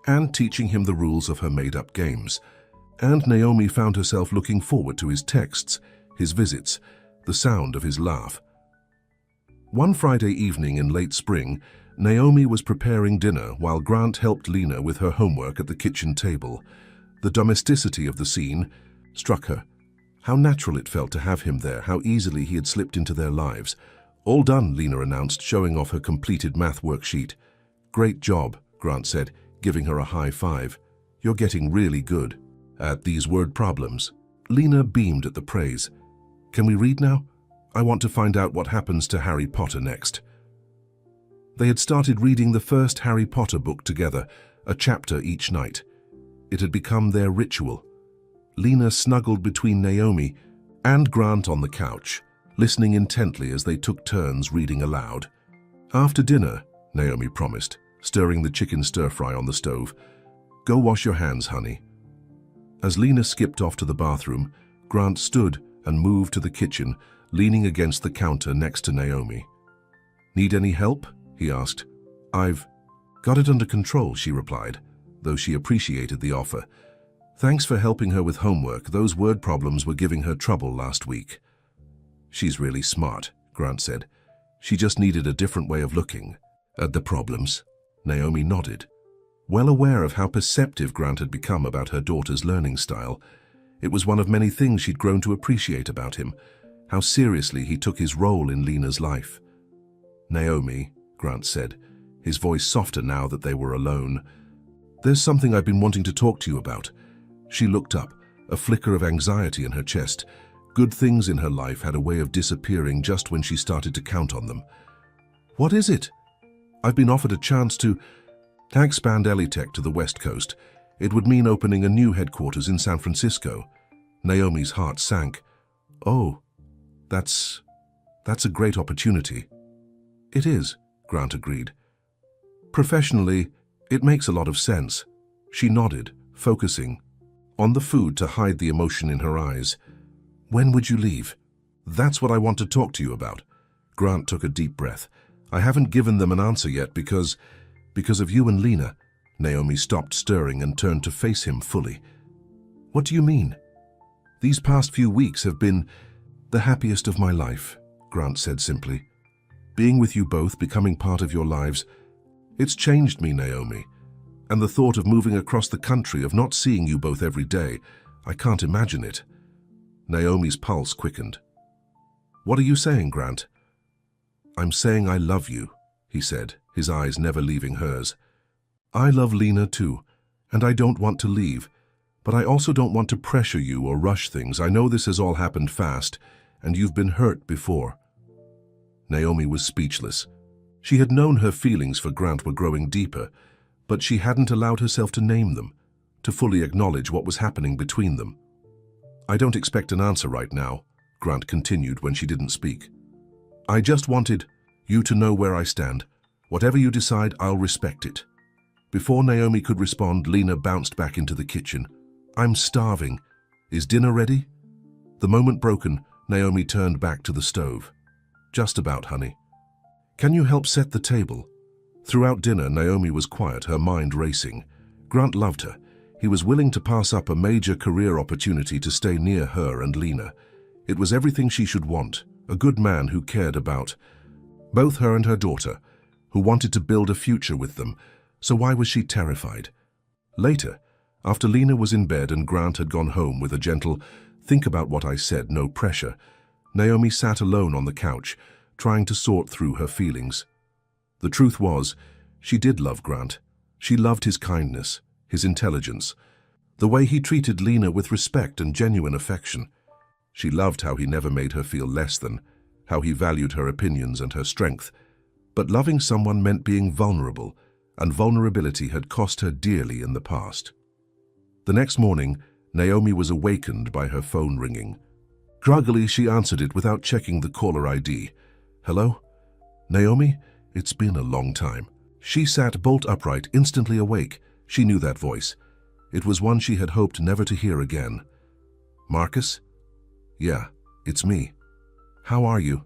and teaching him the rules of her made-up games. And Naomi found herself looking forward to his texts, his visits, the sound of his laugh. One Friday evening in late spring, Naomi was preparing dinner while Grant helped Lena with her homework at the kitchen table. The domesticity of the scene struck her. How natural it felt to have him there, how easily he had slipped into their lives. "All done," Lena announced, showing off her completed math worksheet. "Great job," Grant said, giving her a high five. "You're getting really good at these word problems." Lena beamed at the praise. "Can we read now? I want to find out what happens to Harry Potter next." They had started reading the first Harry Potter book together, a chapter each night. It had become their ritual. Lena snuggled between Naomi and Grant on the couch, listening intently as they took turns reading aloud. "After dinner," Naomi promised, stirring the chicken stir-fry on the stove, "go wash your hands, honey." As Lena skipped off to the bathroom, Grant stood and moved to the kitchen, leaning against the counter next to Naomi. "Need any help?" he asked. "I've got it under control," she replied, though she appreciated the offer. "Thanks for helping her with homework. Those word problems were giving her trouble last week." "She's really smart," Grant said. "She just needed a different way of looking at the problems." Naomi nodded, well aware of how perceptive Grant had become about her daughter's learning style. It was one of many things she'd grown to appreciate about him, how seriously he took his role in Lena's life. "Naomi," Grant said, his voice softer now that they were alone, "there's something I've been wanting to talk to you about." She looked up, a flicker of anxiety in her chest. Good things in her life had a way of disappearing just when she started to count on them. "What is it?" "I've been offered a chance to expand Elitech to the West Coast. It would mean opening a new headquarters in San Francisco." Naomi's heart sank. "Oh, that's a great opportunity." "It is," Grant agreed. "Professionally, it makes a lot of sense." She nodded, focusing on the food to hide the emotion in her eyes. "When would you leave?" "That's what I want to talk to you about." Grant took a deep breath. "I haven't given them an answer yet because of you and Lena." Naomi stopped stirring and turned to face him fully. "What do you mean?" "These past few weeks have been the happiest of my life," Grant said simply. "Being with you both, becoming part of your lives, it's changed me, Naomi. And the thought of moving across the country, of not seeing you both every day, I can't imagine it." Naomi's pulse quickened. "What are you saying, Grant?" "I'm saying I love you," he said, his eyes never leaving hers. "I love Lena too, and I don't want to leave, but I also don't want to pressure you or rush things. I know this has all happened fast, and you've been hurt before." Naomi was speechless. She had known her feelings for Grant were growing deeper, but she hadn't allowed herself to name them, to fully acknowledge what was happening between them. "I don't expect an answer right now," Grant continued when she didn't speak. "I just wanted you to know where I stand. Whatever you decide, I'll respect it." Before Naomi could respond, Lena bounced back into the kitchen. "I'm starving. Is dinner ready?" The moment broken, Naomi turned back to the stove. "Just about, honey." "Can you help set the table?" Throughout dinner, Naomi was quiet, her mind racing. Grant loved her. He was willing to pass up a major career opportunity to stay near her and Lena. It was everything she should want, a good man who cared about both her and her daughter, who wanted to build a future with them. So why was she terrified? Later, after Lena was in bed and Grant had gone home with a gentle, "Think about what I said, no pressure," Naomi sat alone on the couch, trying to sort through her feelings. The truth was, she did love Grant. She loved his kindness, his intelligence, the way he treated Lena with respect and genuine affection. She loved how he never made her feel less than, how he valued her opinions and her strength. But loving someone meant being vulnerable, and vulnerability had cost her dearly in the past. The next morning, Naomi was awakened by her phone ringing. Groggily, she answered it without checking the caller ID. "Hello? Naomi? It's been a long time." She sat bolt upright, instantly awake. She knew that voice. It was one she had hoped never to hear again. "Marcus?" "Yeah, it's me. How are you?"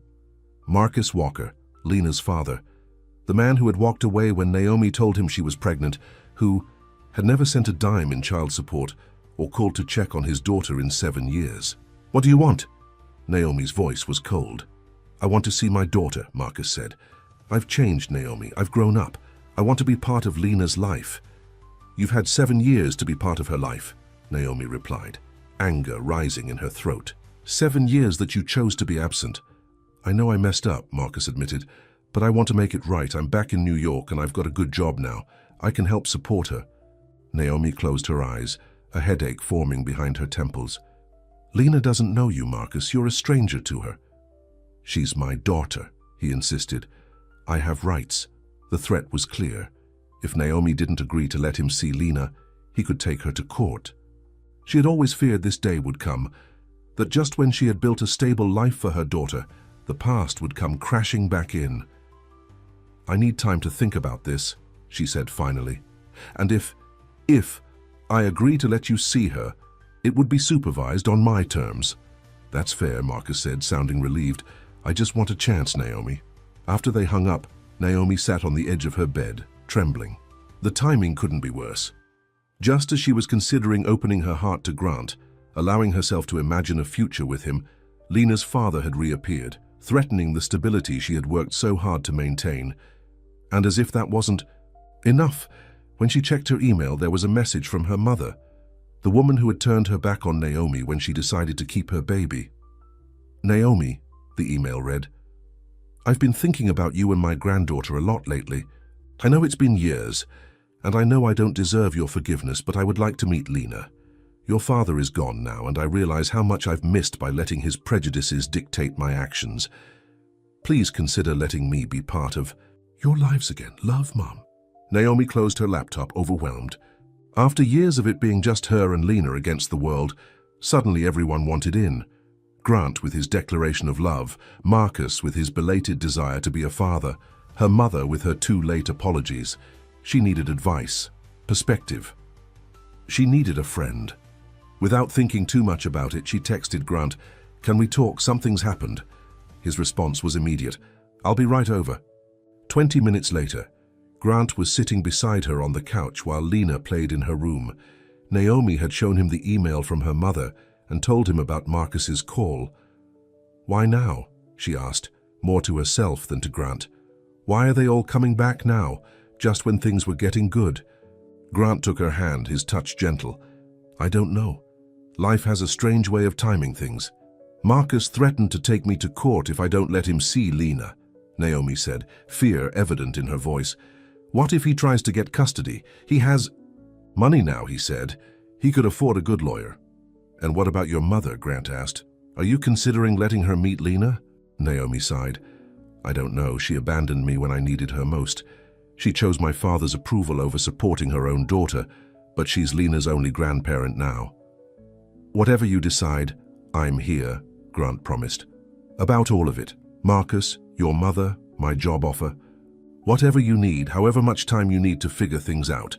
Marcus Walker, Lena's father, the man who had walked away when Naomi told him she was pregnant, who had never sent a dime in child support or called to check on his daughter in 7 years. "What do you want?" Naomi's voice was cold. "I want to see my daughter," Marcus said. "I've changed, Naomi. I've grown up. I want to be part of Lena's life." "You've had 7 years to be part of her life," Naomi replied, anger rising in her throat. "7 years that you chose to be absent." "I know I messed up," Marcus admitted, "but I want to make it right. I'm back in New York and I've got a good job now. I can help support her." Naomi closed her eyes, a headache forming behind her temples. "Lena doesn't know you, Marcus. You're a stranger to her." "She's my daughter," he insisted. "I have rights." The threat was clear. If Naomi didn't agree to let him see Lena, he could take her to court. She had always feared this day would come, that just when she had built a stable life for her daughter, the past would come crashing back in. "I need time to think about this," she said finally. "And if I agree to let you see her, it would be supervised on my terms." "That's fair," Marcus said, sounding relieved. "I just want a chance, Naomi." After they hung up, Naomi sat on the edge of her bed, trembling. The timing couldn't be worse. Just as she was considering opening her heart to Grant, allowing herself to imagine a future with him, Lena's father had reappeared, threatening the stability she had worked so hard to maintain. And as if that wasn't enough, when she checked her email, there was a message from her mother, the woman who had turned her back on Naomi when she decided to keep her baby. "Naomi," the email read, "I've been thinking about you and my granddaughter a lot lately. I know it's been years, and I know I don't deserve your forgiveness, but I would like to meet Lena. Your father is gone now, and I realize how much I've missed by letting his prejudices dictate my actions. Please consider letting me be part of your lives again. Love, Mom." Naomi closed her laptop, overwhelmed. After years of it being just her and Lena against the world, suddenly everyone wanted in. Grant with his declaration of love, Marcus with his belated desire to be a father, her mother with her too late apologies. She needed advice, perspective. She needed a friend. Without thinking too much about it, she texted Grant, "Can we talk? Something's happened." His response was immediate. "I'll be right over." 20 minutes later, Grant was sitting beside her on the couch while Lena played in her room. Naomi had shown him the email from her mother and told him about Marcus's call. "Why now?" she asked, more to herself than to Grant. "Why are they all coming back now, just when things were getting good?" Grant took her hand, his touch gentle. "I don't know. Life has a strange way of timing things. Marcus threatened to take me to court if I don't let him see Lena," Naomi said, fear evident in her voice. "What if he tries to get custody? He has money now," he said. "He could afford a good lawyer." "And what about your mother?" Grant asked. "Are you considering letting her meet Lena?" Naomi sighed. "I don't know. She abandoned me when I needed her most. She chose my father's approval over supporting her own daughter, but she's Lena's only grandparent now." "Whatever you decide, I'm here," Grant promised. "About all of it. Marcus, your mother, my job offer. Whatever you need, however much time you need to figure things out."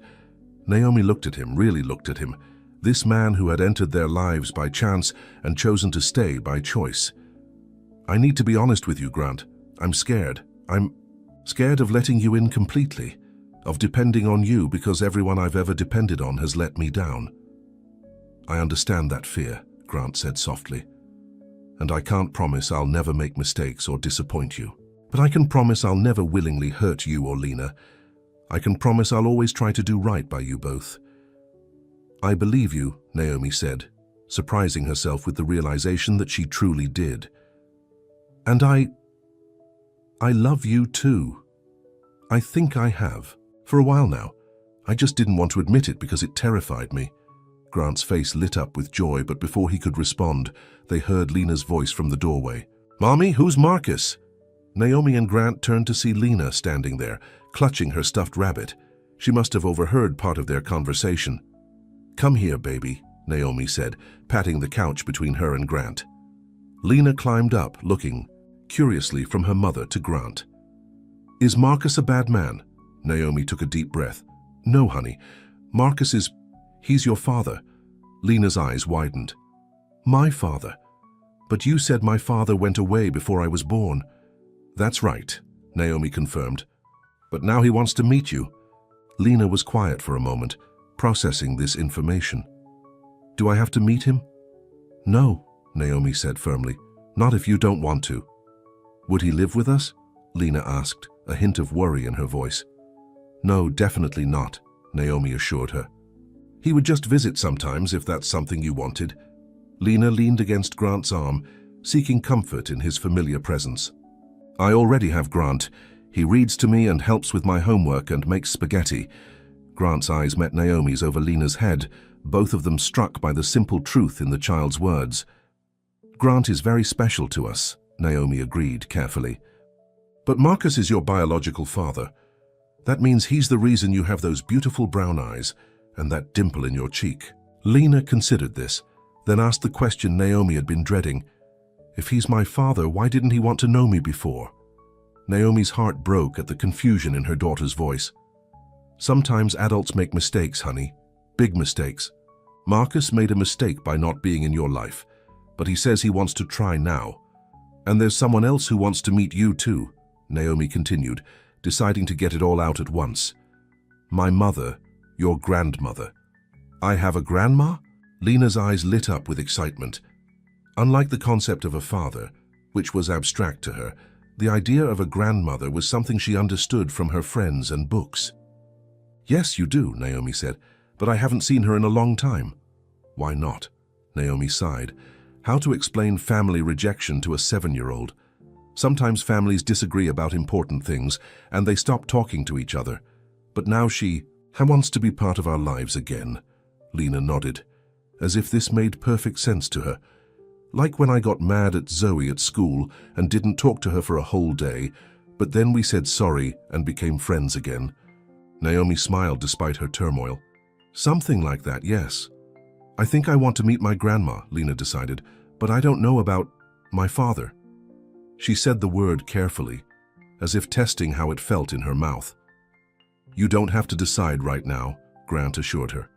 Naomi looked at him, really looked at him. This man who had entered their lives by chance and chosen to stay by choice. "I need to be honest with you, Grant. I'm scared. I'm scared of letting you in completely, of depending on you because everyone I've ever depended on has let me down." "I understand that fear," Grant said softly. "And I can't promise I'll never make mistakes or disappoint you. But I can promise I'll never willingly hurt you or Lena. I can promise I'll always try to do right by you both." "I believe you," Naomi said, surprising herself with the realization that she truly did. "And I love you too. I think I have. For a while now. I just didn't want to admit it because it terrified me." Grant's face lit up with joy, but before he could respond, they heard Lena's voice from the doorway. "Mommy, who's Marcus?" Naomi and Grant turned to see Lena standing there, clutching her stuffed rabbit. She must have overheard part of their conversation. "Come here, baby," Naomi said, patting the couch between her and Grant. Lena climbed up, looking curiously from her mother to Grant. "Is Marcus a bad man?" Naomi took a deep breath. "No, honey. He's your father." Lena's eyes widened. "My father? But you said my father went away before I was born." "That's right," Naomi confirmed. "But now he wants to meet you." Lena was quiet for a moment, processing this information. "Do I have to meet him?" "No," Naomi said firmly. "Not if you don't want to." "Would he live with us?" Lena asked, a hint of worry in her voice. "No, definitely not," Naomi assured her. "He would just visit sometimes if that's something you wanted." Lena leaned against Grant's arm, seeking comfort in his familiar presence. "I already have Grant. He reads to me and helps with my homework and makes spaghetti." Grant's eyes met Naomi's over Lena's head, both of them struck by the simple truth in the child's words. "Grant is very special to us," Naomi agreed carefully. "But Marcus is your biological father. That means he's the reason you have those beautiful brown eyes and that dimple in your cheek." Lena considered this, then asked the question Naomi had been dreading. "If he's my father, why didn't he want to know me before?" Naomi's heart broke at the confusion in her daughter's voice. "Sometimes adults make mistakes, honey. Big mistakes. Marcus made a mistake by not being in your life, but he says he wants to try now. And there's someone else who wants to meet you too," Naomi continued, deciding to get it all out at once. "My mother, your grandmother." "I have a grandma?" Lena's eyes lit up with excitement. Unlike the concept of a father, which was abstract to her, the idea of a grandmother was something she understood from her friends and books. "Yes, you do," Naomi said, "but I haven't seen her in a long time." "Why not?" Naomi sighed. How to explain family rejection to a 7-year-old? Sometimes families disagree about important things, and they stop talking to each other. But now she wants to be part of our lives again. Lena nodded, as if this made perfect sense to her. "Like when I got mad at Zoe at school and didn't talk to her for a whole day, but then we said sorry and became friends again." Naomi smiled despite her turmoil. "Something like that, yes. I think I want to meet my grandma," Lena decided, "but I don't know about my father." She said the word carefully, as if testing how it felt in her mouth. "You don't have to decide right now," Grant assured her.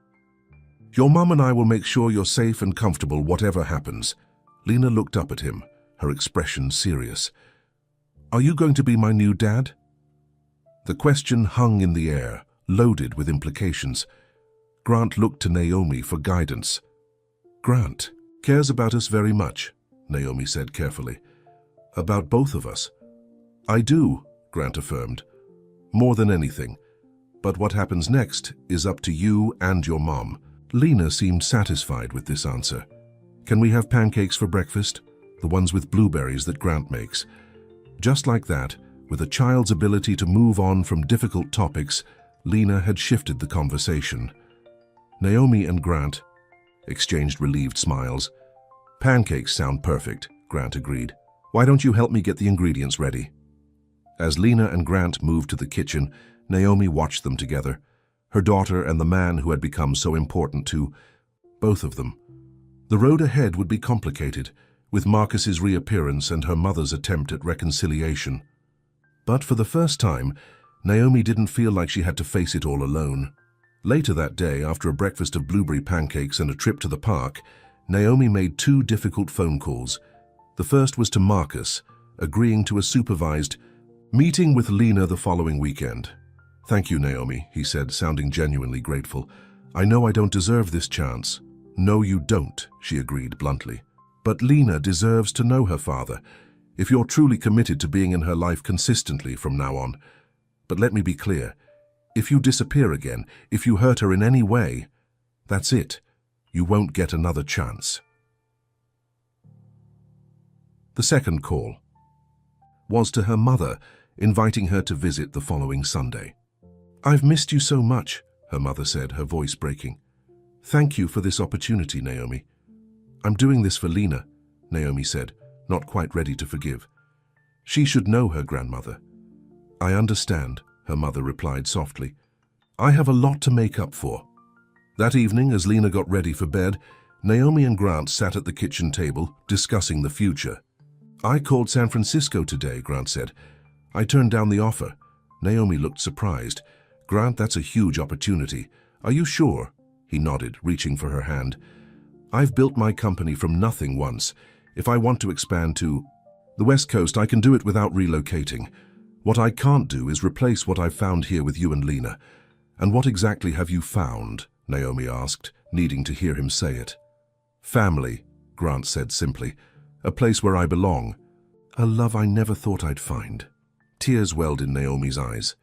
"Your mom and I will make sure you're safe and comfortable whatever happens." Lena looked up at him, her expression serious. "Are you going to be my new dad?" The question hung in the air, loaded with implications. Grant looked to Naomi for guidance. "Grant cares about us very much," Naomi said carefully. "About both of us." "I do," Grant affirmed. "More than anything. But what happens next is up to you and your mom." Lena seemed satisfied with this answer. "Can we have pancakes for breakfast? The ones with blueberries that Grant makes." Just like that, with a child's ability to move on from difficult topics, Lena had shifted the conversation. Naomi and Grant exchanged relieved smiles. "Pancakes sound perfect," Grant agreed. "Why don't you help me get the ingredients ready?" As Lena and Grant moved to the kitchen, Naomi watched them together, her daughter and the man who had become so important to both of them. The road ahead would be complicated, with Marcus's reappearance and her mother's attempt at reconciliation. But for the first time, Naomi didn't feel like she had to face it all alone. Later that day, after a breakfast of blueberry pancakes and a trip to the park, Naomi made 2 difficult phone calls. The first was to Marcus, agreeing to a supervised meeting with Lena the following weekend. "Thank you, Naomi," he said, sounding genuinely grateful. "I know I don't deserve this chance." "No, you don't," she agreed bluntly. "But Lena deserves to know her father, if you're truly committed to being in her life consistently from now on. But let me be clear. If you disappear again, if you hurt her in any way, that's it. You won't get another chance." The second call was to her mother, inviting her to visit the following Sunday. "I've missed you so much," her mother said, her voice breaking. "Thank you for this opportunity, Naomi." "I'm doing this for Lena," Naomi said, not quite ready to forgive. "She should know her grandmother." "I understand," her mother replied softly. "I have a lot to make up for." That evening, as Lena got ready for bed, Naomi and Grant sat at the kitchen table, discussing the future. "I called San Francisco today," Grant said. "I turned down the offer." Naomi looked surprised. "Grant, that's a huge opportunity. Are you sure?" He nodded, reaching for her hand. "I've built my company from nothing once. If I want to expand to the West Coast, I can do it without relocating. What I can't do is replace what I've found here with you and Lena." "And what exactly have you found?" Naomi asked, needing to hear him say it. "Family," Grant said simply. "A place where I belong. A love I never thought I'd find." Tears welled in Naomi's eyes.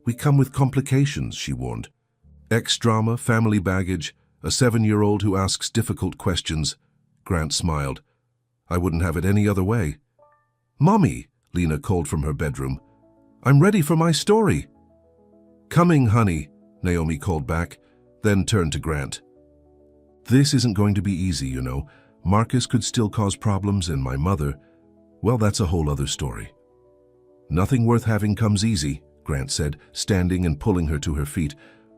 "We come with complications," she warned. "Ex-drama, family baggage, a 7-year-old who asks difficult questions." Grant smiled. "I wouldn't have it any other way." "Mommy," Lena called from her bedroom. "I'm ready for my story." "Coming, honey," Naomi called back, then turned to Grant. "This isn't going to be easy, you know. Marcus could still cause problems, and my mother, well, that's a whole other story." "Nothing worth having comes easy," Grant said, standing and pulling her to her feet.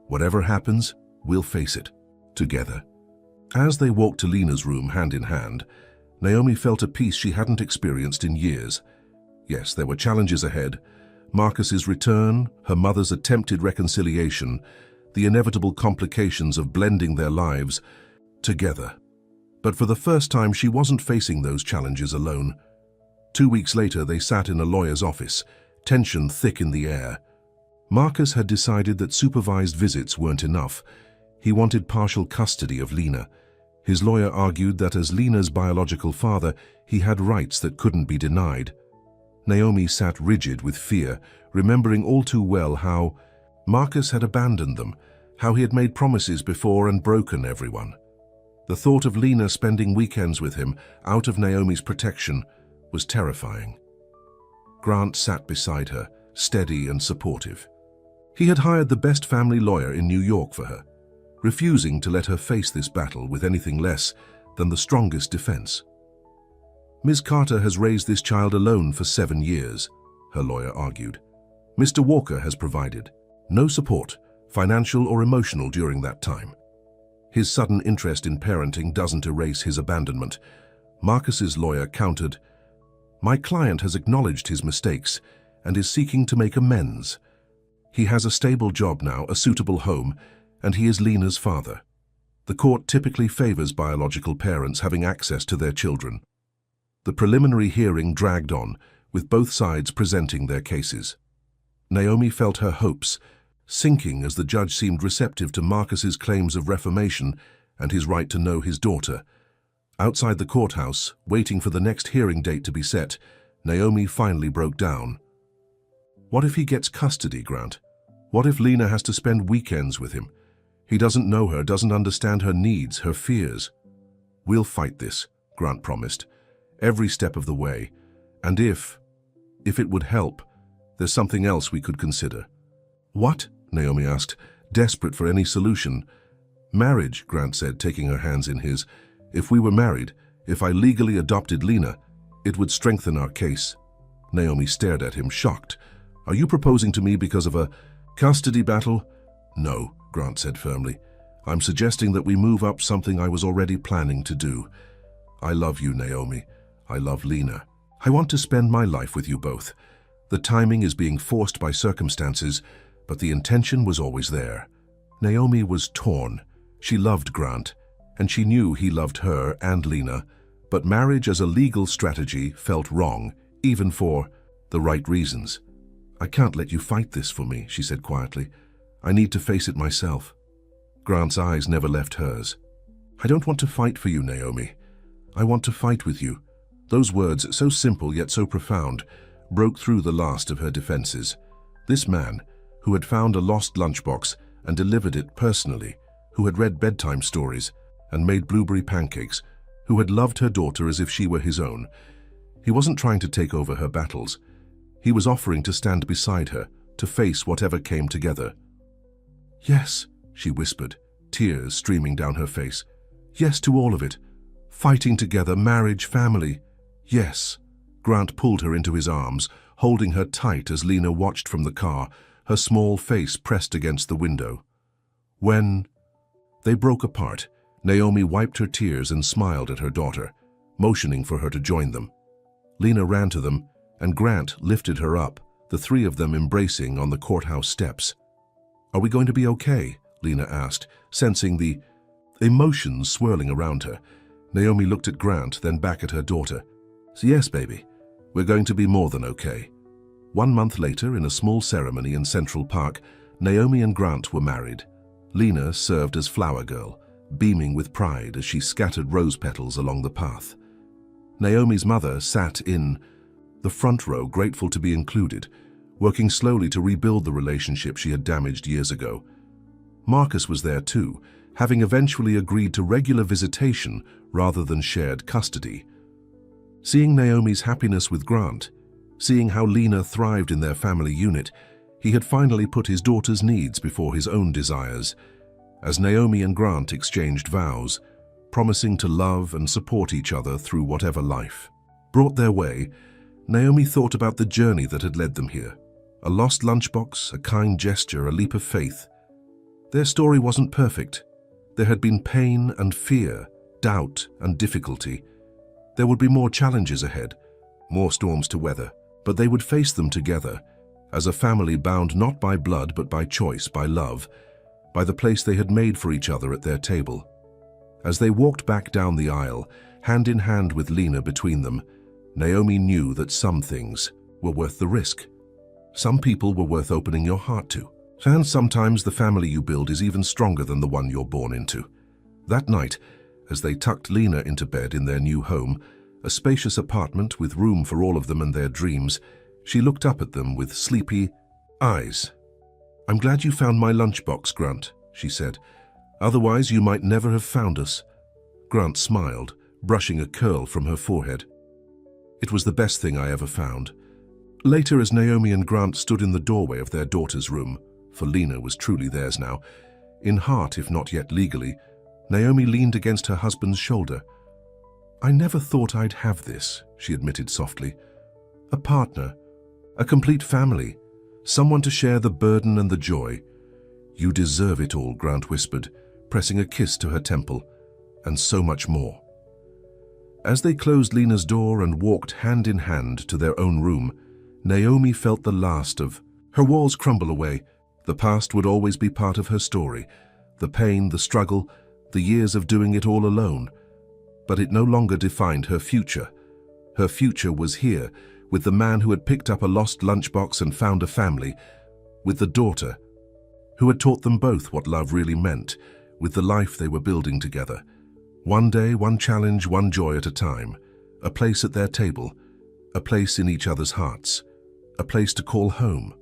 "Whatever happens, we'll face it, together." As they walked to Lena's room hand in hand, Naomi felt a peace she hadn't experienced in years. Yes, there were challenges ahead. Marcus's return, her mother's attempted reconciliation, the inevitable complications of blending their lives together. But for the first time, she wasn't facing those challenges alone. 2 weeks later, they sat in a lawyer's office, tension thick in the air. Marcus had decided that supervised visits weren't enough. He wanted partial custody of Lena. His lawyer argued that as Lena's biological father, he had rights that couldn't be denied. Naomi sat rigid with fear, remembering all too well how Marcus had abandoned them, how he had made promises before and broken everyone. The thought of Lena spending weekends with him, out of Naomi's protection, was terrifying. Grant sat beside her, steady and supportive. He had hired the best family lawyer in New York for her, refusing to let her face this battle with anything less than the strongest defense. "Ms. Carter has raised this child alone for 7 years," her lawyer argued. "Mr. Walker has provided no support, financial or emotional, during that time. His sudden interest in parenting doesn't erase his abandonment." Marcus's lawyer countered, "My client has acknowledged his mistakes and is seeking to make amends. He has a stable job now, a suitable home, and he is Lena's father. The court typically favors biological parents having access to their children." The preliminary hearing dragged on, with both sides presenting their cases. Naomi felt her hopes sinking as the judge seemed receptive to Marcus's claims of reformation and his right to know his daughter. Outside the courthouse, waiting for the next hearing date to be set, Naomi finally broke down. "What if he gets custody, Grant? What if Lena has to spend weekends with him? He doesn't know her, doesn't understand her needs, her fears." "We'll fight this," Grant promised, "every step of the way. And if it would help, there's something else we could consider." "What?" Naomi asked, desperate for any solution. "Marriage," Grant said, taking her hands in his. "If we were married, if I legally adopted Lena, it would strengthen our case." Naomi stared at him, shocked. "Are you proposing to me because of a custody battle?" "No," Grant said firmly. "I'm suggesting that we move up something I was already planning to do. I love you, Naomi. I love Lena. I want to spend my life with you both. The timing is being forced by circumstances, but the intention was always there." Naomi was torn. She loved Grant, and she knew he loved her and Lena, but marriage as a legal strategy felt wrong, even for the right reasons. "I can't let you fight this for me," she said quietly. "I need to face it myself." Grant's eyes never left hers. "I don't want to fight for you, Naomi. I want to fight with you." Those words, so simple yet so profound, broke through the last of her defenses. This man, who had found a lost lunchbox and delivered it personally, who had read bedtime stories and made blueberry pancakes, who had loved her daughter as if she were his own. He wasn't trying to take over her battles. He was offering to stand beside her, to face whatever came together. "Yes," she whispered, tears streaming down her face. "Yes to all of it. Fighting together, marriage, family. Yes." Grant pulled her into his arms, holding her tight as Lena watched from the car, her small face pressed against the window. "When They broke apart. Naomi wiped her tears and smiled at her daughter, motioning for her to join them. Lena ran to them, and Grant lifted her up, the three of them embracing on the courthouse steps. "Are we going to be okay?" Lena asked, sensing the emotions swirling around her. Naomi looked at Grant, then back at her daughter. "Yes, baby. We're going to be more than okay." 1 month later, in a small ceremony in Central Park, Naomi and Grant were married. Lena served as flower girl, beaming with pride as she scattered rose petals along the path. Naomi's mother sat in the front row, grateful to be included, working slowly to rebuild the relationship she had damaged years ago. Marcus was there too, having eventually agreed to regular visitation rather than shared custody. Seeing Naomi's happiness with Grant, seeing how Lena thrived in their family unit, he had finally put his daughter's needs before his own desires, as Naomi and Grant exchanged vows, promising to love and support each other through whatever life brought their way. Naomi thought about the journey that had led them here. A lost lunchbox, a kind gesture, a leap of faith. Their story wasn't perfect. There had been pain and fear, doubt and difficulty. There would be more challenges ahead, more storms to weather, but they would face them together, as a family bound not by blood but by choice, by love, by the place they had made for each other at their table. As they walked back down the aisle, hand in hand with Lena between them, Naomi knew that some things were worth the risk. Some people were worth opening your heart to. And sometimes the family you build is even stronger than the one you're born into. That night, as they tucked Lena into bed in their new home, a spacious apartment with room for all of them and their dreams, she looked up at them with sleepy eyes. "I'm glad you found my lunchbox, Grant," she said. "Otherwise you might never have found us." Grant smiled, brushing a curl from her forehead. "It was the best thing I ever found." Later, as Naomi and Grant stood in the doorway of their daughter's room, for Lena was truly theirs now, in heart if not yet legally, Naomi leaned against her husband's shoulder. "I never thought I'd have this," she admitted softly. "A partner, a complete family, someone to share the burden and the joy." "You deserve it all," Grant whispered, pressing a kiss to her temple, "and so much more." As they closed Lena's door and walked hand in hand to their own room, Naomi felt the last of her walls crumble away. The past would always be part of her story, the pain, the struggle, the years of doing it all alone. But it no longer defined her future. Her future was here, with the man who had picked up a lost lunchbox and found a family, with the daughter who had taught them both what love really meant, with the life they were building together. One day, one challenge, one joy at a time, a place at their table, a place in each other's hearts, a place to call home.